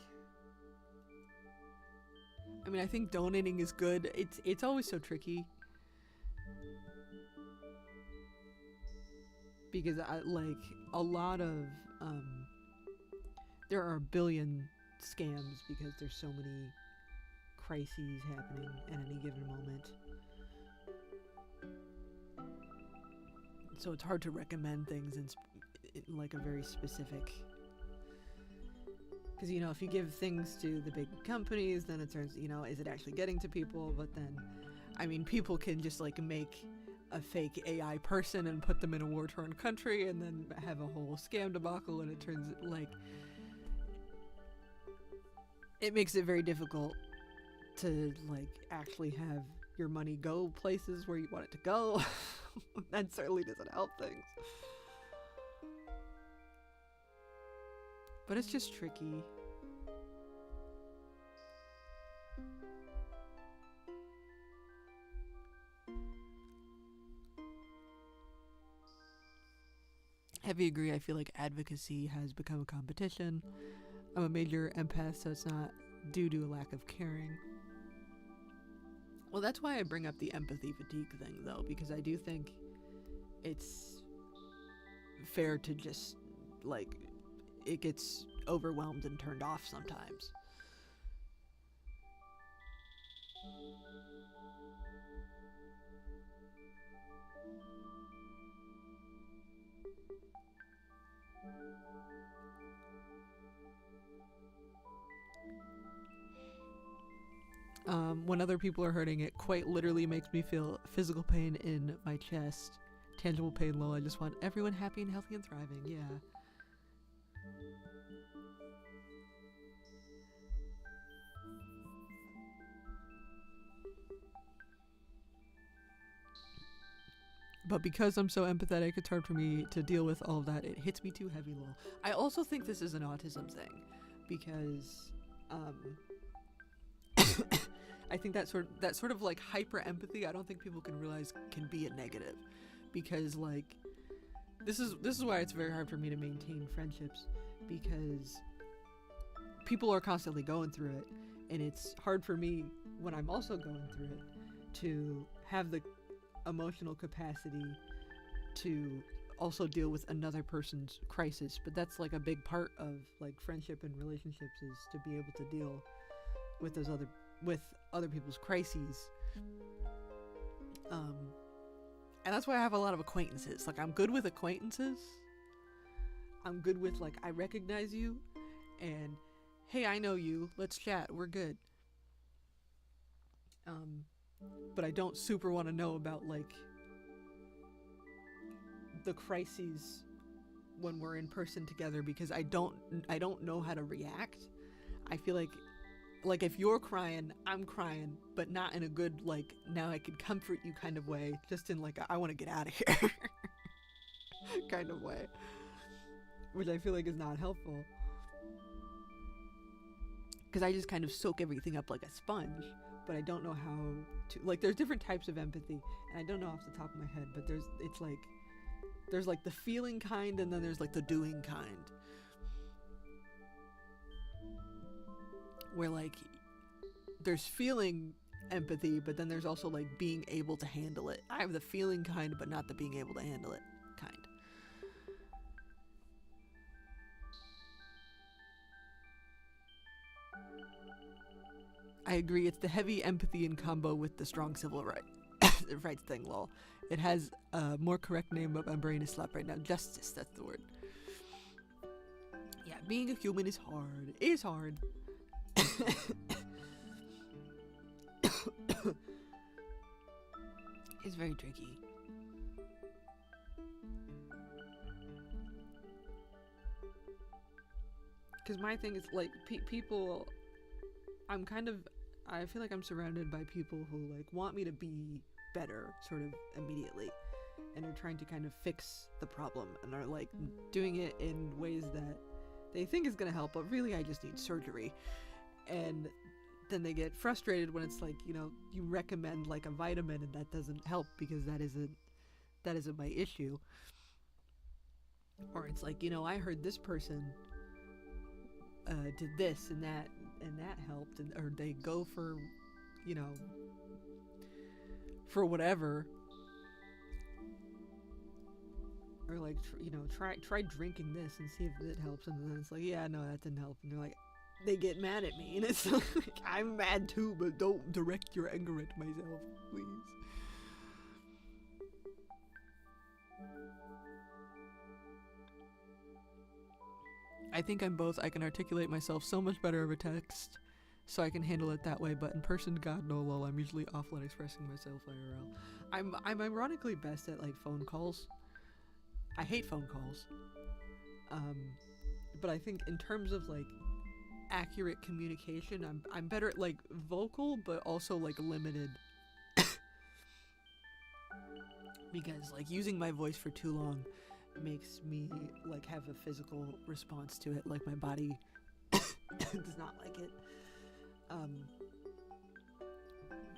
I mean, I think donating is good. It's always so tricky, because like a lot of there are a billion scams because there's so many crises happening at any given moment. So it's hard to recommend things in like a very specific, because, you know, if you give things to the big companies, then it turns, you know, is it actually getting to people? But then, I mean, people can just like make a fake AI person and put them in a war-torn country and then have a whole scam debacle, and it turns like, it makes it very difficult to like actually have your money go places where you want it to go. That certainly doesn't help things. But it's just tricky. Heavy agree. I feel like advocacy has become a competition. I'm a major empath, so it's not due to a lack of caring. Well, that's why I bring up the empathy fatigue thing, though, because I do think it's fair to just, like, it gets overwhelmed and turned off sometimes. When other people are hurting, it quite literally makes me feel physical pain in my chest. Tangible pain, lol. I just want everyone happy and healthy and thriving. Yeah. But because I'm so empathetic, it's hard for me to deal with all of that. It hits me too heavy, lol. I also think this is an autism thing, because I think that sort of like hyper empathy, I don't think people can realize can be a negative, because like this is why it's very hard for me to maintain friendships, because people are constantly going through it, and it's hard for me when I'm also going through it to have the emotional capacity to also deal with another person's crisis. But that's like a big part of like friendship and relationships, is to be able to deal with other people's crises. And that's why I have a lot of acquaintances. Like, I'm good with acquaintances. I'm good with, like, I recognize you, and hey, I know you, let's chat, we're good. But I don't super want to know about, like, the crises when we're in person together, because I don't know how to react. I feel like if you're crying, I'm crying, but not in a good, like, now I can comfort you kind of way, just in like I want to get out of here kind of way, which I feel like is not helpful, because I just kind of soak everything up like a sponge. But I don't know how to, like, there's different types of empathy, and I don't know off the top of my head, but there's like the feeling kind, and then there's like the doing kind, where like there's feeling empathy, but then there's also like being able to handle it. I have the feeling kind, but not the being able to handle it kind. I agree, it's the heavy empathy in combo with the strong civil rights thing, lol. It has a more correct name, but my brain is slapped right now. Justice, that's the word. Yeah, being a human is hard. It is hard. It's very tricky. Because my thing is, like, people, I feel like I'm surrounded by people who, like, want me to be better, sort of, immediately. And are trying to kind of fix the problem, and are, like, doing it in ways that they think is gonna help, but really I just need surgery. And then they get frustrated when it's like, you know, you recommend like a vitamin and that doesn't help because that isn't my issue. Or it's like, you know, I heard this person did this and that helped, or they go for, you know, for whatever, or like try drinking this and see if it helps, and then it's like, yeah, no, that didn't help, and they're like, they get mad at me, and it's like, I'm mad too, but don't direct your anger at myself, please. I think I'm both. I can articulate myself so much better over text, so I can handle it that way, but in person, God no, lol, I'm usually awful at expressing myself IRL. I'm ironically best at, like, phone calls. I hate phone calls. But I think in terms of, like, accurate communication, I'm better at, like, vocal, but also, like, limited. Because, like, using my voice for too long makes me, like, have a physical response to it, like my body does not like it.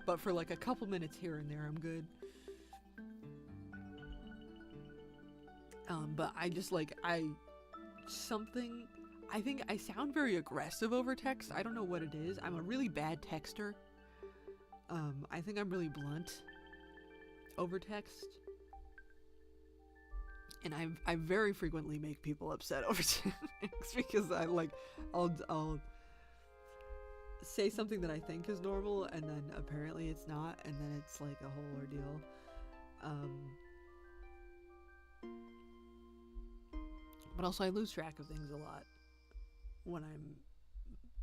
But for, like, a couple minutes here and there, I'm good. But I just, like, I think I sound very aggressive over text. I don't know what it is. I'm a really bad texter. I think I'm really blunt over text. And I very frequently make people upset over text because I'll say something that I think is normal, and then apparently it's not, and then it's like a whole ordeal. But also I lose track of things a lot when I'm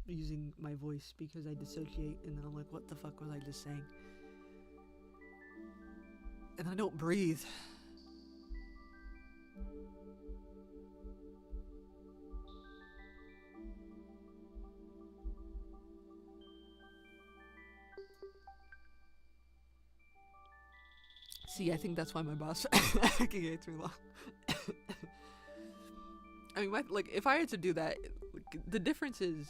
using my voice, because I dissociate, and then I'm like, what the fuck was I just saying? And I don't breathe. See, I think that's why my boss hates me long. I mean, if I had to do that, the difference is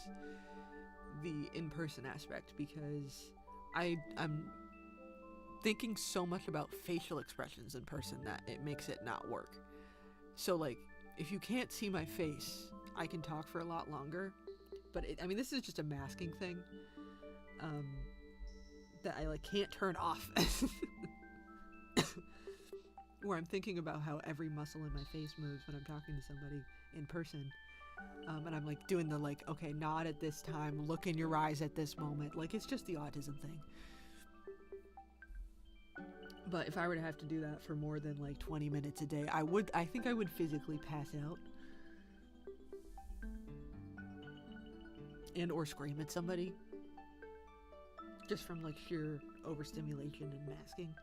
the in-person aspect, because I'm thinking so much about facial expressions in person that it makes it not work. So, like, if you can't see my face, I can talk for a lot longer. But I mean, this is just a masking thing that I, like, can't turn off. where I'm thinking about how every muscle in my face moves when I'm talking to somebody in person. And I'm like doing the like, okay, nod at this time, look in your eyes at this moment. Like, it's just the autism thing. But if I were to have to do that for more than like 20 minutes a day, I think I would physically pass out. And or scream at somebody. Just from like sheer overstimulation and masking.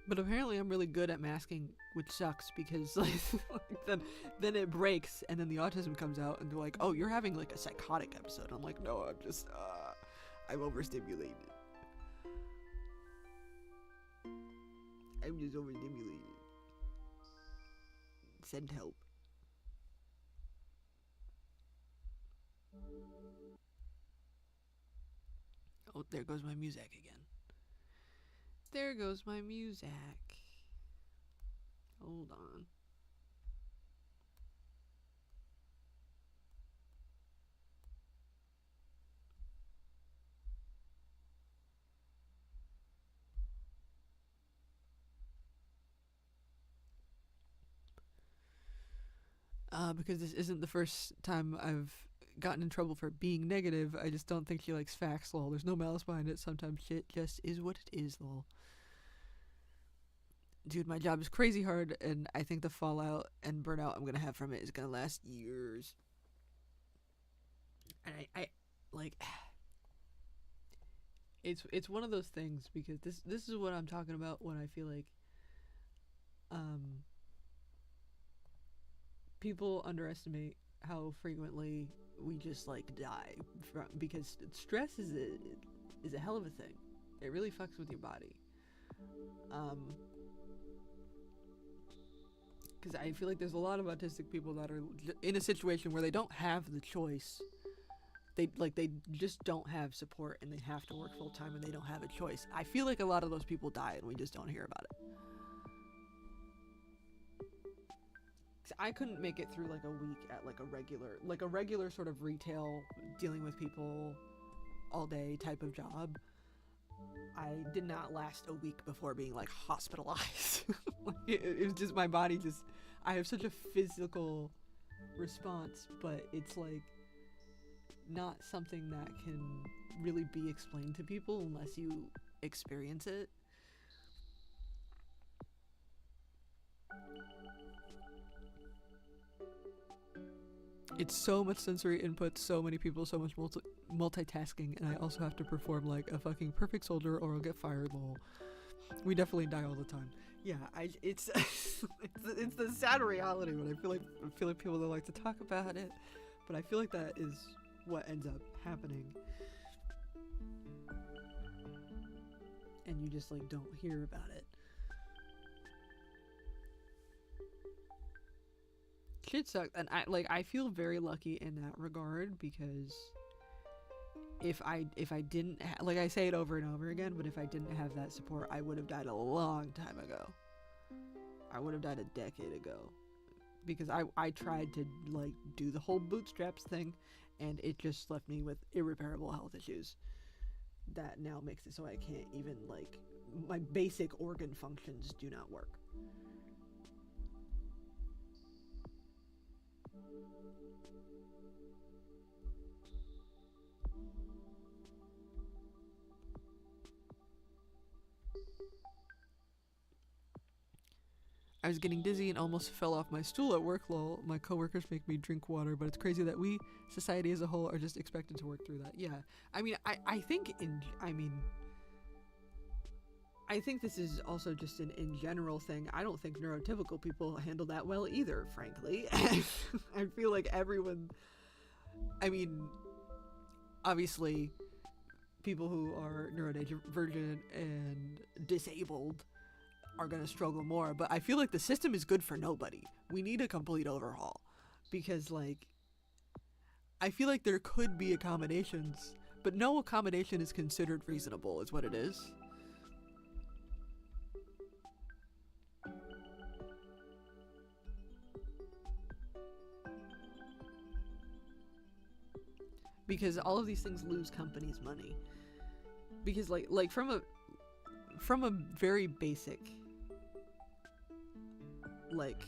But apparently I'm really good at masking, which sucks because like then it breaks and then the autism comes out and they're like, "Oh, you're having like a psychotic episode." I'm like, "No, I'm overstimulated. I'm just overstimulated. Send help." Oh, there goes my music again. There goes my music. Hold on. Because this isn't the first time I've gotten in trouble for being negative. I just don't think she likes facts, lol. There's no malice behind it. Sometimes shit just is what it is, lol. Dude, my job is crazy hard, and I think the fallout and burnout I'm gonna have from it is gonna last years. And I like, it's one of those things because this is what I'm talking about when I feel like, people underestimate how frequently we just like die from, because stress is a hell of a thing. It really fucks with your body. Because I feel like there's a lot of autistic people that are in a situation where they don't have the choice. They just don't have support and they have to work full time and they don't have a choice. I feel like a lot of those people die and we just don't hear about it. I couldn't make it through like a week at like a regular sort of retail dealing with people all day type of job. I did not last a week before being like hospitalized. It was just my body just, I have such a physical response, but it's like not something that can really be explained to people unless you experience it. It's so much sensory input, so many people, so much multitasking, and I also have to perform like a fucking perfect soldier or I'll get fired, lol. We definitely die all the time. Yeah, it's it's the sad reality, but I feel like people don't like to talk about it, but I feel like that is what ends up happening. And you just like don't hear about it. Shit sucks, and I feel very lucky in that regard because if I didn't like, I say it over and over again, but if I didn't have that support, I would have died a long time ago. I would have died a decade ago because I tried to like do the whole bootstraps thing, and it just left me with irreparable health issues that now makes it so I can't even like, my basic organ functions do not work. I was getting dizzy and almost fell off my stool at work, lol. My coworkers make me drink water, but it's crazy that we, society as a whole, are just expected to work through that. Yeah. I mean, I think I think this is also just an in general thing. I don't think neurotypical people handle that well either, frankly. I feel like everyone, I mean, obviously, people who are neurodivergent and disabled are going to struggle more, but I feel like the system is good for nobody. We need a complete overhaul because like, I feel like there could be accommodations, but no accommodation is considered reasonable is what it is. because all of these things lose companies money. Because like from a very basic, like,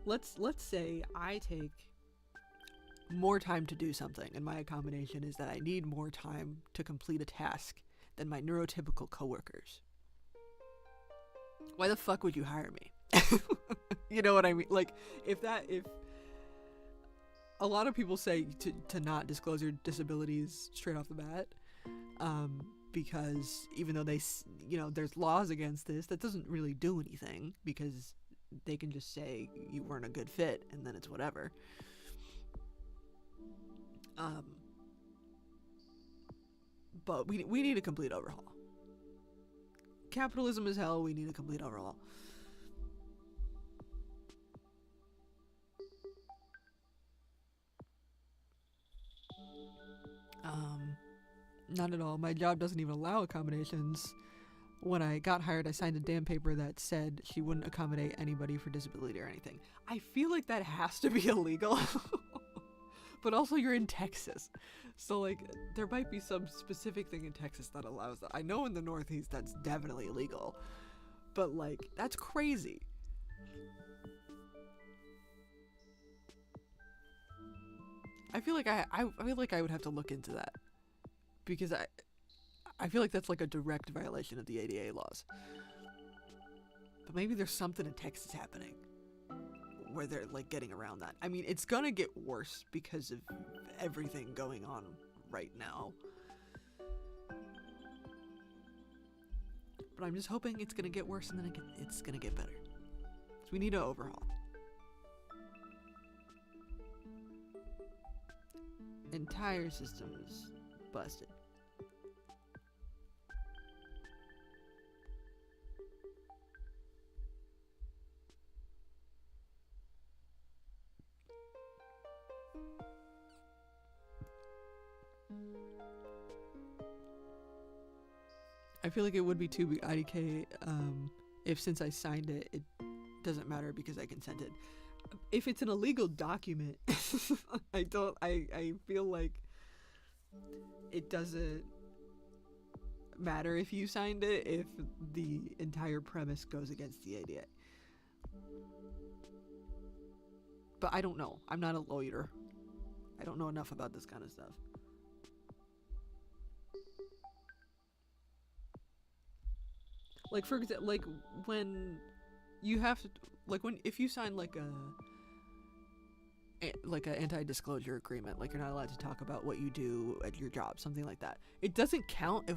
let's say I take more time to do something, and my accommodation is that I need more time to complete a task than my neurotypical coworkers. Why the fuck would you hire me? You know what I mean? Like, if a lot of people say to not disclose your disabilities straight off the bat, because even though there's laws against this, that doesn't really do anything, because they can just say you weren't a good fit and then it's whatever. But we need a complete overhaul. Capitalism is hell. We need a complete overhaul. Not at all. My job doesn't even allow accommodations. When I got hired, I signed a damn paper that said she wouldn't accommodate anybody for disability or anything. I feel like that has to be illegal. But also, you're in Texas. So, like, there might be some specific thing in Texas that allows that. I know in the Northeast that's definitely illegal. But, like, that's crazy. I feel like I feel like I would have to look into that. Because I feel like that's like a direct violation of the ADA laws. But maybe there's something in Texas happening where they're like getting around that. I mean, it's gonna get worse because of everything going on right now. But I'm just hoping it's gonna get worse and then it's gonna get better. So we need to overhaul. Entire system is busted. I feel like it would be too big IDK if, since I signed it, it doesn't matter because I consented. If it's an illegal document, I feel like it doesn't matter if you signed it if the entire premise goes against the ADA. But I don't know. I'm not a lawyer. I don't know enough about this kind of stuff. Like, for example, like when you have to, like if you sign like an anti-disclosure agreement, like you're not allowed to talk about what you do at your job, something like that. It doesn't count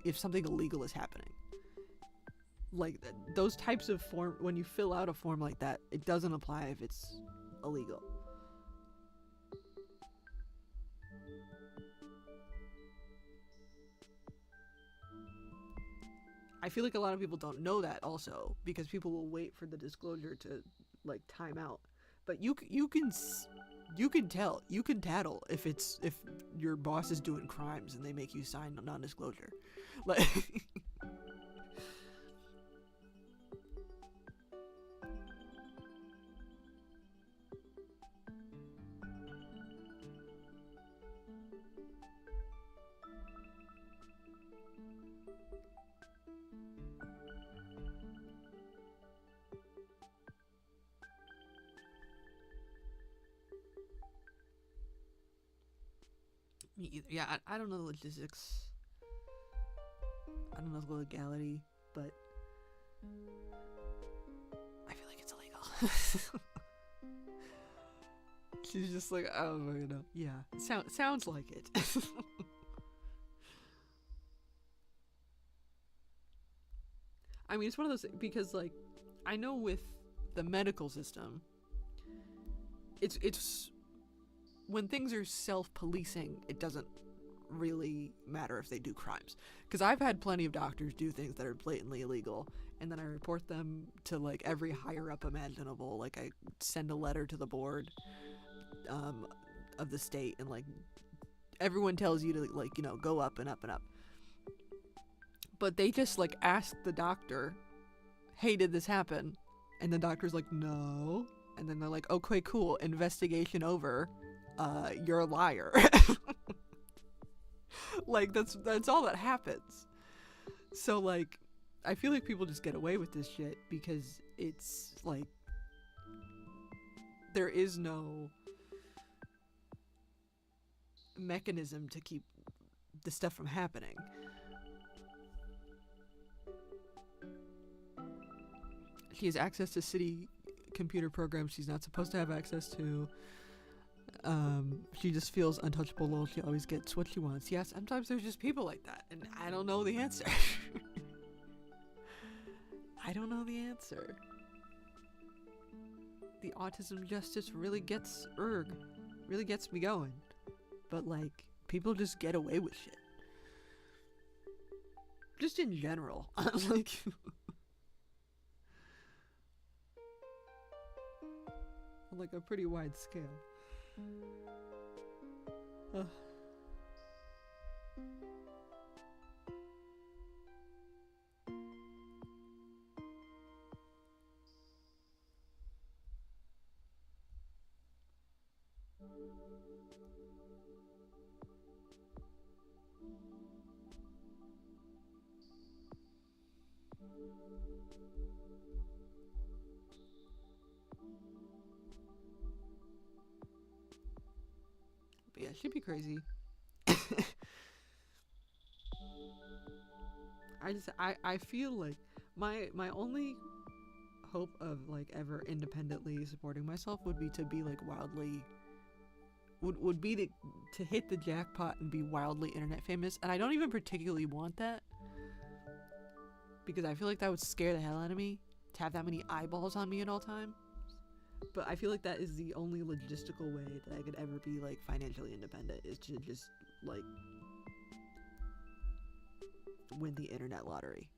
if something illegal is happening. Like those types of form, when you fill out a form like that, it doesn't apply if it's illegal. I feel like a lot of people don't know that also, because people will wait for the disclosure to like time out. But you can tell, you can tattle if your boss is doing crimes and they make you sign a non-disclosure. Like me either. Yeah, I don't know the logistics. I don't know the legality, but I feel like it's illegal. She's just like, I don't really know. Yeah, sounds like it. I mean, it's one of those, because like I know with the medical system, it's when things are self-policing, it doesn't really matter if they do crimes. Because I've had plenty of doctors do things that are blatantly illegal, and then I report them to like every higher up imaginable. Like I send a letter to the board of the state, and like everyone tells you to like, you know, go up and up and up. But they just like ask the doctor, hey, did this happen? And the doctor's like, no. And then they're like, okay, cool, investigation over. you're a liar. Like that's all that happens. So like I feel like people just get away with this shit because it's like there is no mechanism to keep the stuff from happening. She has access to city computer programs she's not supposed to have access to. She just feels untouchable. Lol, she always gets what she wants. Yeah, sometimes there's just people like that, and I don't know the answer. I don't know the answer. The autism justice really gets me going. But like, people just get away with shit. Just in general. Like on like a pretty wide scale. Ugh. But yeah, she'd be crazy. I feel like my only hope of like ever independently supporting myself would be to be like wildly would be to hit the jackpot and be wildly internet famous, and I don't even particularly want that because I feel like that would scare the hell out of me to have that many eyeballs on me at all times. But I feel like that is the only logistical way that I could ever be like financially independent, is to just like win the internet lottery.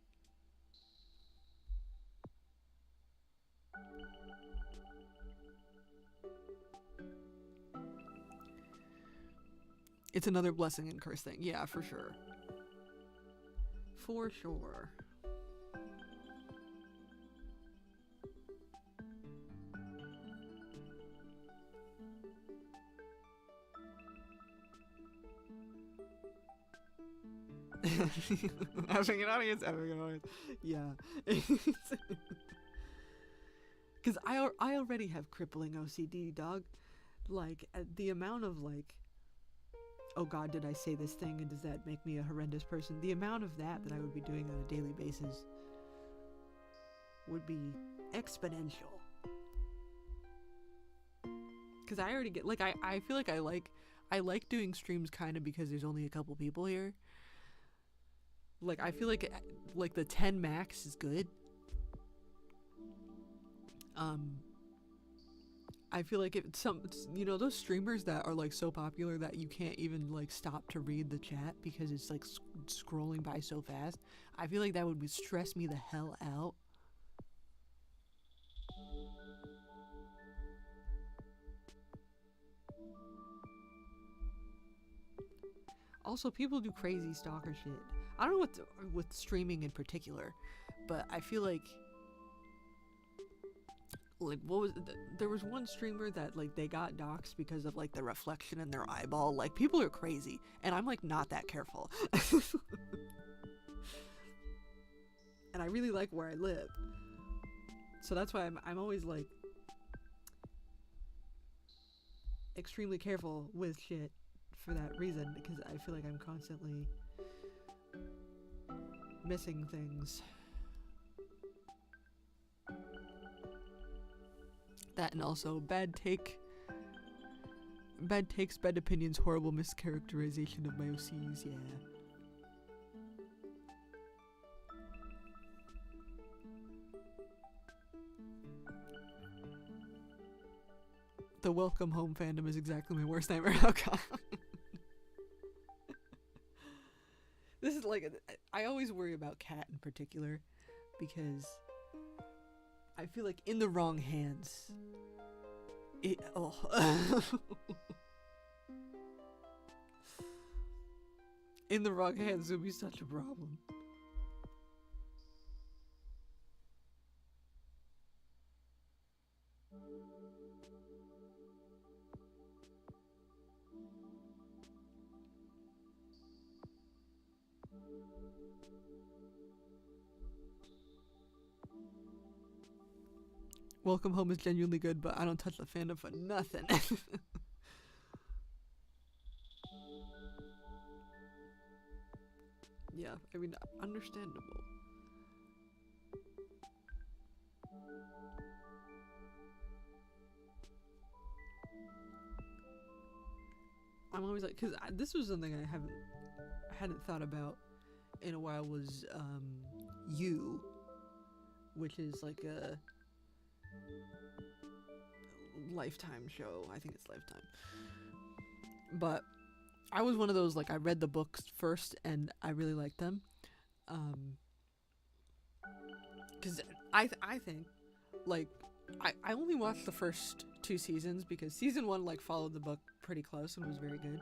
It's another blessing and curse thing. Yeah, for sure. For sure. Having an audience. Yeah. Because I already have crippling OCD, dog. Like, the amount of, like, oh god, did I say this thing and does that make me a horrendous person? The amount of that I would be doing on a daily basis would be exponential. Because I already get, like, I feel like I like doing streams kind of because there's only a couple people here. Like, I feel like the 10 max is good. I feel like if those streamers that are like so popular that you can't even like stop to read the chat because it's like scrolling by so fast, I feel like that would stress me the hell out. Also, people do crazy stalker shit. I don't know with streaming in particular, but I feel like what was there was one streamer that like they got doxxed because of like the reflection in their eyeball. Like, people are crazy, and I'm like not that careful. And I really like where I live, so that's why I'm always like extremely careful with shit for that reason, because I feel like I'm constantly missing things. That, and also bad takes, bad opinions, horrible mischaracterization of my OCs, yeah. The welcome home fandom is exactly my worst nightmare. Oh god. This is like, I always worry about Cat in particular, because I feel like in the wrong hands, in the wrong hands, it would be such a problem. Welcome Home is genuinely good, but I don't touch the fandom for nothing. Yeah, I mean, understandable. I'm always like, because this was something I hadn't thought about in a while, was You, which is like a Lifetime show. I think it's Lifetime. But I was one of those, like, I read the books first and I really liked them. Because I think, like, I only watched the first 2 seasons because season 1, like, followed the book pretty close and was very good.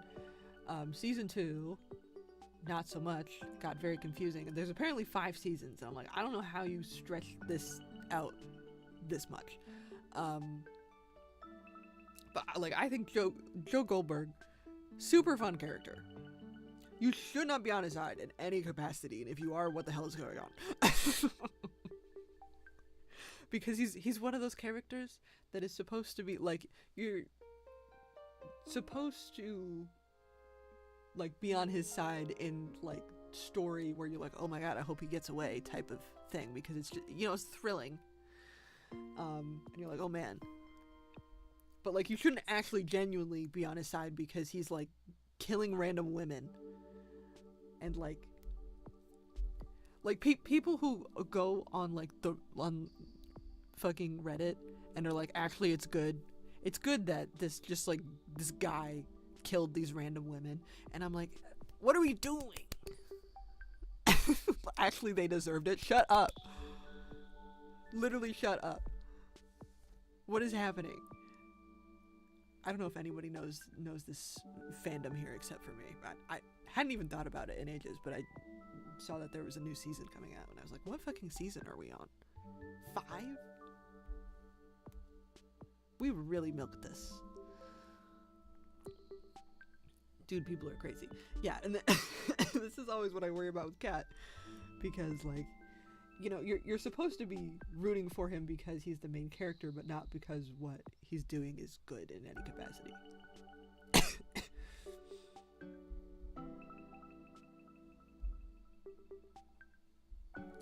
Season 2, not so much, got very confusing. And there's apparently 5 seasons, and I'm like, I don't know how you stretch this out this much. But, like, I think Joe Goldberg, super fun character. You should not be on his side in any capacity, and if you are, what the hell is going on? Because he's one of those characters that is supposed to be, like, you're supposed to, like, be on his side in, like, story where you're like, oh my god, I hope he gets away type of thing, because it's just, you know, it's thrilling. And you're like, oh man. But, like, you shouldn't actually genuinely be on his side because he's, like, killing random women. And, like people who go on, like, on fucking Reddit and are like, actually, it's good that this guy killed these random women. And I'm like, what are we doing? Actually, they deserved it. Shut up. Literally shut up. What is happening? I don't know if anybody knows this fandom here except for me. I hadn't even thought about it in ages, but I saw that there was a new season coming out, and I was like, what fucking season are we on? 5? We really milked this. Dude, people are crazy. Yeah, and this is always what I worry about with Kat, because, like, you know, you're supposed to be rooting for him because he's the main character, but not because what he's doing is good in any capacity.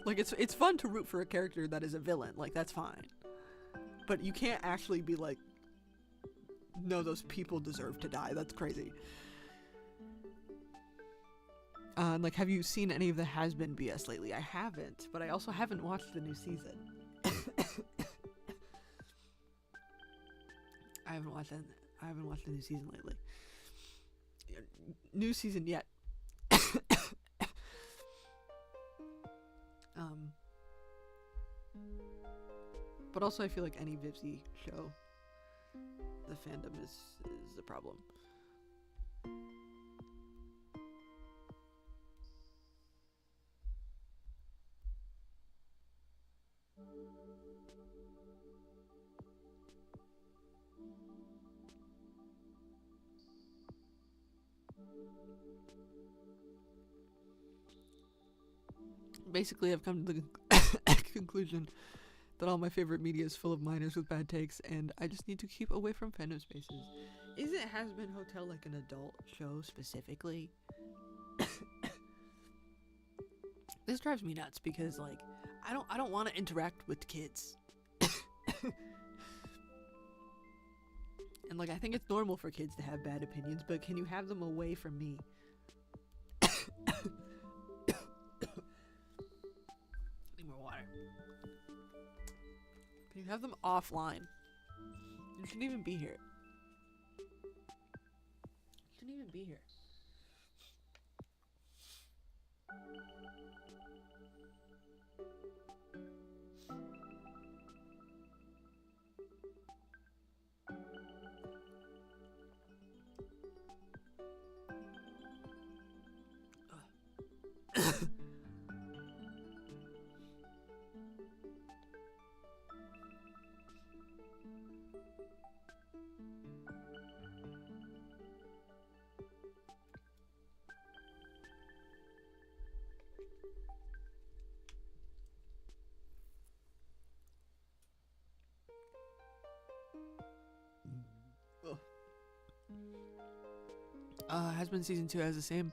Like, it's fun to root for a character that is a villain, like, that's fine. But you can't actually be like, no, those people deserve to die. That's crazy. Like, have you seen any of the Has Been BS lately? I haven't, but I also haven't watched the new season. I haven't watched the new season lately. New season yet. But also I feel like any Vivzy show, the fandom is the problem. Basically, I've come to the conclusion that all my favorite media is full of minors with bad takes, and I just need to keep away from fandom spaces. Isn't Has Been Hotel like an adult show specifically? This drives me nuts because, like, I don't want to interact with kids. And, like, I think it's normal for kids to have bad opinions, but can you have them away from me? Need more water. Can you have them offline? You shouldn't even be here. You shouldn't even be here. Has season 2 has the same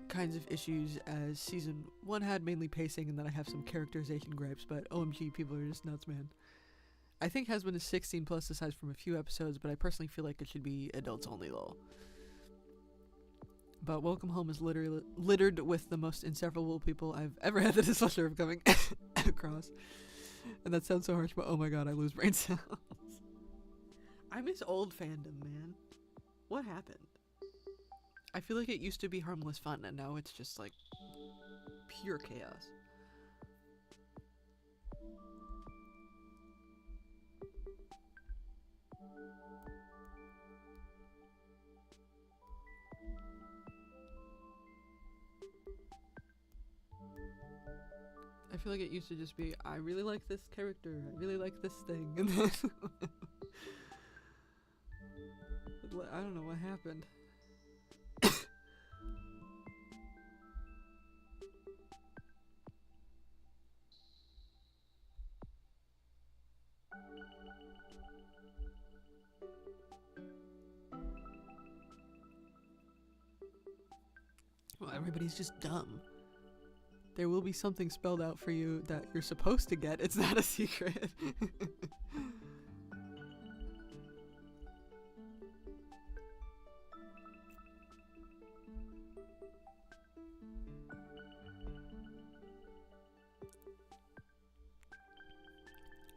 kinds of issues as season 1 had, mainly pacing, and then I have some characterization gripes, but OMG, people are just nuts, man. I think Hasbin is 16 plus aside from a few episodes, but I personally feel like it should be adults only lol. But Welcome Home is literally littered with the most insufferable people I've ever had the displeasure of coming across. And that sounds so harsh, but oh my god, I lose brain cells. I miss old fandom, man. What happened? I feel like it used to be harmless fun, and now it's just like pure chaos. I feel like it used to just be, I really like this character, I really like this thing, and then I don't know what happened. Well, everybody's just dumb. There will be something spelled out for you that you're supposed to get. It's not a secret.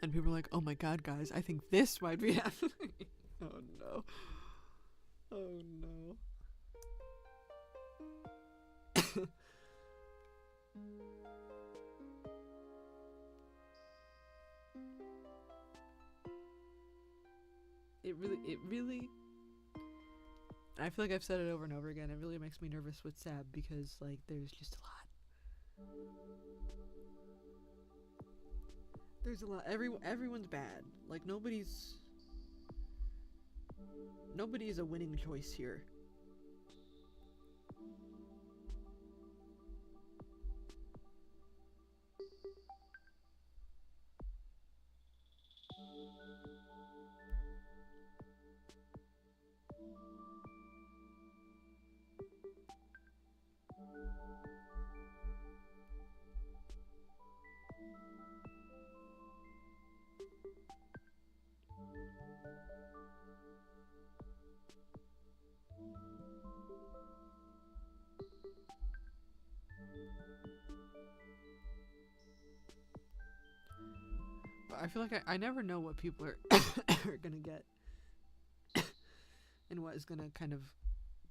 And people are like, oh my god, guys, I think this might be happening. Oh no. Oh no. It really, I feel like I've said it over and over again, it really makes me nervous with Sab because, like, there's just a lot. There's a lot. Everyone's bad. Like, nobody's a winning choice here. I feel like I never know what people are gonna get and what is gonna kind of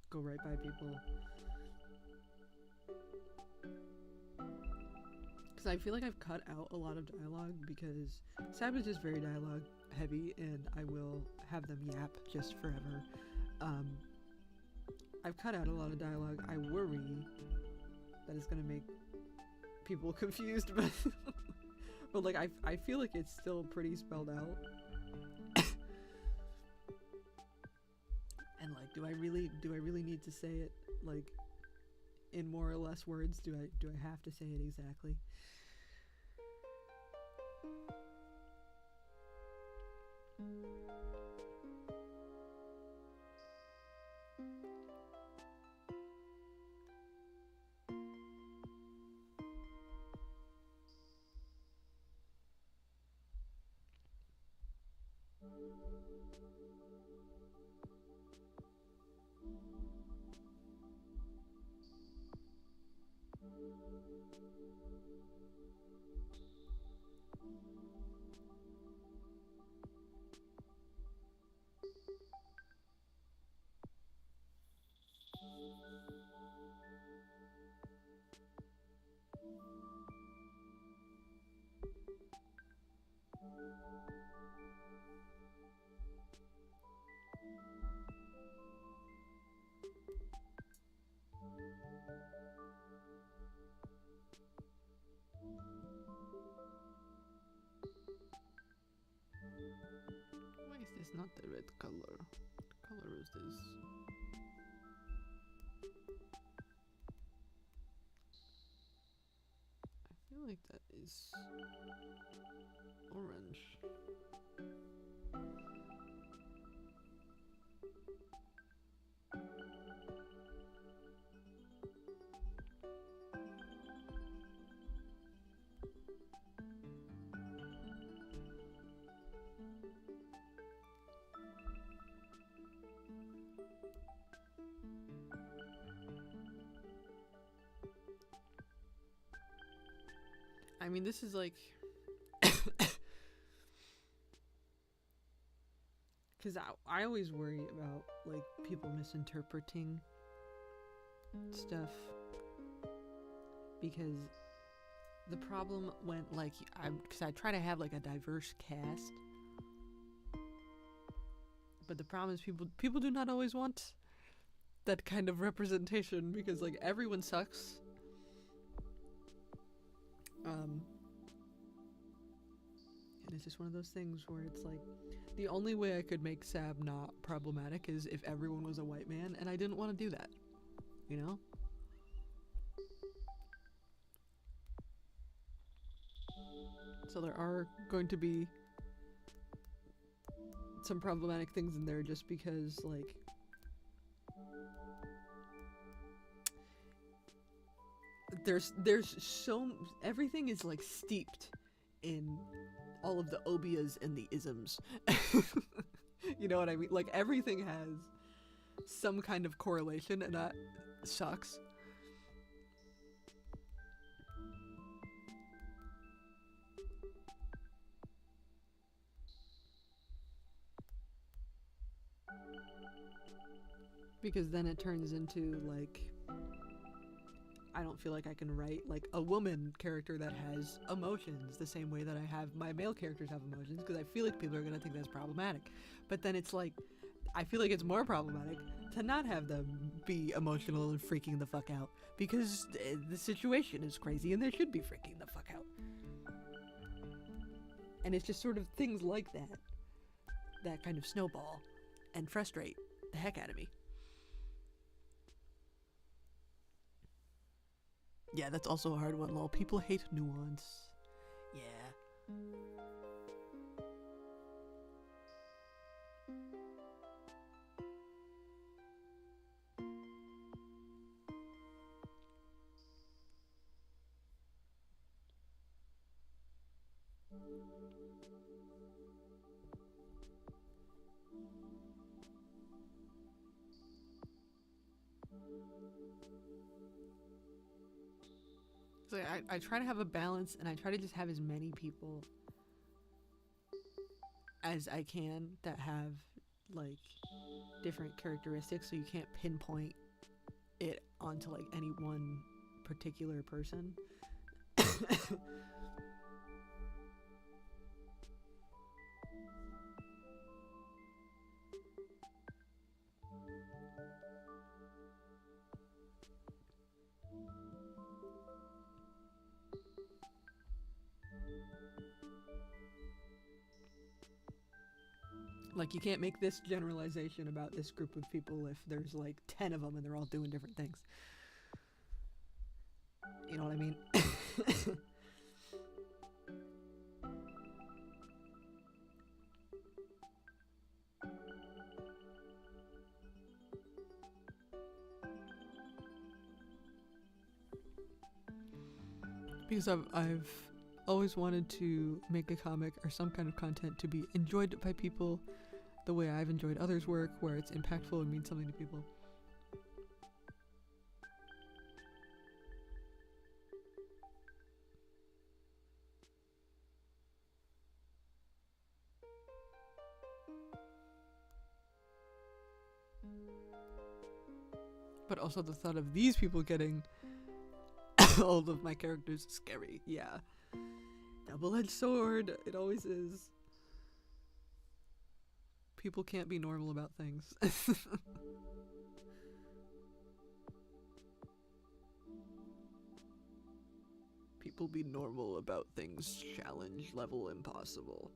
go right by people. Because I feel like I've cut out a lot of dialogue because Sab is just very dialogue heavy and I will have them yap just forever. I've cut out a lot of dialogue. I worry that it's gonna make people confused, but but like I feel like it's still pretty spelled out. And like, do I really need to say it like in more or less words? Do I have to say it exactly? Why is this not the red color? What color is this? feel like that is orange. I mean, this is like, because I always worry about like people misinterpreting stuff, because the problem when like because I try to have like a diverse cast, but the problem is people do not always want that kind of representation, because like everyone sucks. And it's just one of those things where it's like, the only way I could make Sab not problematic is if everyone was a white man, and I didn't want to do that, you know? So there are going to be some problematic things in there just because, like, there's so everything is like steeped in all of the obias and the isms. You know what I mean? Like everything has some kind of correlation, and that sucks. Because then it turns into like, I don't feel like I can write like a woman character that has emotions the same way that I have my male characters have emotions, because I feel like people are gonna think that's problematic. But then it's like, I feel like it's more problematic to not have them be emotional and freaking the fuck out, because the situation is crazy and they should be freaking the fuck out. And it's just sort of things like that kind of snowball and frustrate the heck out of me. Yeah, that's also a hard one, lol. People hate nuance. Yeah. So I try to have a balance, and I try to just have as many people as I can that have like different characteristics, so you can't pinpoint it onto like any one particular person. Like, you can't make this generalization about this group of people if there's like 10 of them and they're all doing different things. You know what I mean? Because I've always wanted to make a comic or some kind of content to be enjoyed by people the way I've enjoyed others' work, where it's impactful and means something to people. But also the thought of these people getting all of my characters is scary. Yeah. Double-edged sword. It always is. People can't be normal about things. People be normal about things challenge level impossible.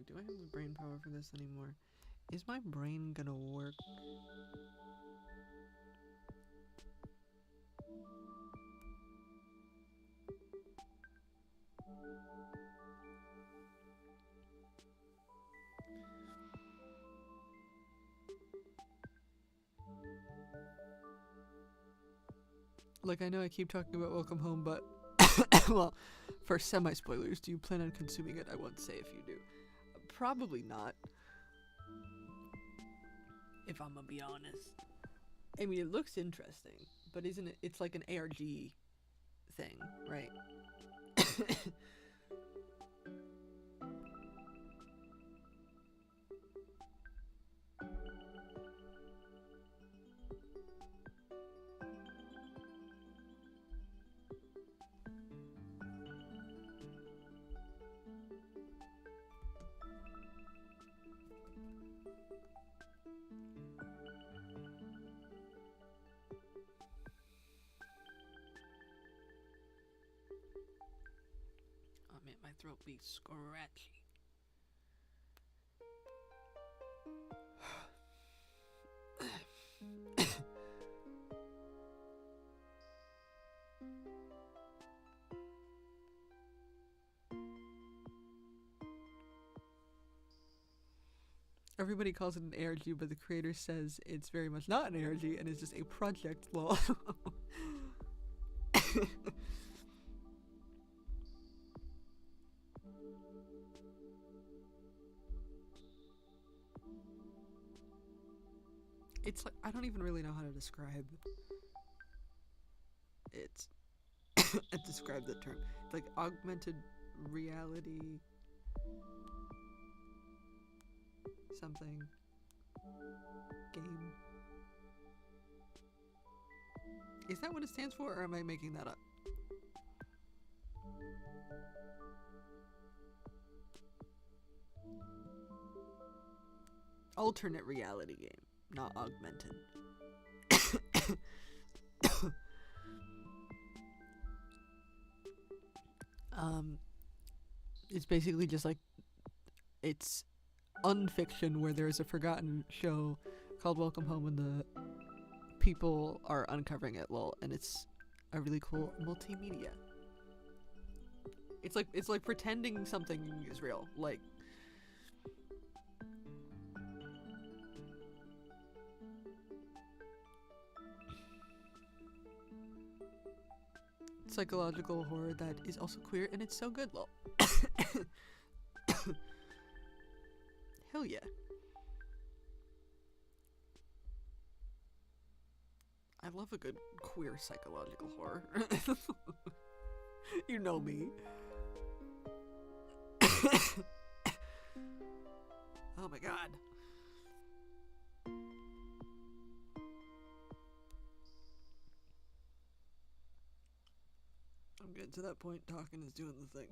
Do I have the brain power for this anymore? Is my brain gonna work? Like, I know I keep talking about Welcome Home, but well, for semi-spoilers, do you plan on consuming it? I won't say if you do. Probably not. If I'm gonna be honest. I mean, it looks interesting, but isn't it? It's like an ARG thing, right? Oh man, my throat be scratchy. Everybody calls it an ARG, but the creator says it's very much not an ARG and is just a project. Lol. It's like, I don't even really know how to describe it. Describe the term. It's like augmented reality something game. Is that what it stands for, or am I making that up? Alternate reality game, not augmented. It's basically just like, it's unfiction where there's a forgotten show called Welcome Home and the people are uncovering it, lol, and it's a really cool multimedia. It's like pretending something is real, like psychological horror that is also queer, and it's so good, lol. Hell yeah. I love a good queer psychological horror. You know me. Oh my god. I'm getting to that point, talking is doing the thing.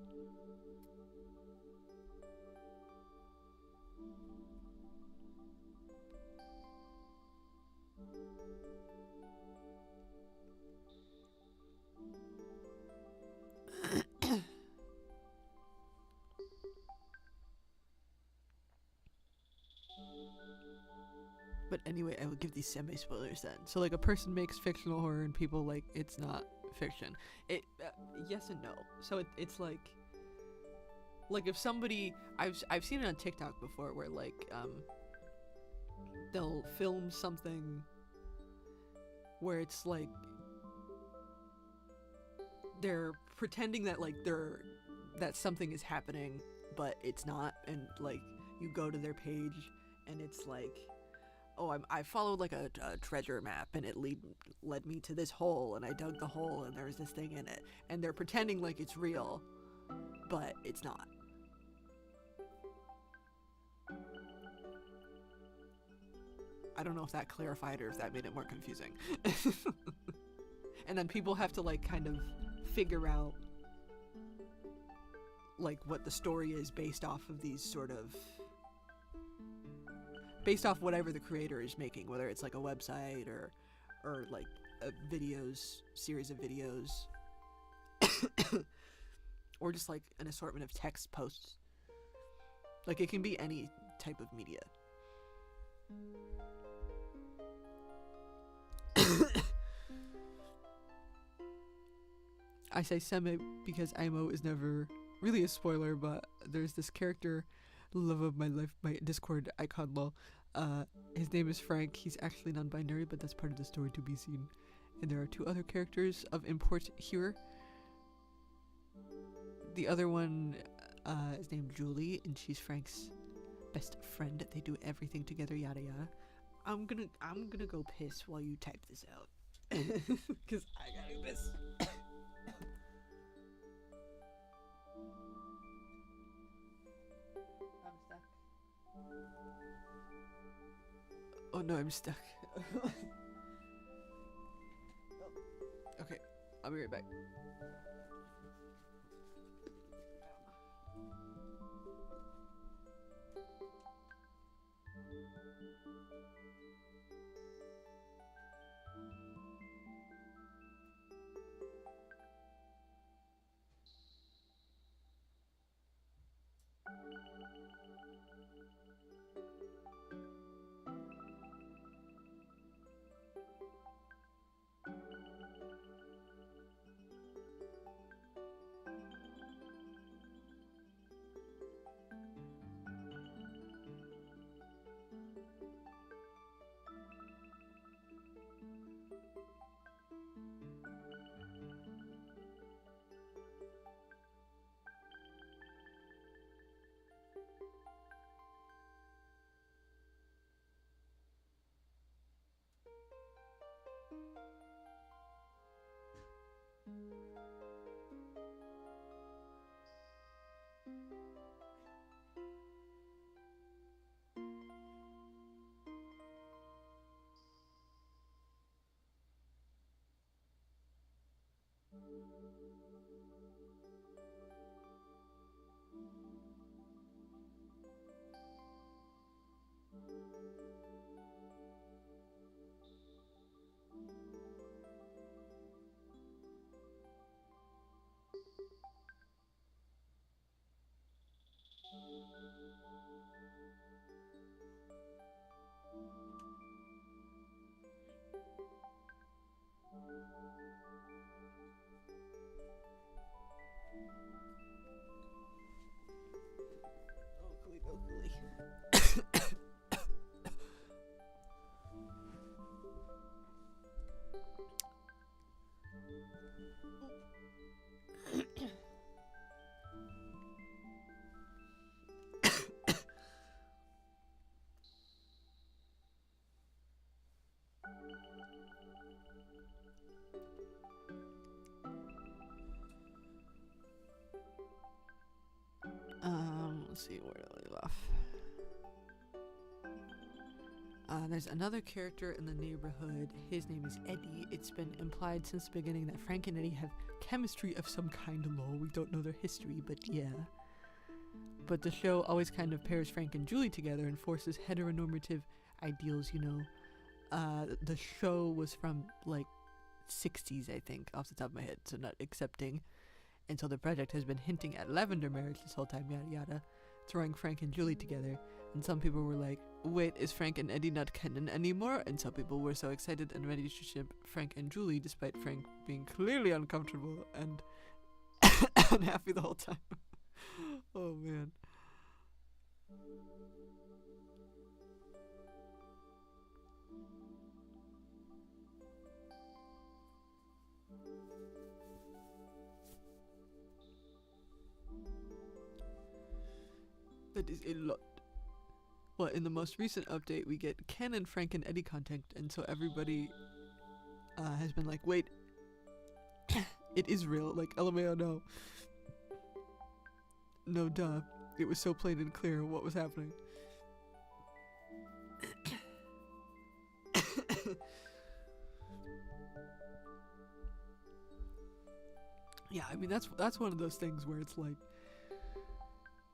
But anyway, I will give these semi-spoilers then. So like a person makes fictional horror and people like it's not fiction. It yes and no. So it's like if somebody I've seen it on TikTok before where like they'll film something where it's like they're pretending that like that something is happening but it's not, and like you go to their page and it's like, oh, I followed like a treasure map and it led me to this hole and I dug the hole and there's this thing in it, and they're pretending like it's real but it's not. I don't know if that clarified or if that made it more confusing. And then people have to like kind of figure out like what the story is based off of these sort of, based off whatever the creator is making, whether it's like a website or like a series of videos or just like an assortment of text posts. Like it can be any type of media. I say semi because IMO is never really a spoiler, but there's this character, love of my life, my Discord icon lol. His name is Frank. He's actually non-binary, but that's part of the story to be seen. and there are two other characters of import here. The other one is named Julie, and she's Frank's best friend. They do everything together, yada yada. I'm gonna go piss while you type this out, because I gotta do this. I'm stuck. Oh no, I'm stuck. Okay, I'll be right back. Let's see, where did I leave off? There's another character in the neighborhood. His name is Eddie. It's been implied since the beginning that Frank and Eddie have chemistry of some kind. Lol, we don't know their history, but yeah. But the show always kind of pairs Frank and Julie together and forces heteronormative ideals, you know. The show was from, like, 60s, I think, off the top of my head, so not accepting. And so the project has been hinting at lavender marriage this whole time, yada yada, throwing Frank and Julie together. And some people were like, wait, is Frank and Eddie not canon anymore? And some people were so excited and ready to ship Frank and Julie, despite Frank being clearly uncomfortable and unhappy the whole time. Oh man. That is a lot. Well, in the most recent update, we get canon Frank and Eddie content, and so everybody has been like, wait, it is real, like, LMAO, no. No, duh. It was so plain and clear what was happening. Yeah, I mean, that's one of those things where it's like,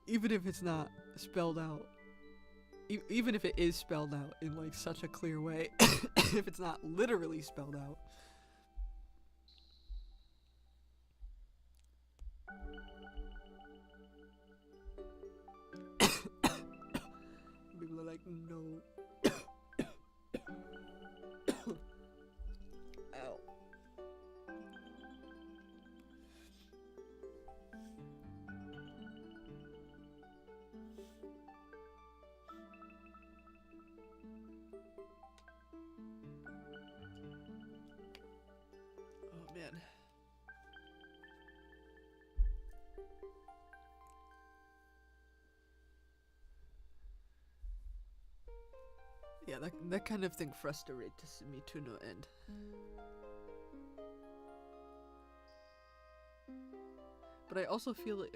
even if it's not spelled out, even if it is spelled out in like such a clear way, if it's not literally spelled out, people are like, no. Ow. man. Yeah, that kind of thing frustrates me to no end. But I also feel like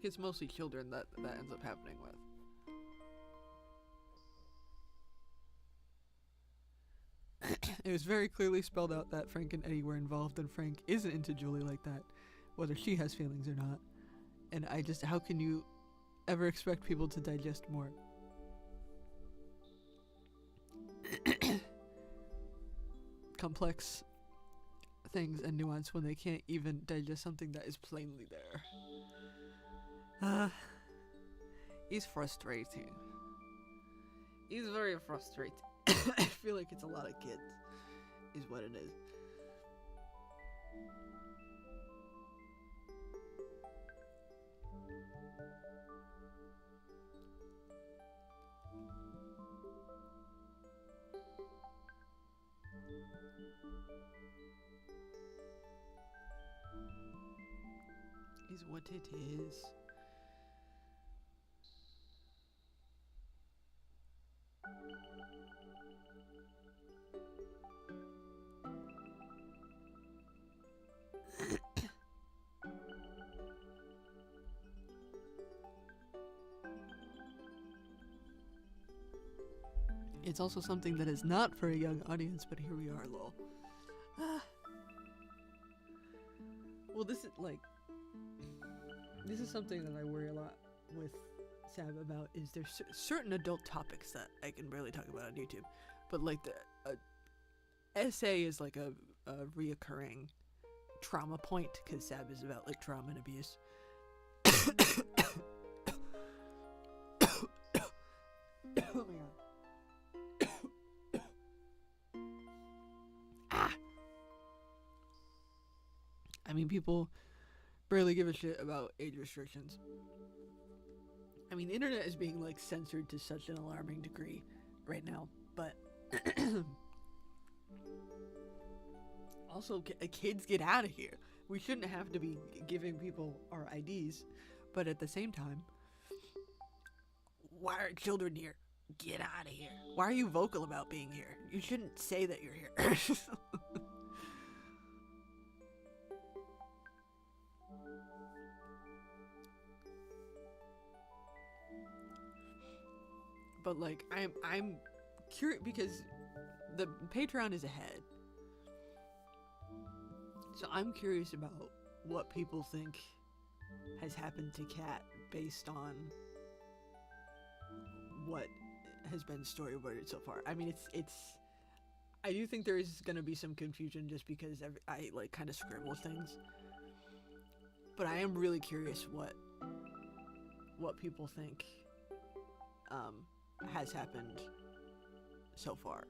it's mostly children that ends up happening with. It was very clearly spelled out that Frank and Eddie were involved, and Frank isn't into Julie like that, whether she has feelings or not. And how can you ever expect people to digest more? Complex things and nuance when they can't even digest something that is plainly there. He's frustrating. He's very frustrating. I feel like it's a lot of kids, is what it is. Is what it is. It's also something that is not for a young audience, but here we are, lol. Well, this is something that I worry a lot with Sab about, is there's certain adult topics that I can barely talk about on YouTube, but like the essay is like a reoccurring trauma point, because Sab is about like trauma and abuse. Oh my god. I mean, people barely give a shit about age restrictions. I mean, the internet is being like censored to such an alarming degree right now, but also kids, get out of here. We shouldn't have to be giving people our IDs, but at the same time, why are children here? Get out of here. Why are you vocal about being here? You shouldn't say that you're here. But like, I'm curious because the Patreon is ahead, so I'm curious about what people think has happened to Kat based on what has been storyboarded so far. I mean, it's I do think there is gonna be some confusion just because I like kind of scribble things, but I am really curious what people think has happened so far.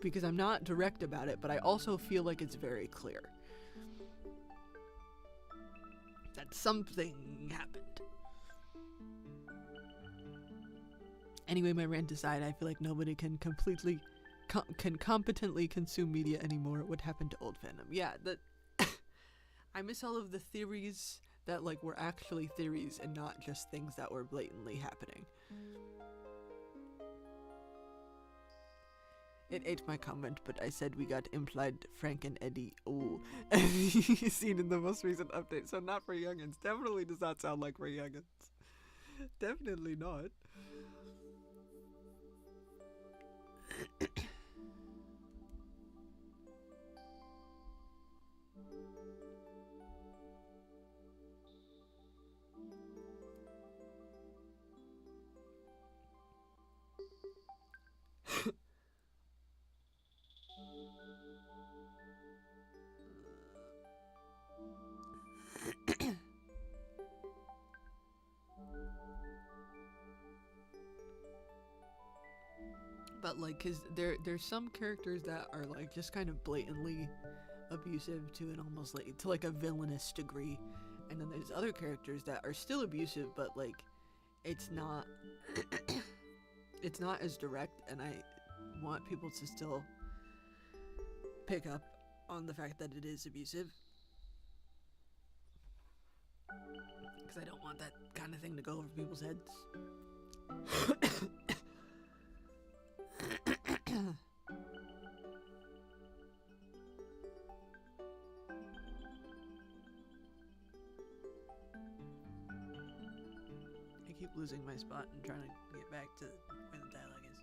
Because I'm not direct about it, but I also feel like it's very clear that something happened. Anyway, my rant aside, I feel like nobody can competently consume media anymore. What happened to old fandom? Yeah, that I miss all of the theories that like were actually theories and not just things that were blatantly happening. It ate my comment, but I said we got implied Frank and Eddie. Oh, seen in the most recent update, so not for youngins. Definitely does not sound like for youngins. Definitely not. But like, cause there's some characters that are like just kind of blatantly abusive to an almost like to like a villainous degree, and then there's other characters that are still abusive, but like it's not it's not as direct, and I want people to still pick up on the fact that it is abusive. Because I don't want that kind of thing to go over people's heads. I keep losing my spot and trying to get back to where the dialogue is.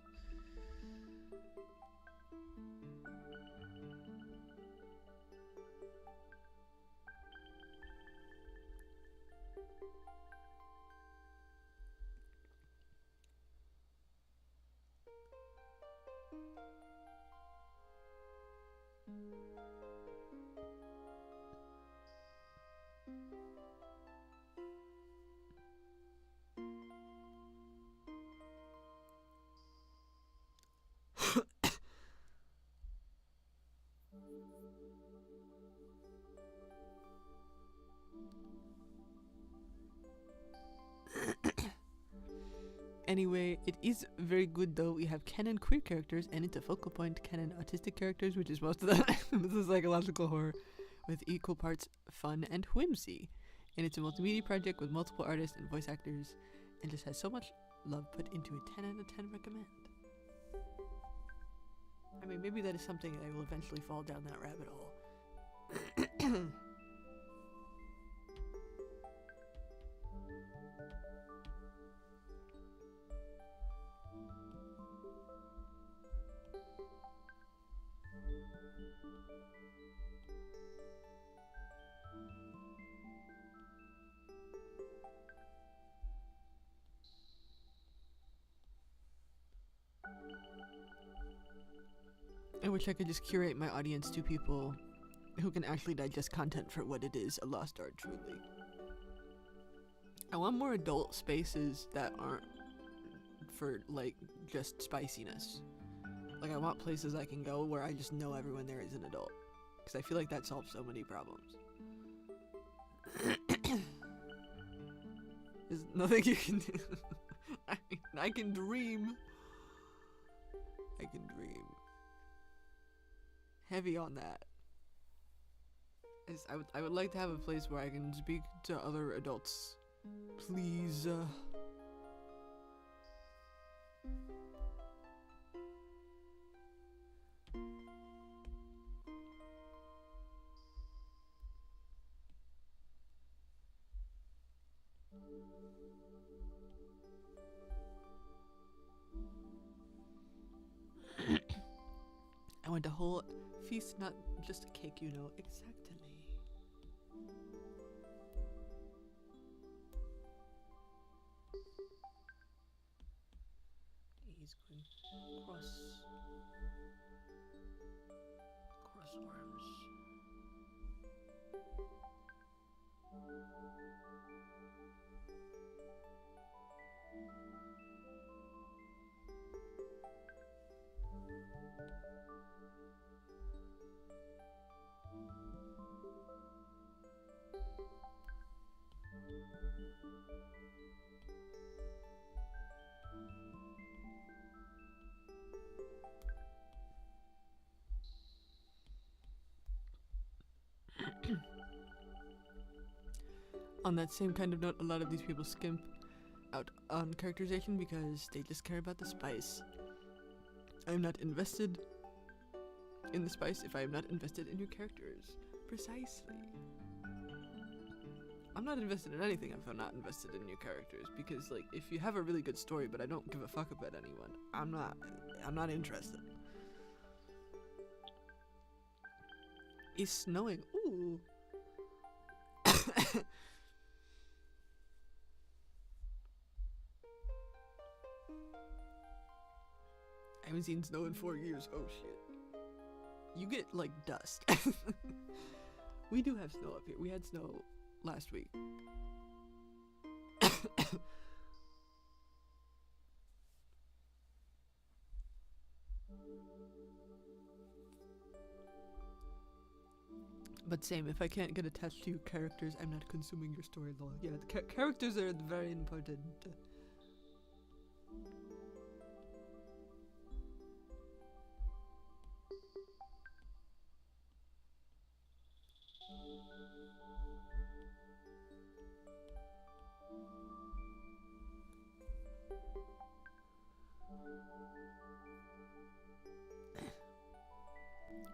Anyway, it is very good though. We have canon queer characters and it's a focal point canon autistic characters, which is most of the this is psychological horror with equal parts fun and whimsy. And it's a multimedia project with multiple artists and voice actors and just has so much love put into it. 10 out of 10 recommend. I mean, maybe that is something that I will eventually fall down that rabbit hole. I wish I could just curate my audience to people who can actually digest content for what it is, a lost art truly. I want more adult spaces that aren't for, like, just spiciness. Like, I want places I can go where I just know everyone there is an adult. Because I feel like that solves so many problems. There's nothing you can do. I can dream. I can dream. Heavy on that. I would like to have a place where I can speak to other adults. Please. I want a whole feast, not just a cake, you know, exactly. He's going cross arms. On that same kind of note, a lot of these people skimp out on characterization because they just care about the spice. I'm not invested in the spice if I am not invested in your characters. Precisely. I'm not invested in anything if I'm not invested in your characters, because, like, if you have a really good story but I don't give a fuck about anyone, I'm not interested. It's snowing. Ooh. I haven't seen snow in 4 years. Oh shit. You get, like, dust. We do have snow up here. We had snow last week. But same, if I can't get attached to your characters, I'm not consuming your story at all. Yeah, the characters are very important.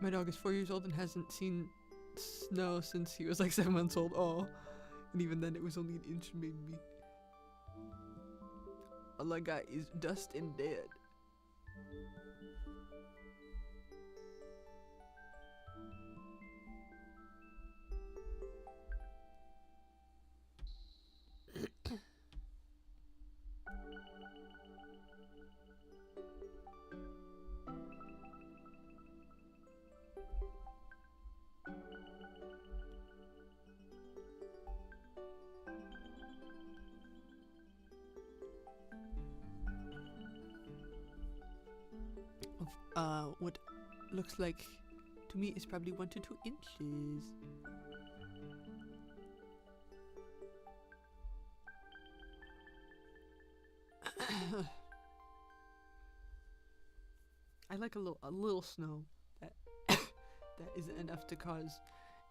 My dog is 4 years old and hasn't seen snow since he was like 7 months old. Oh, and even then it was only an inch maybe. All I got is dust and dead. What looks like to me is probably 1 to 2 inches. I like a little snow that that isn't enough to cause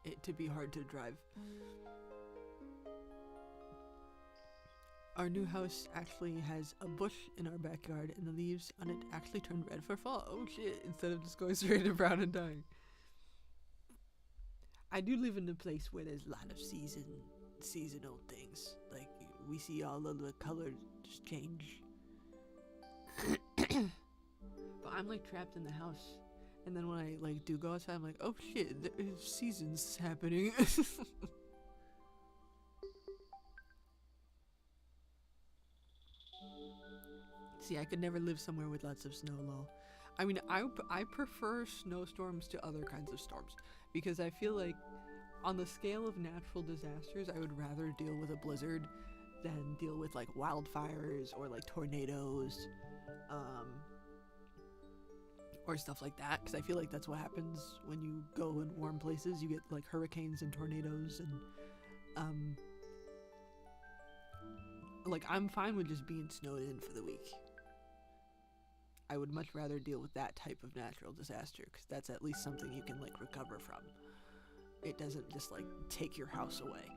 it to be hard to drive. Our new house actually has a bush in our backyard, and the leaves on it actually turn red for fall. Oh shit, instead of just going straight to brown and dying. I do live in a place where there's a lot of seasonal things. Like, we see all of the colors just change. But I'm like trapped in the house. And then when I like do go outside, I'm like, oh shit, there's seasons happening. See, I could never live somewhere with lots of snow, lol. I mean, I prefer snowstorms to other kinds of storms, because I feel like on the scale of natural disasters, I would rather deal with a blizzard than deal with like wildfires or like tornadoes, or stuff like that, because I feel like that's what happens when you go in warm places. You get like hurricanes and tornadoes, and like, I'm fine with just being snowed in for the week. I would much rather deal with that type of natural disaster, because that's at least something you can like recover from. It doesn't just like take your house away.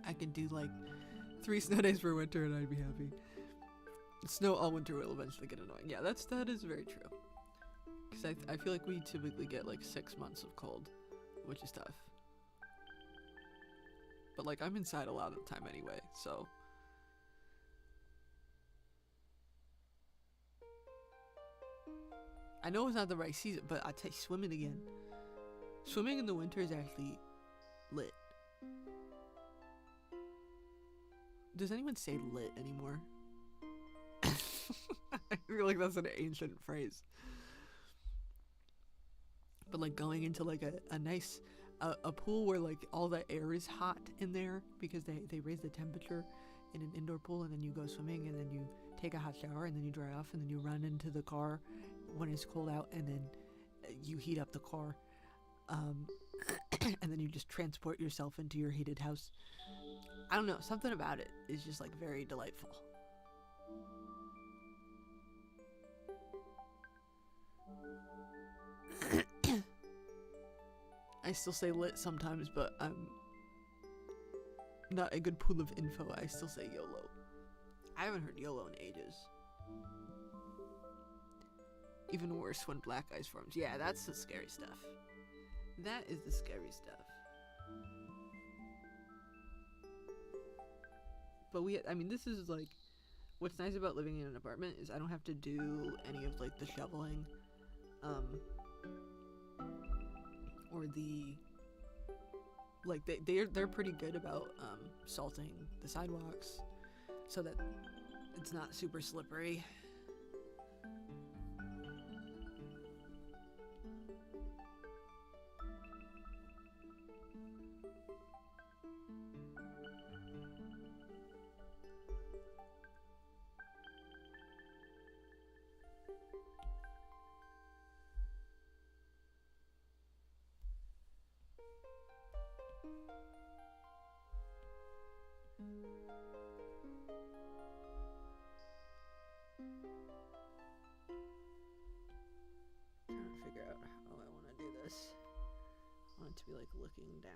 I could do like 3 snow days per winter and I'd be happy. Snow all winter will eventually get annoying. Yeah, that is very true. Because I feel like we typically get like 6 months of cold, which is tough. But like, I'm inside a lot of the time anyway, so. I know it's not the right season, but I tell you, swimming again. Swimming in the winter is actually lit. Does anyone say lit anymore? I feel like that's an ancient phrase. But like going into like a nice a pool where like all the air is hot in there, because they raise the temperature in an indoor pool, and then you go swimming, and then you take a hot shower, and then you dry off, and then you run into the car when it's cold out, and then you heat up the car, and then you just transport yourself into your heated house. I don't know, something about it is just like very delightful. I still say lit sometimes, but I'm not a good pool of info. I still say YOLO. I haven't heard YOLO in ages. Even worse when black ice forms. Yeah, that's the scary stuff. That is the scary stuff. But I mean, this is like, what's nice about living in an apartment is I don't have to do any of like the shoveling, or the, like, they're pretty good about salting the sidewalks so that it's not super slippery. Trying to figure out how I want to do this. like looking down.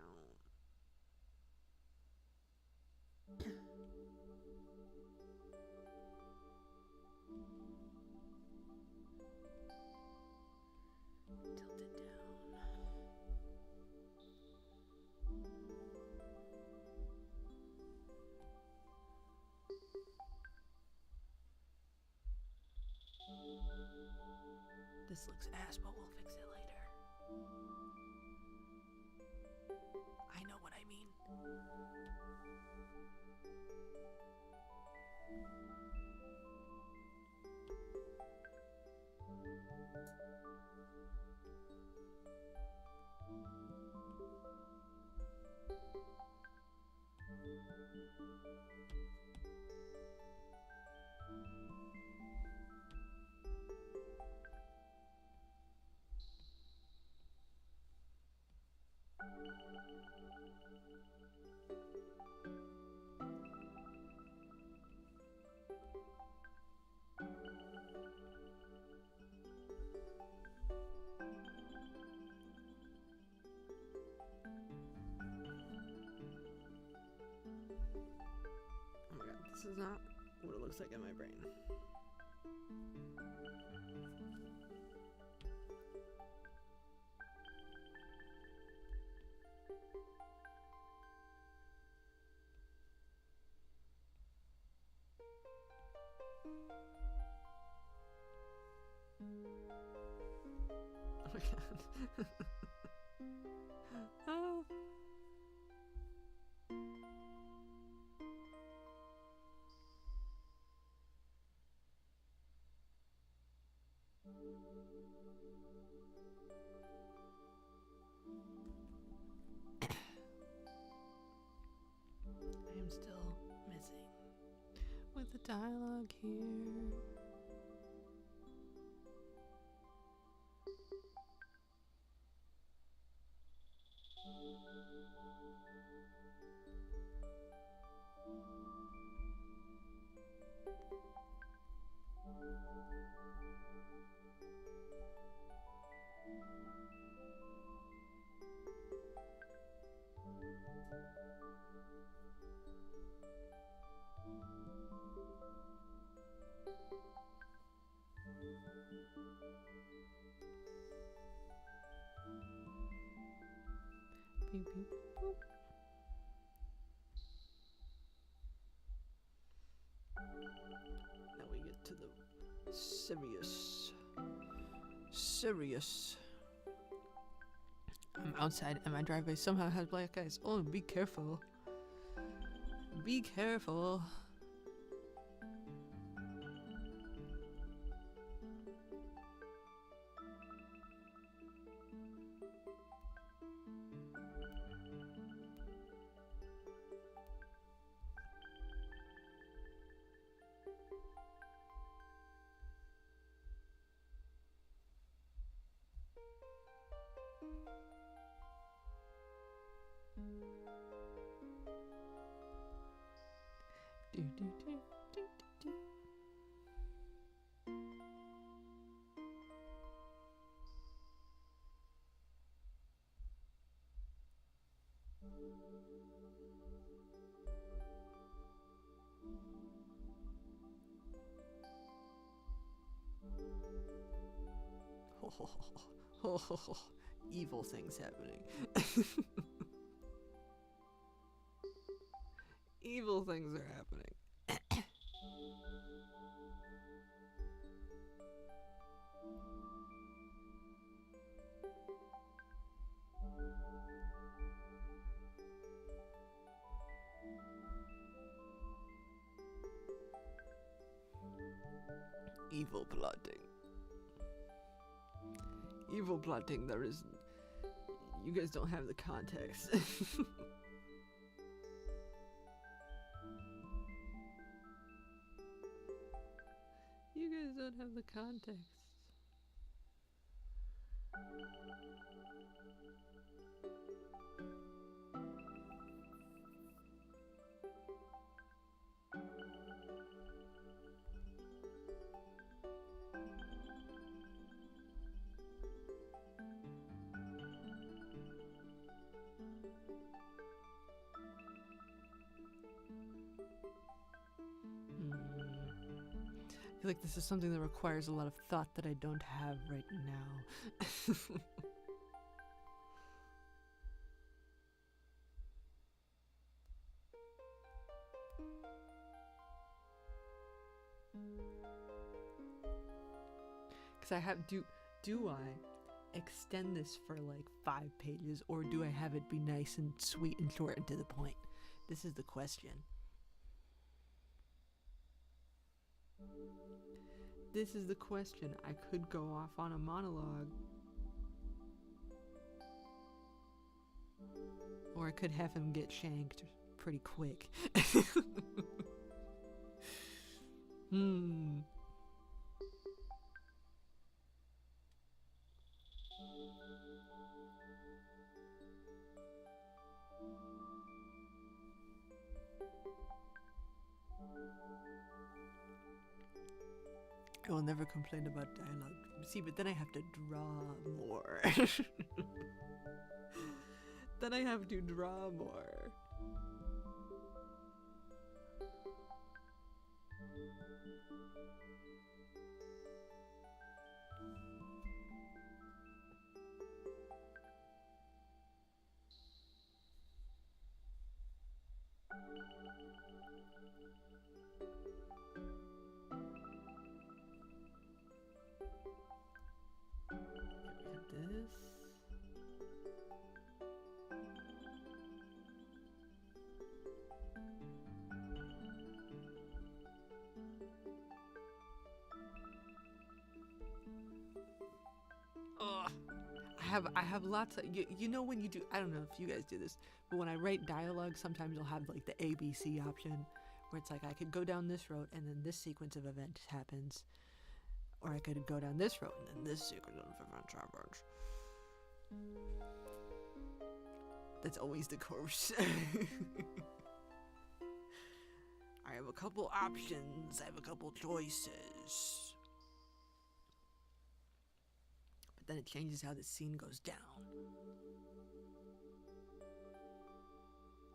Tilted down. This looks ass, but we'll fix it later. I know what I mean. Oh my god, this is not what it looks like in my brain. Oh my god. Oh. I am still messing with the dialogue here. Beep, beep, boop. Now we get to the serious. I'm outside and my driveway somehow has black ice. Oh, be careful. Be careful. Do, do, do, do, do, do. Evil things happening. Evil things are happening. Evil plotting. Evil plotting, there is... You guys don't have the context. You guys don't have the context. feel like this is something that requires a lot of thought that I don't have right now. Because I have, do I extend this for like 5 pages, or do I have it be nice and sweet and short and to the point? This is the question. This is the question. I could go off on a monologue, or I could have him get shanked pretty quick. I will never complain about dialogue. See, but then I have to draw more. Then I have to draw more. This. Ugh. I have lots of you know when you do, I don't know if you guys do this, but when I write dialogue, sometimes you'll have like the ABC option where it's like I could go down this road and then this sequence of events happens, or I could go down this road and then this sequence of events happens. That's always the course. I have a couple options, I have a couple choices. But then it changes how the scene goes down.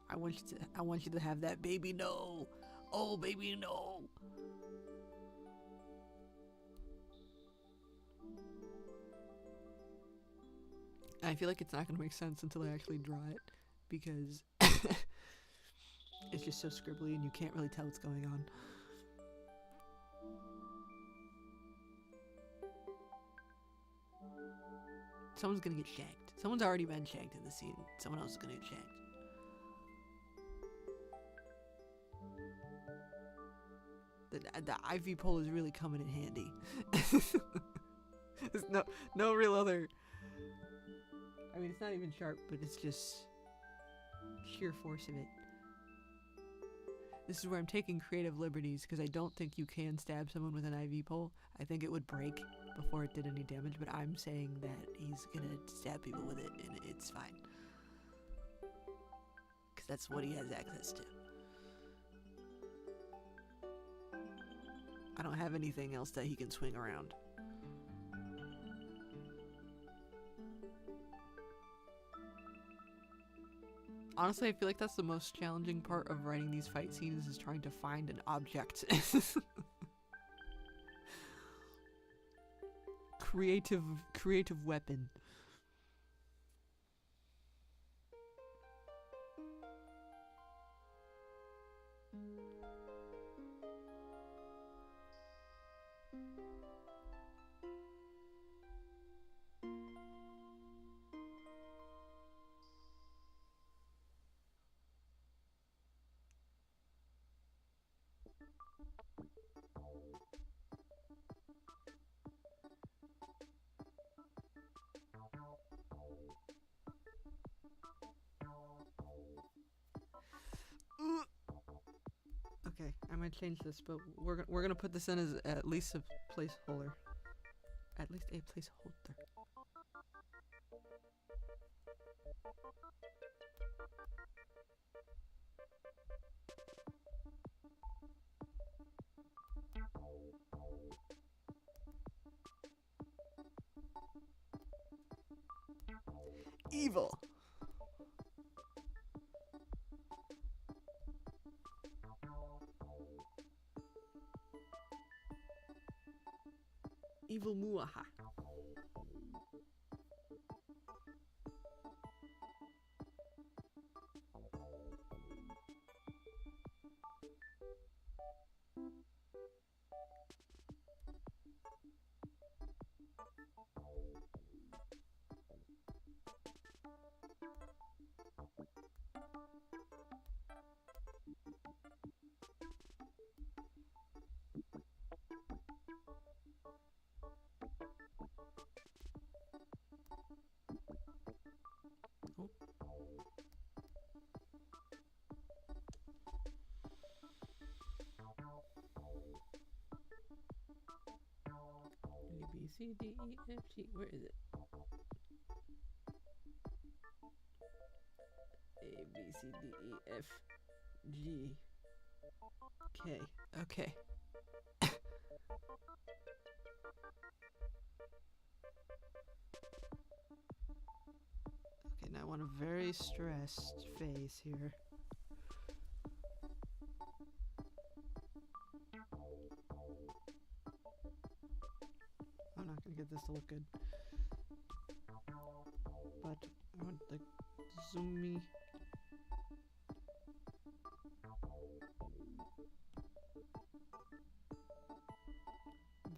I want you to have that baby no. Oh baby no. I feel like it's not gonna make sense until I actually draw it, because it's just so scribbly and you can't really tell what's going on. Someone's gonna get shanked. Someone's already been shanked in the scene. Someone else is gonna get shanked. The IV pole is really coming in handy. There's no real other. I mean, it's not even sharp, but it's just sheer force of it. This is where I'm taking creative liberties, because I don't think you can stab someone with an IV pole. I think it would break before it did any damage, but I'm saying that he's gonna stab people with it, and it's fine. Because that's what he has access to. I don't have anything else that he can swing around. Honestly, I feel like that's the most challenging part of writing these fight scenes, is trying to find an object. Creative weapon. Okay, I might change this, but we're gonna put this in as at least a placeholder. At least a placeholder. Evil. Evil Muaha. A, B, C, D, E, F, G. Where is it? A, B, C, D, E, F, G, K. Okay. Okay, now I want a very stressed face here. I'm not gonna get this to look good. But I want like zoomy.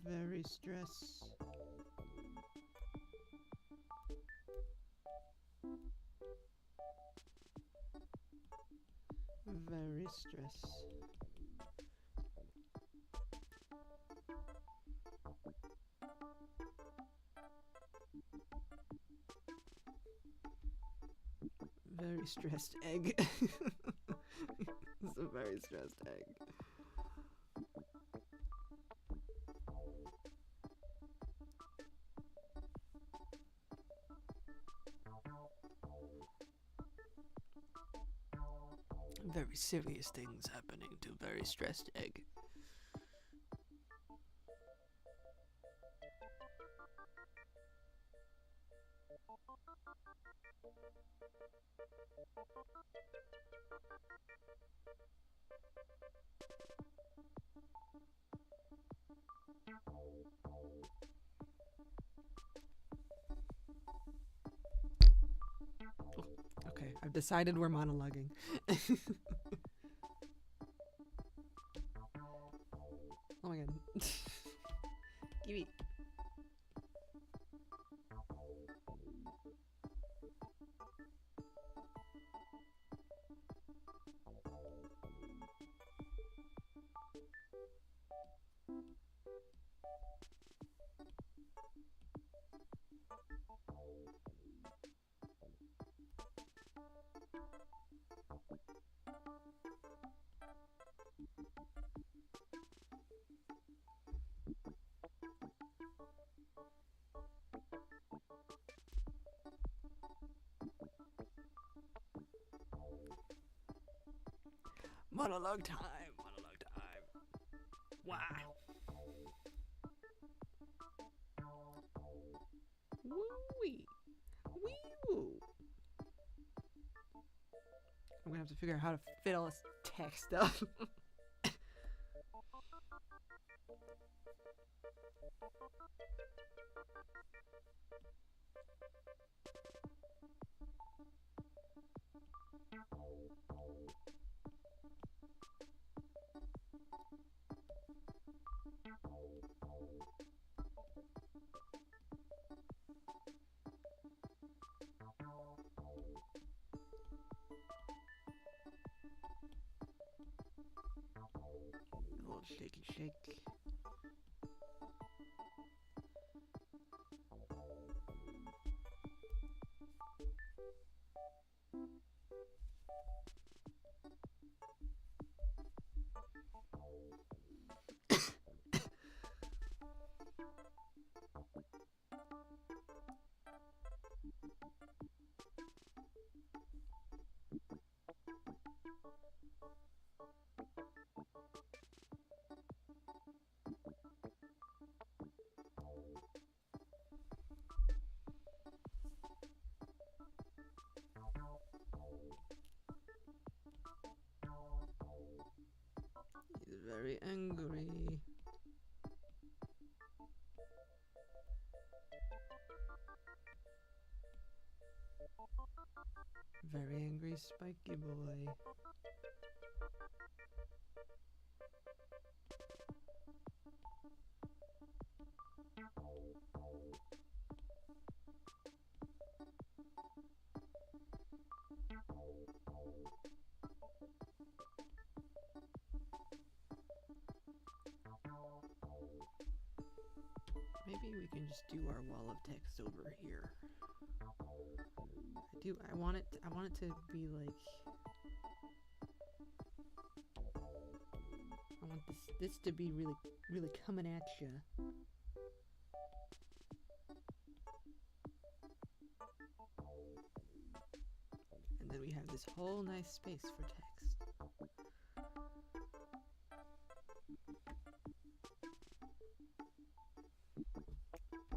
Very stress. Very stress. Very stressed egg. It's a very stressed egg. Very serious things happening to very stressed egg. Okay, I've decided we're monologuing. Oh my god. Give me. Monologue time. Monologue time. Wow. Woo-wee. Wee-woo. I'm gonna have to figure out how to fit all this text up. A little shaky shake. He's very angry. Very angry spiky boy. Maybe we can just do our wall of text over here. I want it to be like, I want this to be really coming at you. And then we have this whole nice space for text.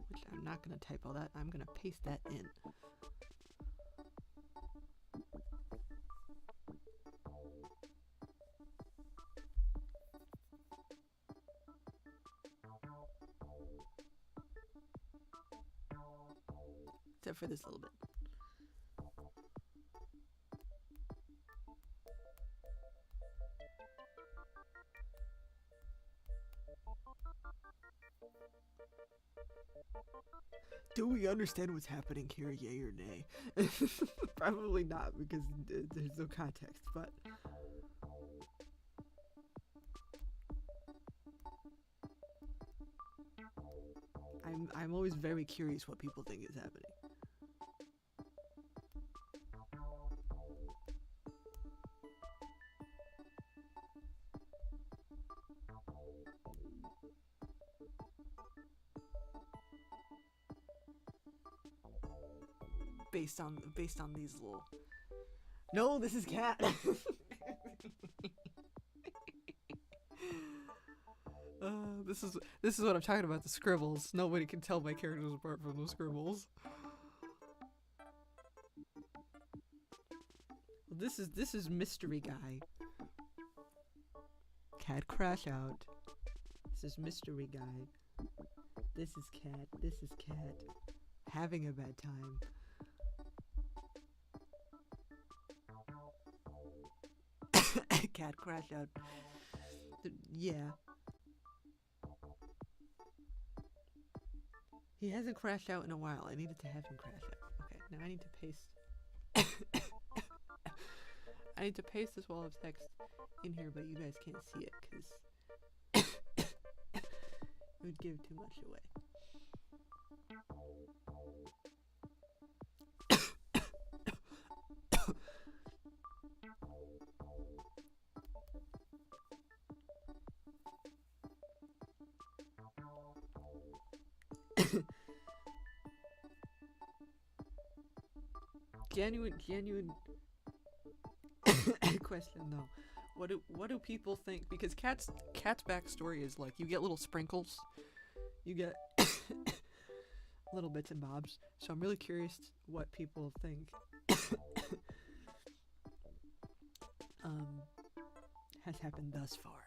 Which I'm not going to type all that. I'm going to paste that in. Except for this little bit. Do we understand what's happening here, yay or nay? Probably not, because there's no context, but... I'm always very curious what people think is happening. Based on these little... No, this is cat! This is what I'm talking about, the scribbles. Nobody can tell my characters apart from the scribbles. Well, this is Mystery Guy. Cat crash out. This is Mystery Guy. This is cat. This is cat. Having a bad time. Cat crash out. Yeah. He hasn't crashed out in a while. I needed to have him crash out. Okay, now I need to paste... I need to paste this wall of text in here, but you guys can't see it, because... it would give too much away. Genuine question though. What do people think? Because cat's backstory is like you get little sprinkles, you get little bits and bobs. So I'm really curious what people think has happened thus far.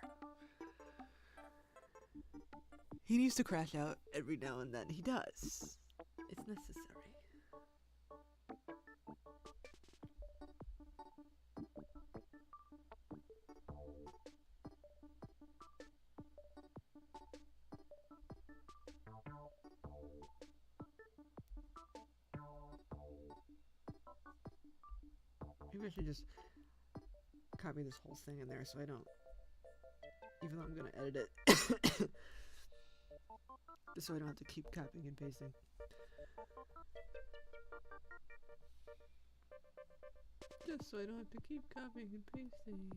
He needs to crash out every now and then. He does. It's necessary. Maybe I should just copy this whole thing in there so I don't, even though I'm gonna edit it, just so I don't have to keep copying and pasting. Just so I don't have to keep copying and pasting.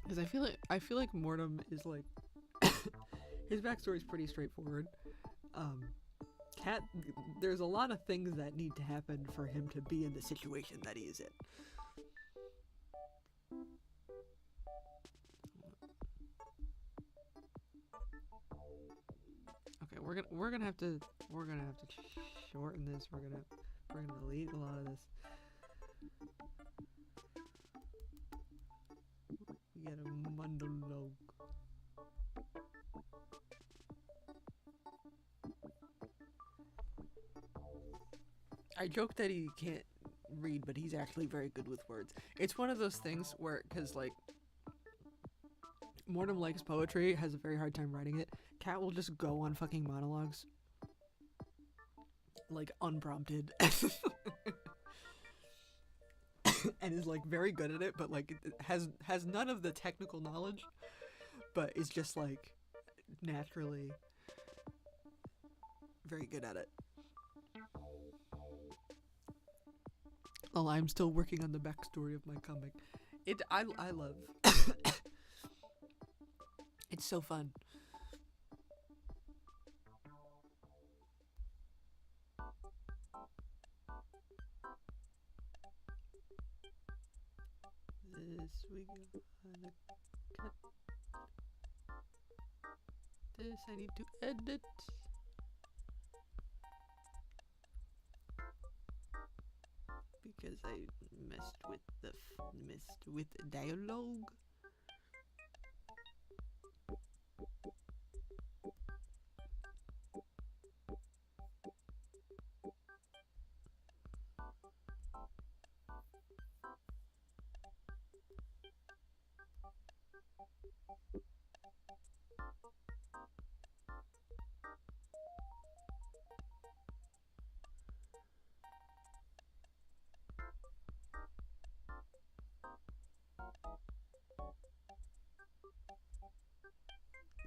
Because I feel like Mortem is like his backstory is pretty straightforward. Cat, there's a lot of things that need to happen for him to be in the situation that he is in. Okay, we're gonna have to shorten this. We're gonna We're gonna delete a lot of this. We get a monologue. I joke that he can't read, but he's actually very good with words. It's one of those things where, because, like, Mortem likes poetry, has a very hard time writing it. Cat will just go on fucking monologues. Like, unprompted. And is, like, very good at it, but, like, it has none of the technical knowledge, but is just, like, naturally very good at it. Well, I'm still working on the backstory of my comic. I love. It's so fun. This we gonna cut. This I need to edit. Because I messed with the dialogue.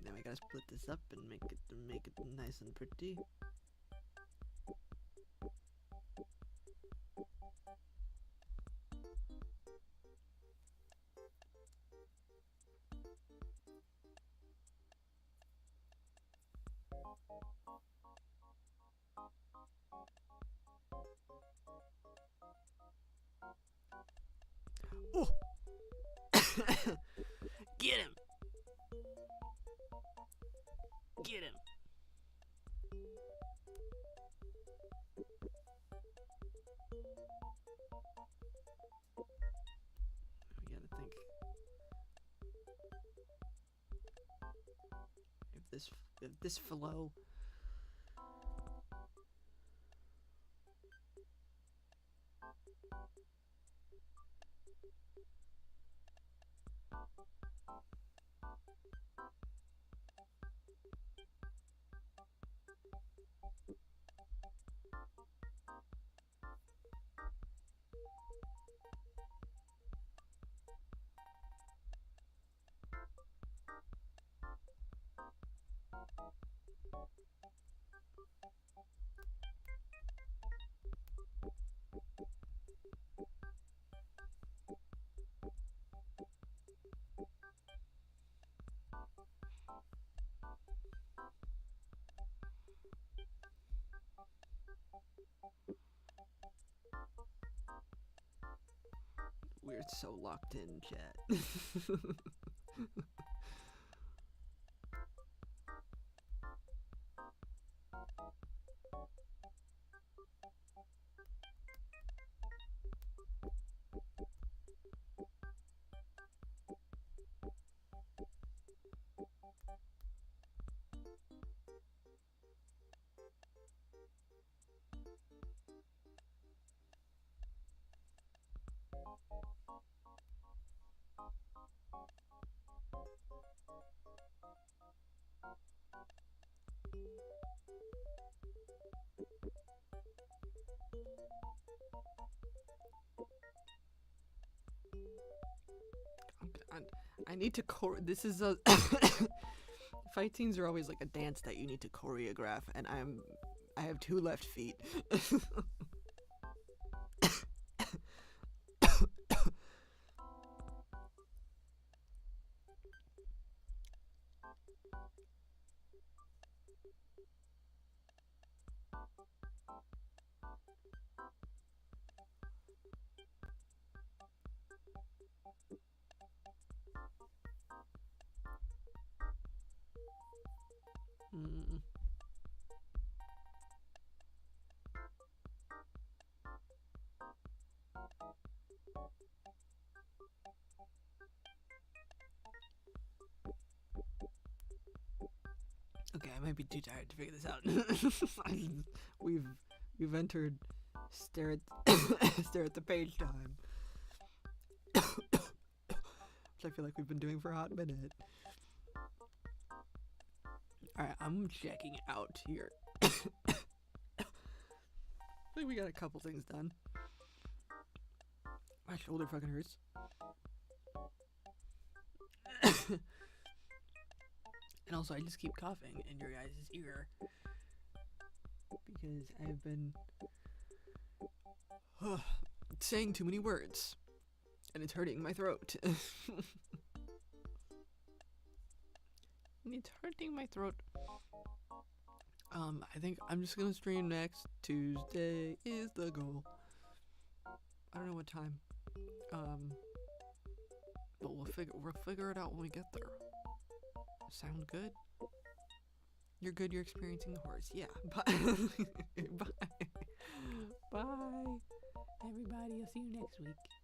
Now I gotta split this up and make it nice and pretty. Oh! Get him! Get him! We gotta think. If this flow. We're so locked in, chat. I need to this is a fight scenes are always like a dance that you need to choreograph, and I have 2 left feet. Okay, I might be too tired to figure this out. we've entered stare at stare at the page time, which I feel like we've been doing for a hot minute. Alright, I'm checking out here. I think we got a couple things done. My shoulder fucking hurts. And also, I just keep coughing in your guys' ear because I've been saying too many words, and it's hurting my throat. It's hurting my throat. I think I'm just gonna stream next Tuesday is the goal. I don't know what time. But we'll figure it out when we get there. Sound good? You're good. You're experiencing the horse. Yeah. Bye. Bye. Bye. Everybody. I'll see you next week.